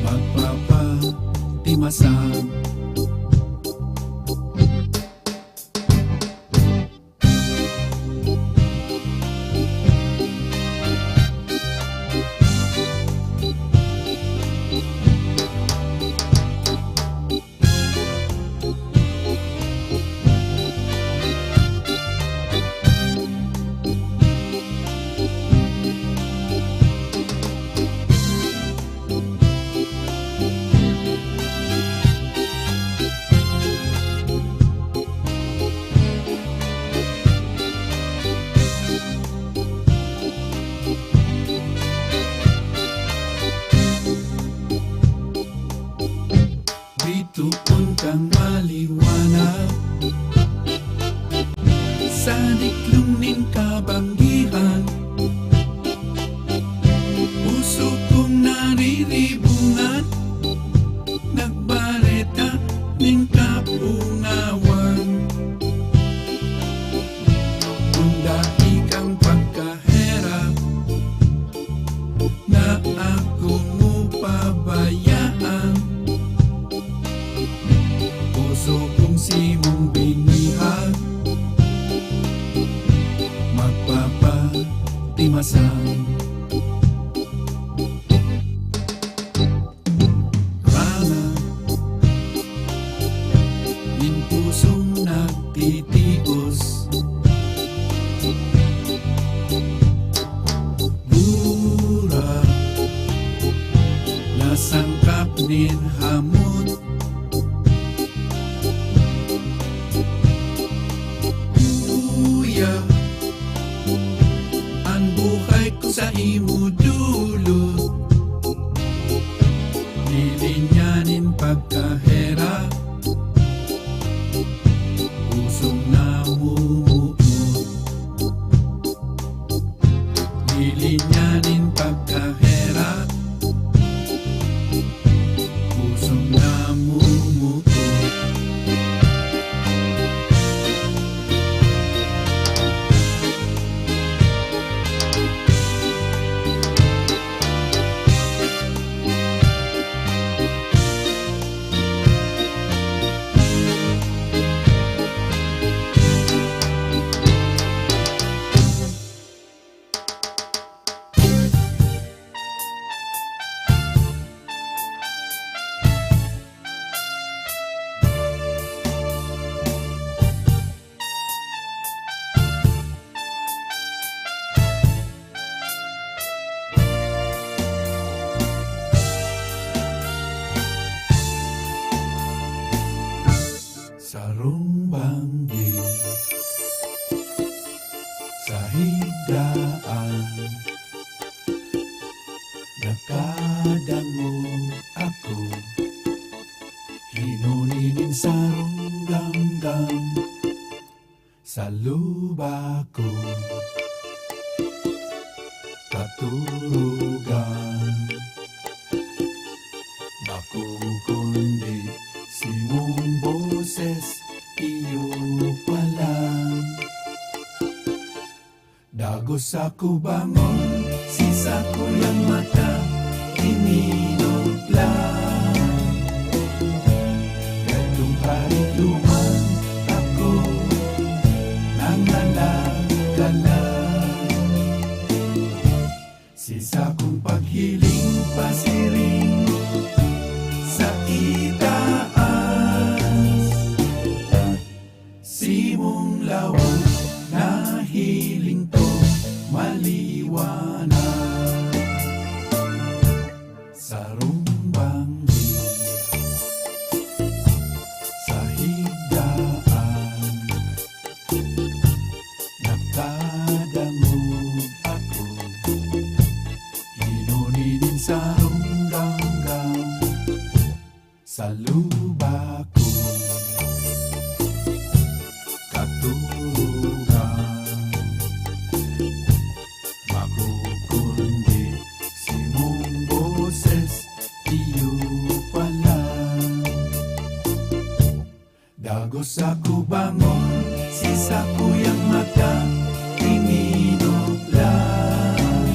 magpapatimasang. Bituon kang maliwanag, sa diklong nin kabanggihan, puso kong nariribungan, nagbareta nin kapungawan. Kunda ikang pagkaherap, na ako mo pabayaan, puso kong simong binihag, magpapatimasang. Rana, nin pusong nagtitios, burak nasangkap nin hamot. Uya, ang buhay ko sa imo dulot, lilinyanin pagkahera, pusong namumuot. Lilinyanin pagkahera, pusong namumuot. Sarong banggi sa higdaan, nakadango ako, hinuninin sa sa lubako katurugan bako kundi simong boses iyo palang dagos ako bangon sisa ko yang mata iminog lang kadung karituman ako nangalagala sisa kong paghiling pasiring sa itaas simong lawag na hiling to maliwanag sa rumbanggi sa higdaan nagkadangog ako hinuninin sa runggangang sa lubako katurugan makukundi simong boses iyo palang dagos ako bangon sisa ko yang mata iminog lang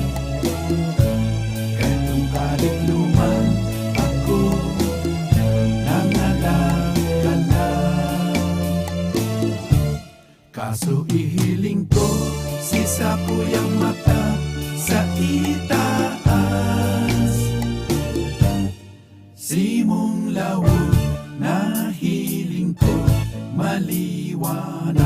kayong kalikluman ako nangalagala kaso ihiling ko sisa ko yang mata sa itaas simong lawag na hiling ko maliwanag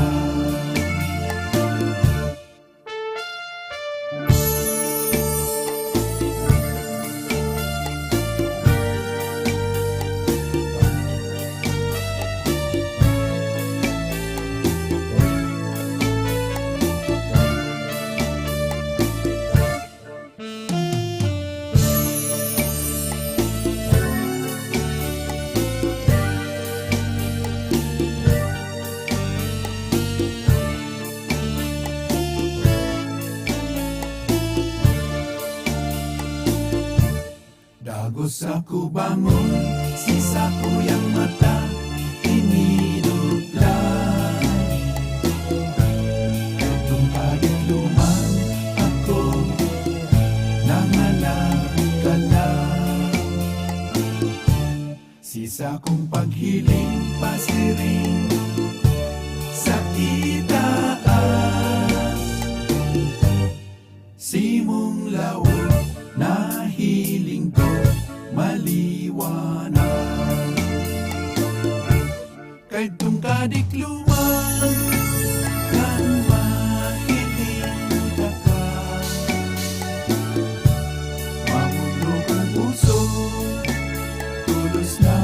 dagos ako bangon sisa ko yang mata iminog lang itong kadikluman ako nangalagala sisa kong paghiling pasiring sa itaas simong lawag na hiling ko maliwanag kay tung kadikluman kan mahiling ka mamuno kong puso tulos na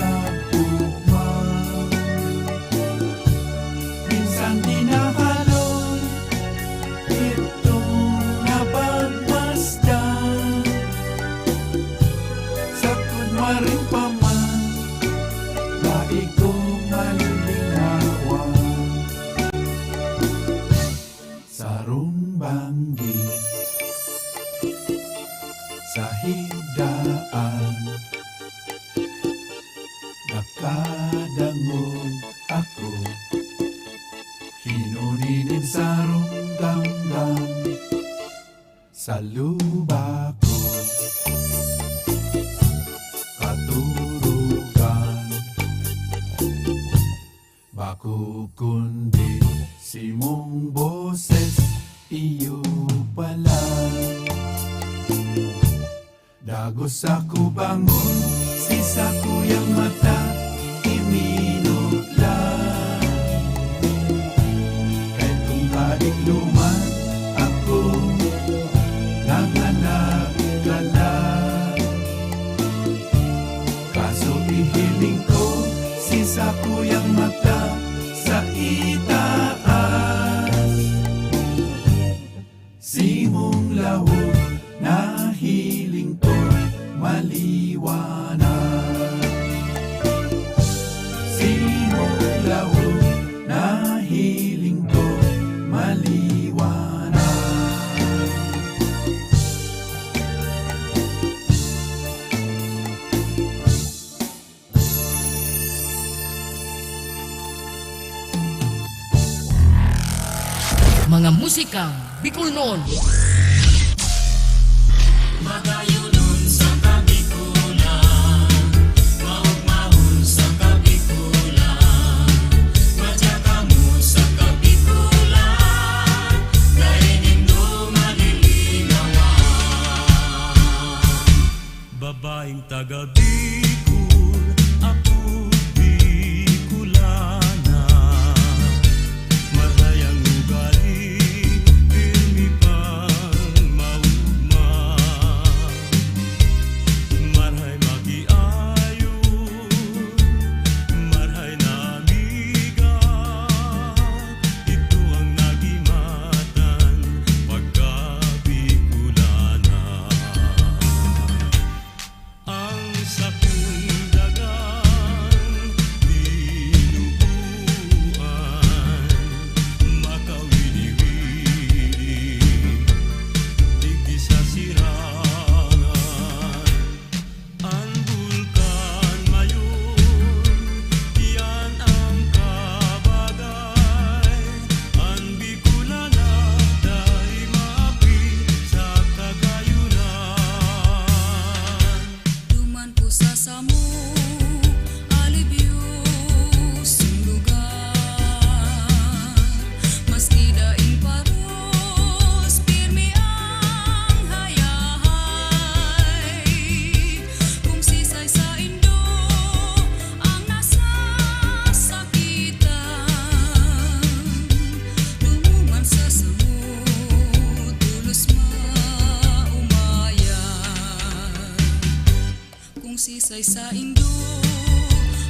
nagpugmang minsan dinahalong itong napagmasdan sa kunwaring paman dai ko malilingawan sa rumbanggi sa higdaan nakadangog ako hinuninin sa runggangang sa lubako katurugan bako kundi simong boses iyo palang dagos ako bangon sisa ko yang mata iminog lang kay kung kadikluman ako nangalagala kaso ihiling ko sisa ko yang mata sa itaas simong lawag na hiling ko maliwanag Mga musikang Bicol noon. Magayunon sa Kabikulan, maugmahon sa Kabikulan, madyakamu sa Kabikulan, kainindo malilinawan. Babaeng taga Bicol, ako Bicolana. Marayang ugali, pirmi pang maugma. Marhay magiayo, marhay na amiga. Ito ang nagimatan pagka Bicolana. Ang sakong dagan dinubuan, makawili-wili digdi sa sirangan. Ang bulkan mayon, yan ang kabagay. Ang Bicolana dahil maapi sa kagayunan. Duman po sa samo, alibyos ang lugar. Maski daing paros, pirmi ang hayahay. Kung sisay sa Indo, ang nasasakitan. Lumuman sa samo, tulos maumayan. Kung sisay sa Indo,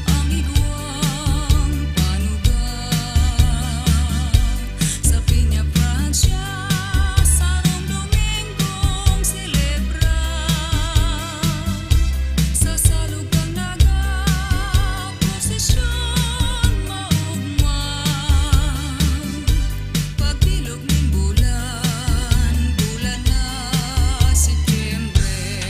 ang igwang panugang. Sa Piña Francia, sa Rome Domingong silebra. Sa salugang naga, prosesyon maugmang. Pagbilog ng bulan, bulan na Setyembre.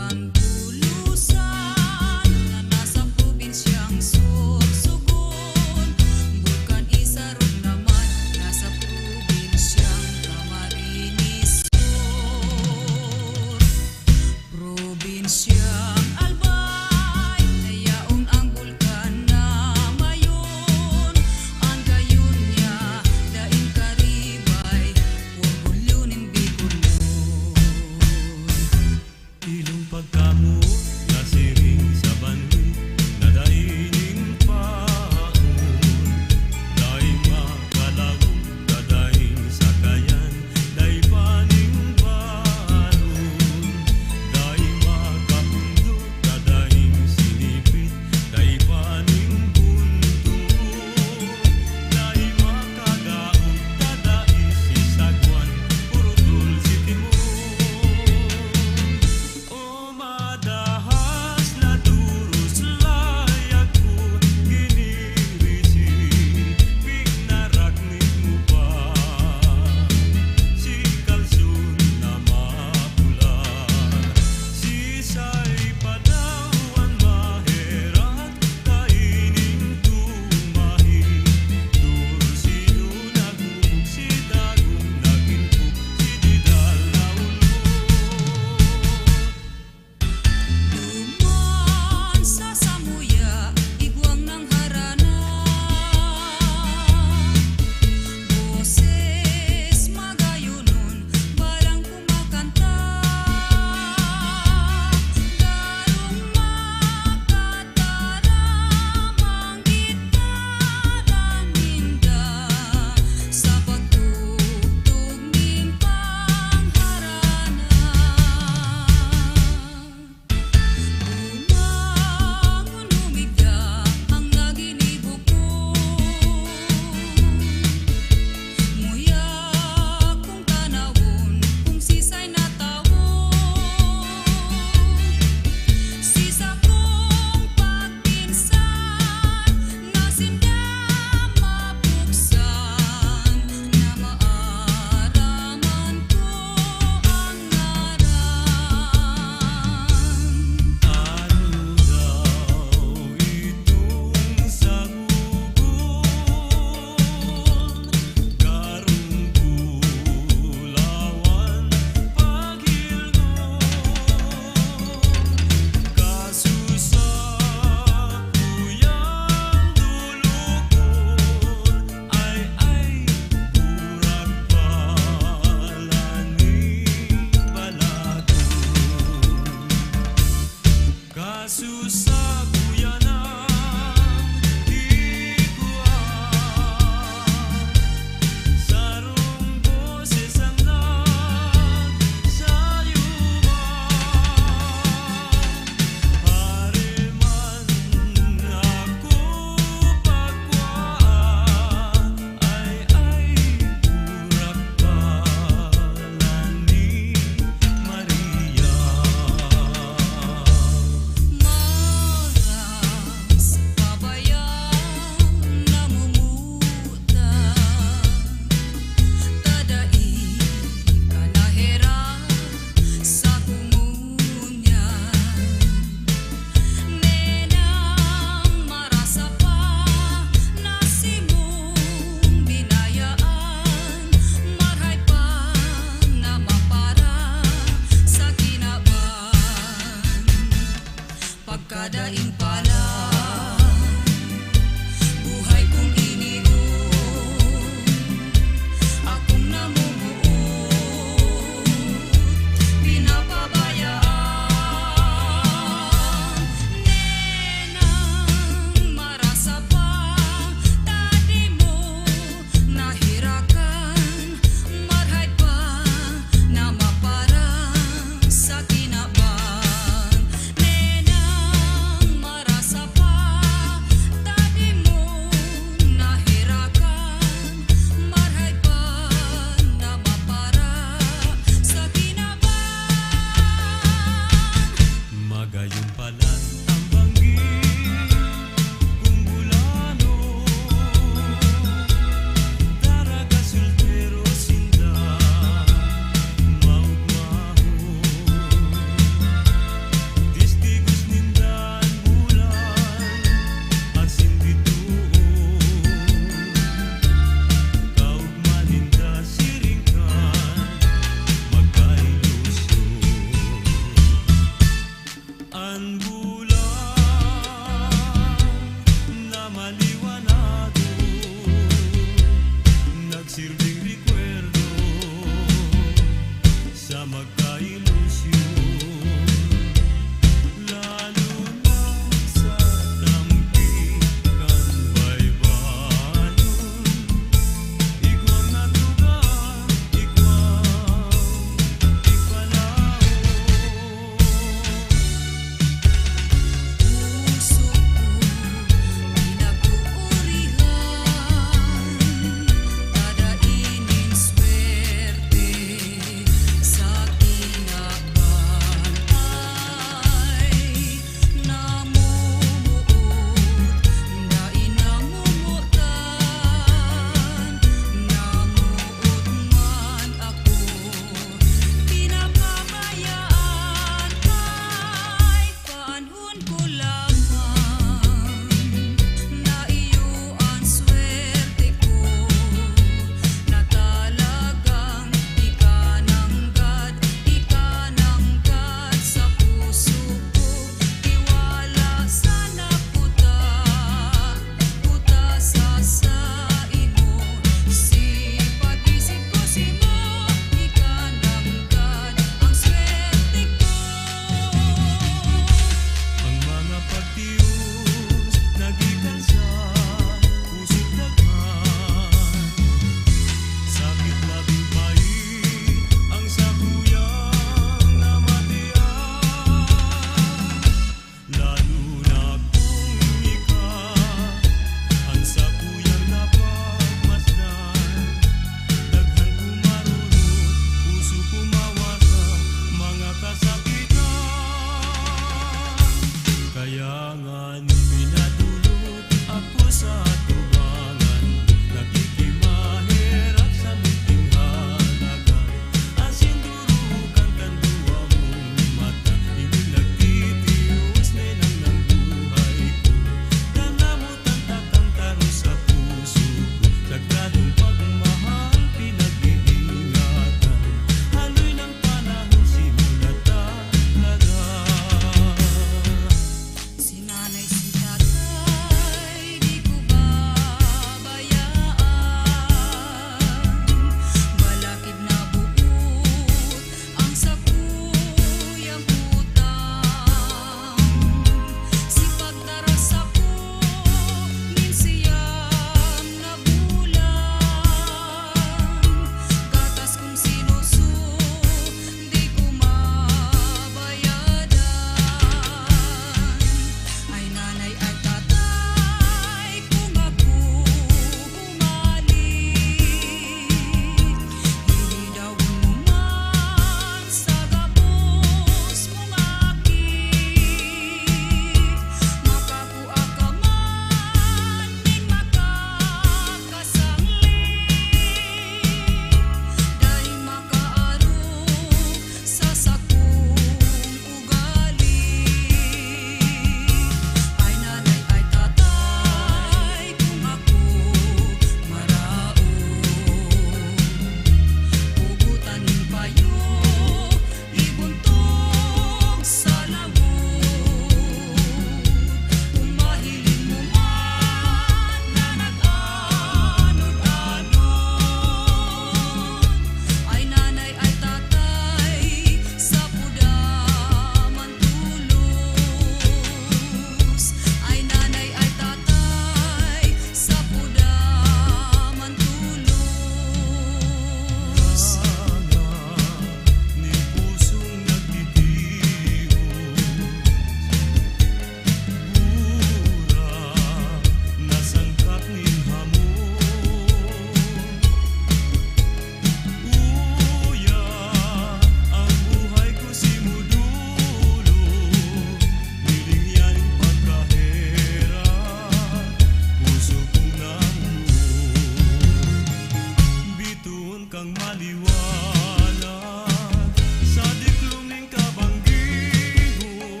sa dikluming kabanggihon.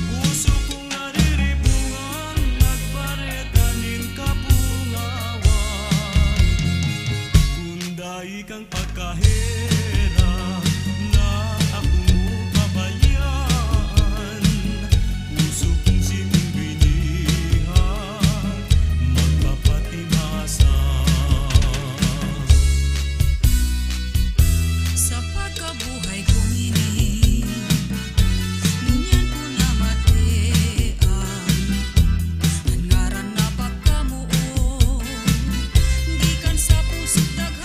Puso kong nariribungan, nagparetanin kapungawan. Kunday kang pagkahera na akong kabayan, puso kong simbinihan, magpapatimasa. Sa pagkabuhay kong ini, ngunyan ko na matean, ang ngaran na pagkamuon, gikan sa puso't daghan.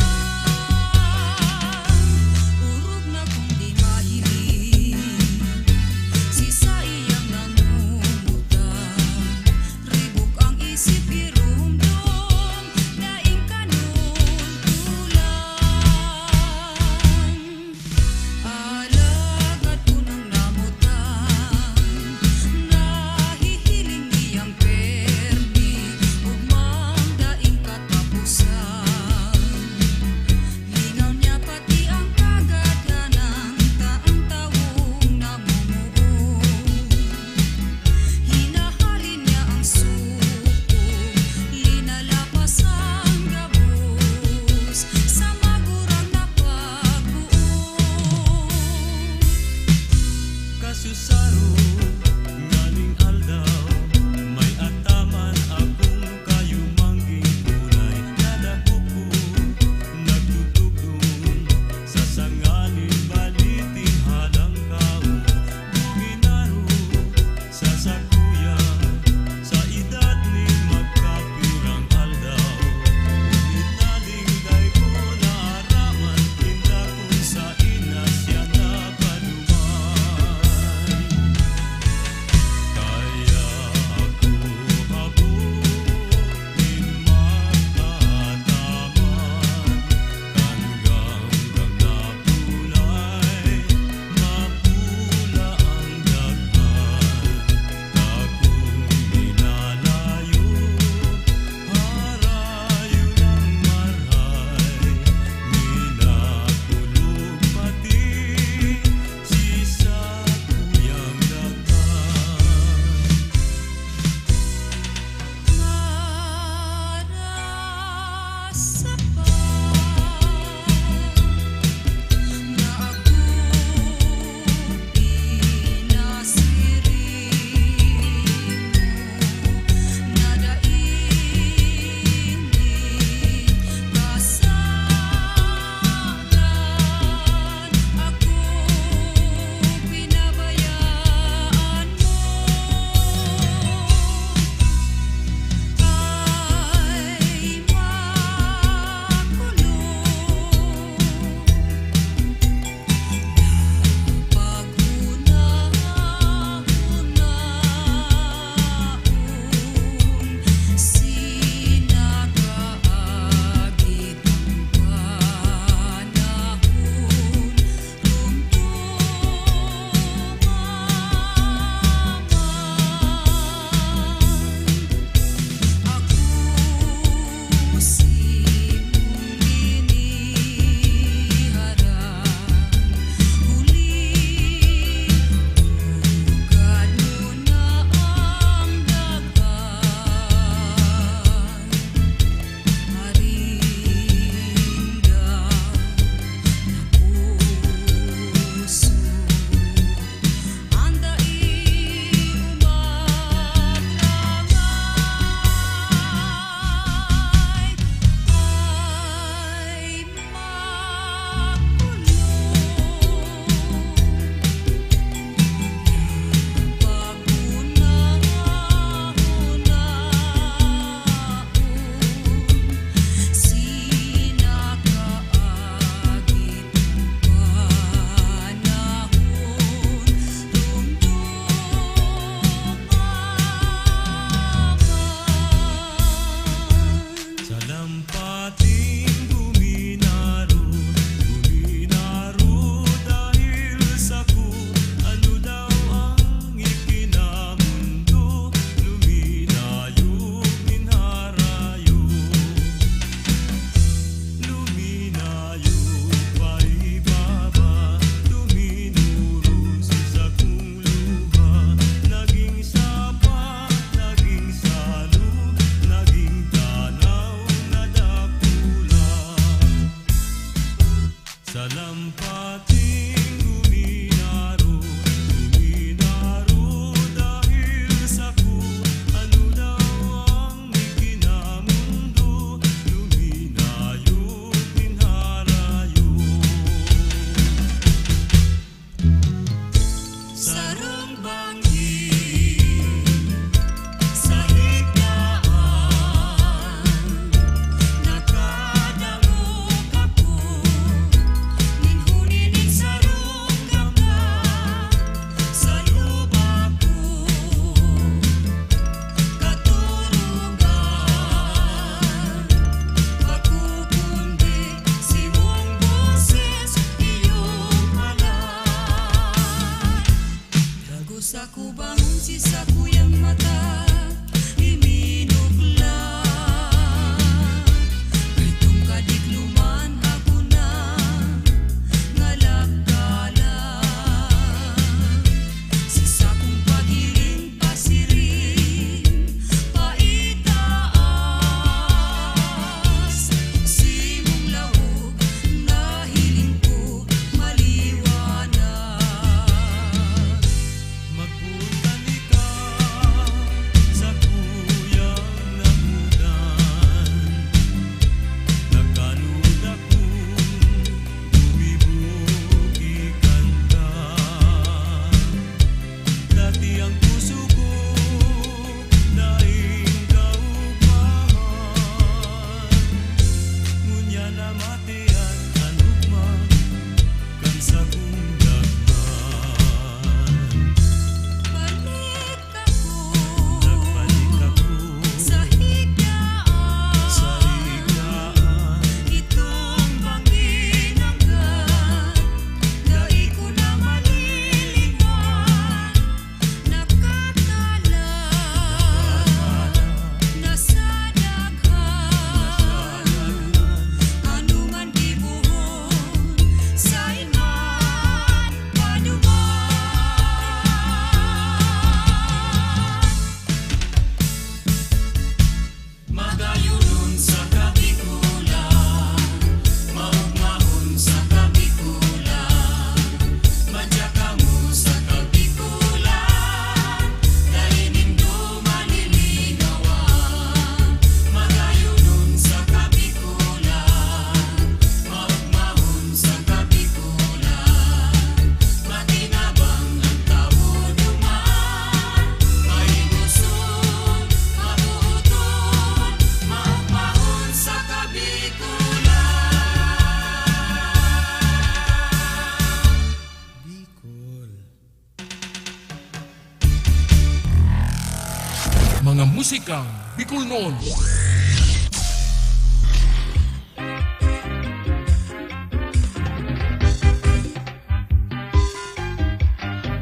Mga musikang Bicol noon.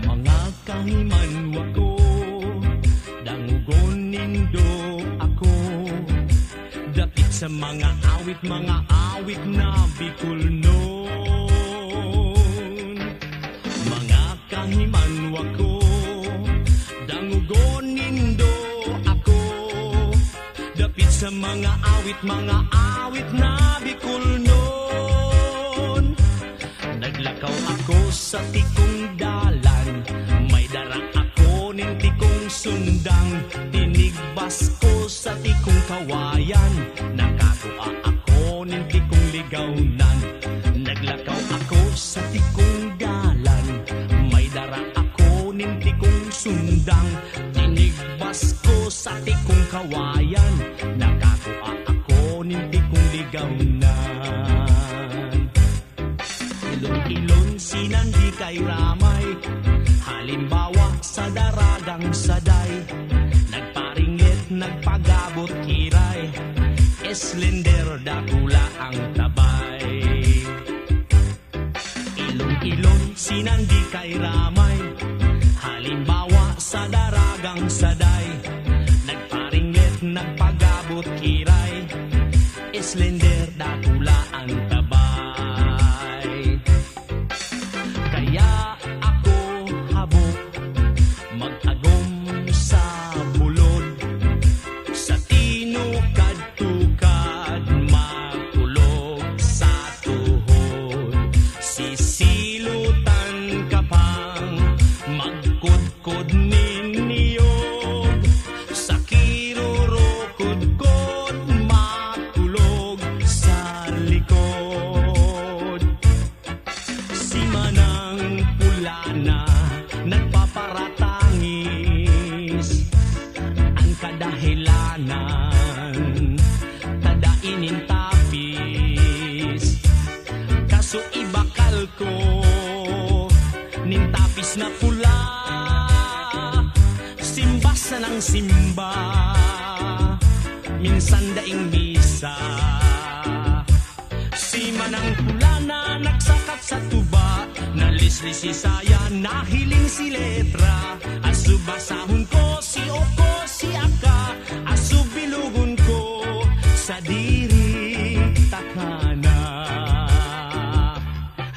Mga kahimanwa ko, dangugon nindo ako. Dapit sa mga awit na Bicol noon. Mga kahimanwa ko, dangugon nindo ako. Dapit sa mga awit na Bicol noon. Naglakaw ako sa tikong dalan, may dara ako ning tikong sundang. Tinigbas ko sa tikong kawayan, nakakuha ako ning tikong ligawnan. Naglakaw ako sa tikong dalan, may dara ako ning tikong sundang. Tinigbas ko sa tikong kawayan, nakakuha ako ning tikong ligawnan. Ilon-ilon sinandi kay ramay, halimbawa sa daragang saday. Nagparingit, nagpagabot kiray, eslender dakula ang tabay. Ilon-ilon sinandi kay ramay, halimbawa sa daragang saday. Nagparingit, nagpagabot kiray, eslender dakula ang tabay. Kaya ako habok mag-agom sa bulod, sa tinukad-tukad magtulog sa tuhod. Isilutan ka pang magkudkod niniyog sa kirurukod-kod matulog sa likod. Si Manang Pula na nagpaparatangis ang kadahilanan tadainin tapis kaso ibakal ko nin tapis na pula simba sa ng simba minsan daing bisa si Manang Pula na nagsakat sa tuba nalislis si saya nahiling si letra asu basahon ko si oko si aka asu bilugon ko sa diri takana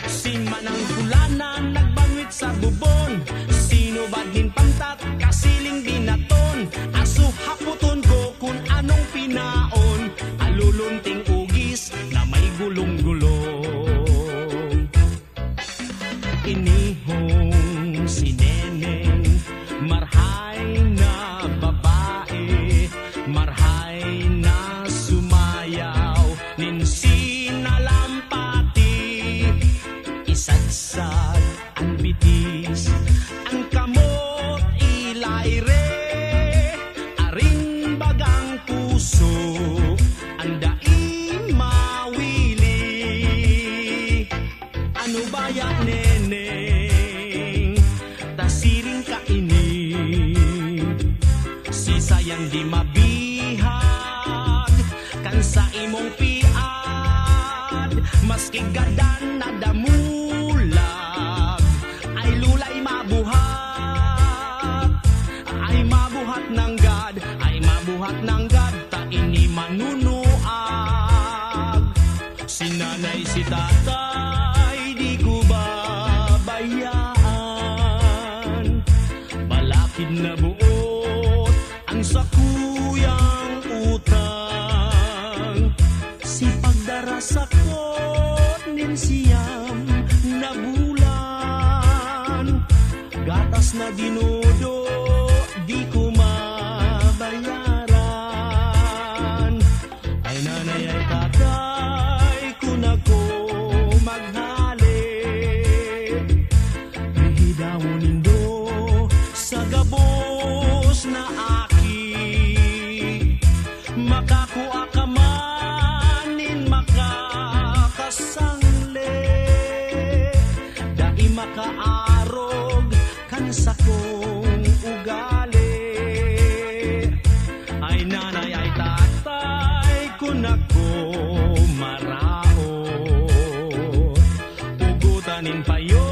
si Manang Pula na nagbangwit sa bubon sino badin pantat kasiling binaton asu haputon ko kung anong pinaon alulunting ugis na may gulong-gulong inihong si Neneng marhay na babae marhay na sumayaw nin sinalampati isadsad ang bitis ang kamot ilayre aring bagang puso ang daing mawili ano ba ya Neneng tasiring ka ini si sayang di mabihag kan sa imong piad maski gadan na damulag ay lulay mabuhat ng gad ta ini manunuag si nanay si tatay di ko babayaan balakid na buot ang sakuyang utang si pagdarasakot nin siyam na bulan gatas na dinudo di ko mabayaran ay nanay ay tatay kung ako maghalit bihidawon nindo sa gabos na aki makakuha ka manin makakasangli dai makaarog kan sa kong ugali ay nanay ay tatay kung ako maraot ugutanin payo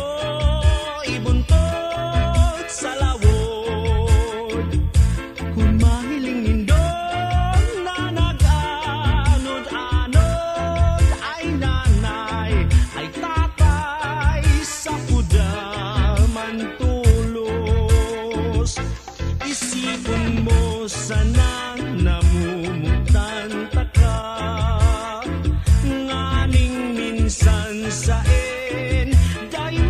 ibuntot sa lawod kung mahiling nindong na nag-anod-anod ay nanay ay tatay sa kudaman tulos isipon mo sana namumutan taka nganing minsan saen dahil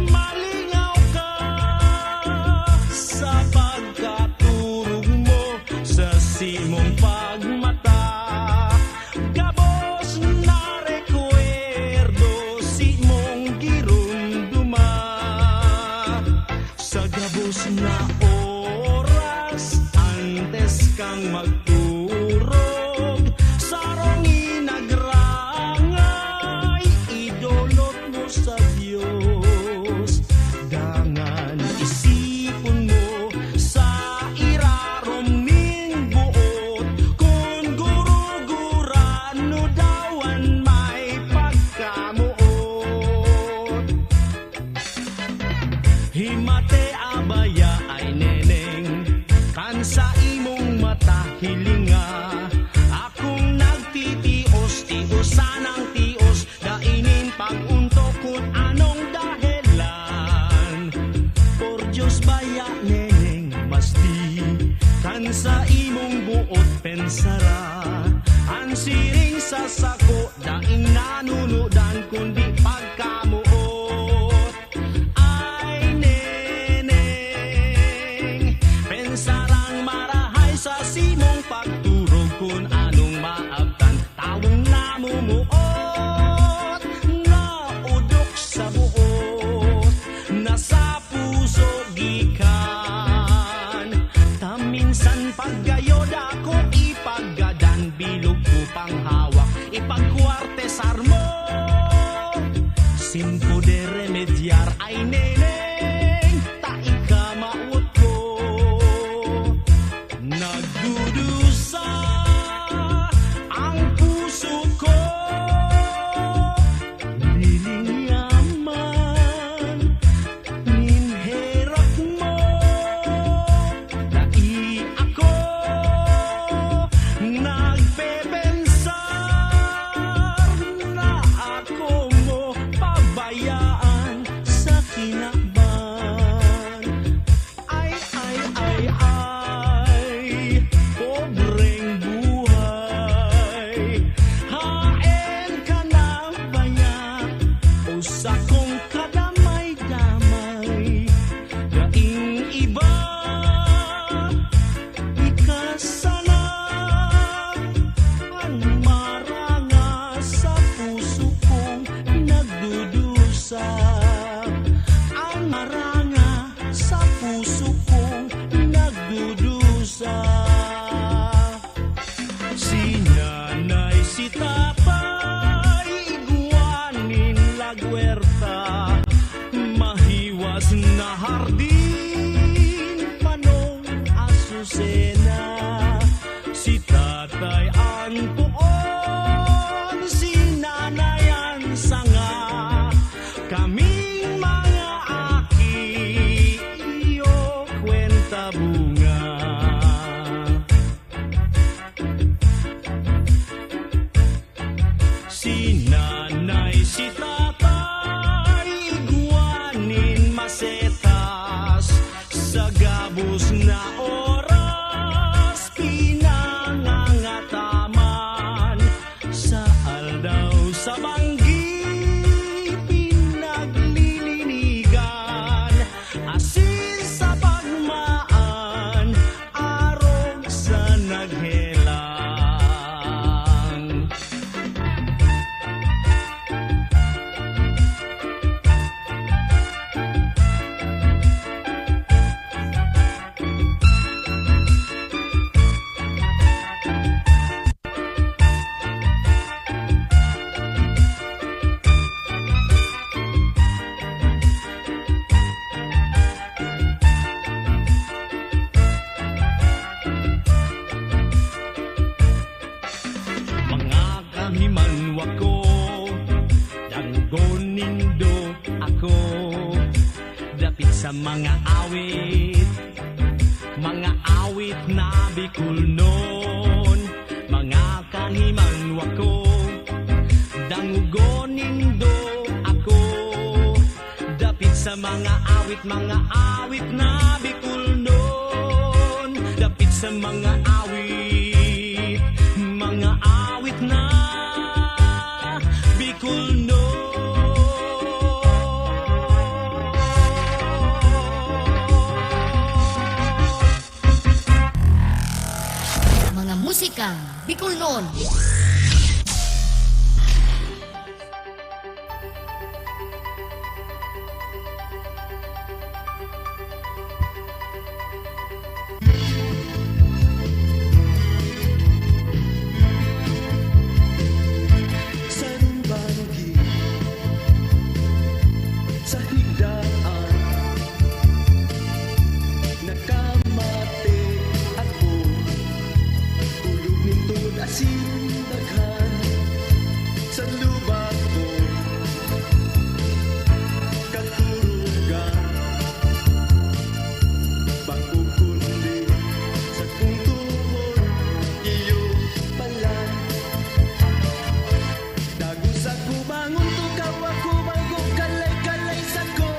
mo de remediar ay neneng taika maut ko nagdudusa ang puso ko liling yaman ninherak mo dai ako nagpepensar na ako mo pabayaan sa kinakban ay pobreng buhay haen ka na baya usa kong kadamay-damay daing iba ikasana ang maranga sa puso kong nagdudusa ang maranga sa puso kong nagdudusa si nanay si tatay iguanin lagwerta mahiwas na hardin panong asusena si tatay ang puon si nanay ang sanga kaming mga aki iyo kwenta bunga si nanay si tatay iguanin masetas sa gabos na oras pinangangataman sa aldaw sa banggi pinaglilinigan asin sa pagmaan arog sa naghelang mga kahimanwa ko danggon nindo ako dapit sa mga awit na bikulnon mga kahimanwa ko dangugon nindo ako dapit sa mga awit na bikulnon dapit sa mga awit na bikulnon Mga musika Bicolnon. Sa rumbagi, sa higdaan, nakamate ako, ulog nindod asin daghan, sa lubak ko, katurugan, pagkukundi, sa kung tuhod, iyo pala. Dagus ako bangun tukaw ako bago kalay-kalay sa ko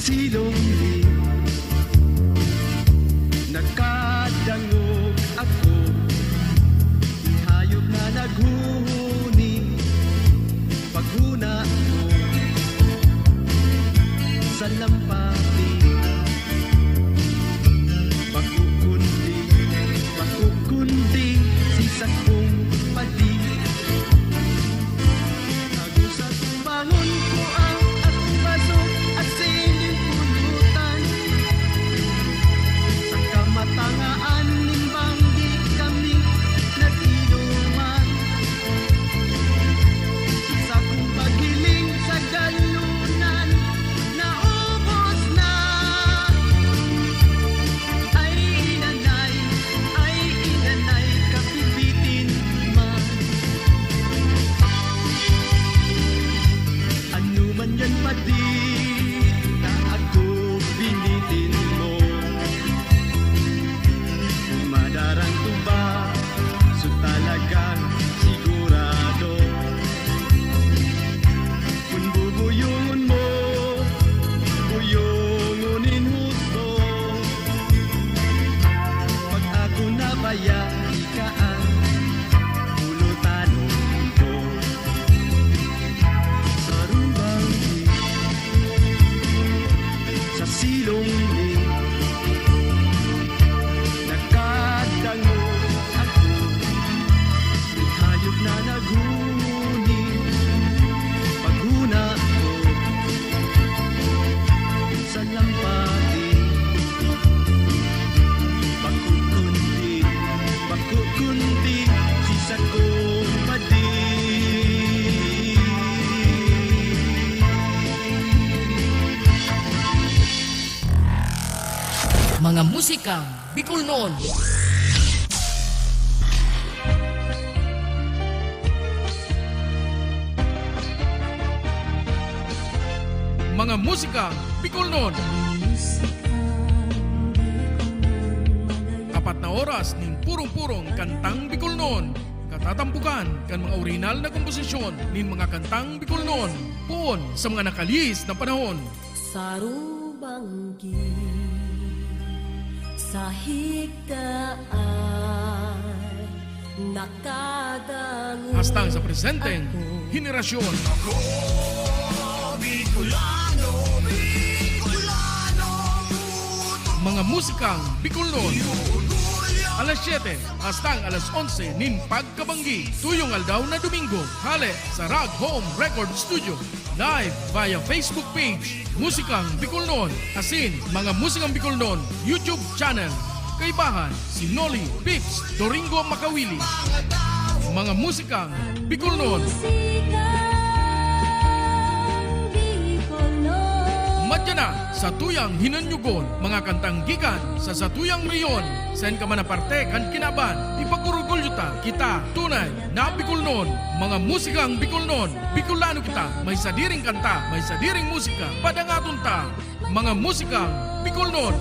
silong nakadangog ako, hayop na naghuni, paghuna ko sa lampati, pakukundi, sisat kong padi. Agusat bangon ko ang akong baso at sining pulutan, sa kamatangaan nimbang di kami nag-inuman, sa kong pagiling sa galunan naubos na. Ay inanay, kapibitin man. Ano man yan pa di na ako binitin mo, madarang tuba, so talagang sigurado. Kung bubuyungon mo, buyungunin husto. Pag ako nabaya, ika ang pulutanong ko. Sa rumbanggi, sa silonggi, nagkadango ako, may hayop na naghuni, paghuna ko sa lampati, pakukundi, sisat kong padi. Mga musikang Bicol noon. Mga musikang Bicol noon. 4 na oras ning purong-purong kantang Bicol noon. Katatampukan kan mga original na komposisyon nin mga kantang Bicol noon. Puon sa mga nakalihis na panahon. Sa rubanggi, sa higdaan, nakadango Hastang sa presenteng henerasyon. Mga musikang Bicol noon. Alas 7 hastang alas 11 nin pagkabanggi. Tuyong aldaw na Domingo. Hale sa Rag Home Record Studio. Live via Facebook page Musikang Bicol noon. Asin mga musikang Bicol noon YouTube channel. Kaibahan si Noli Pips Doringo Makawili. Mga musikang Bicol noon. Madya na sa tuyang hinanyugon, mga kantang gikan sa satuyang riyon. Sen ka man aparte kan kinaban, ipagurugulyo ta kita tunay na Bicol noon. Mga musikang Bicol noon, Bicolano kita, may sadiring kanta, may sadiring musika, padangaton ta. Mga musikang Bicol noon.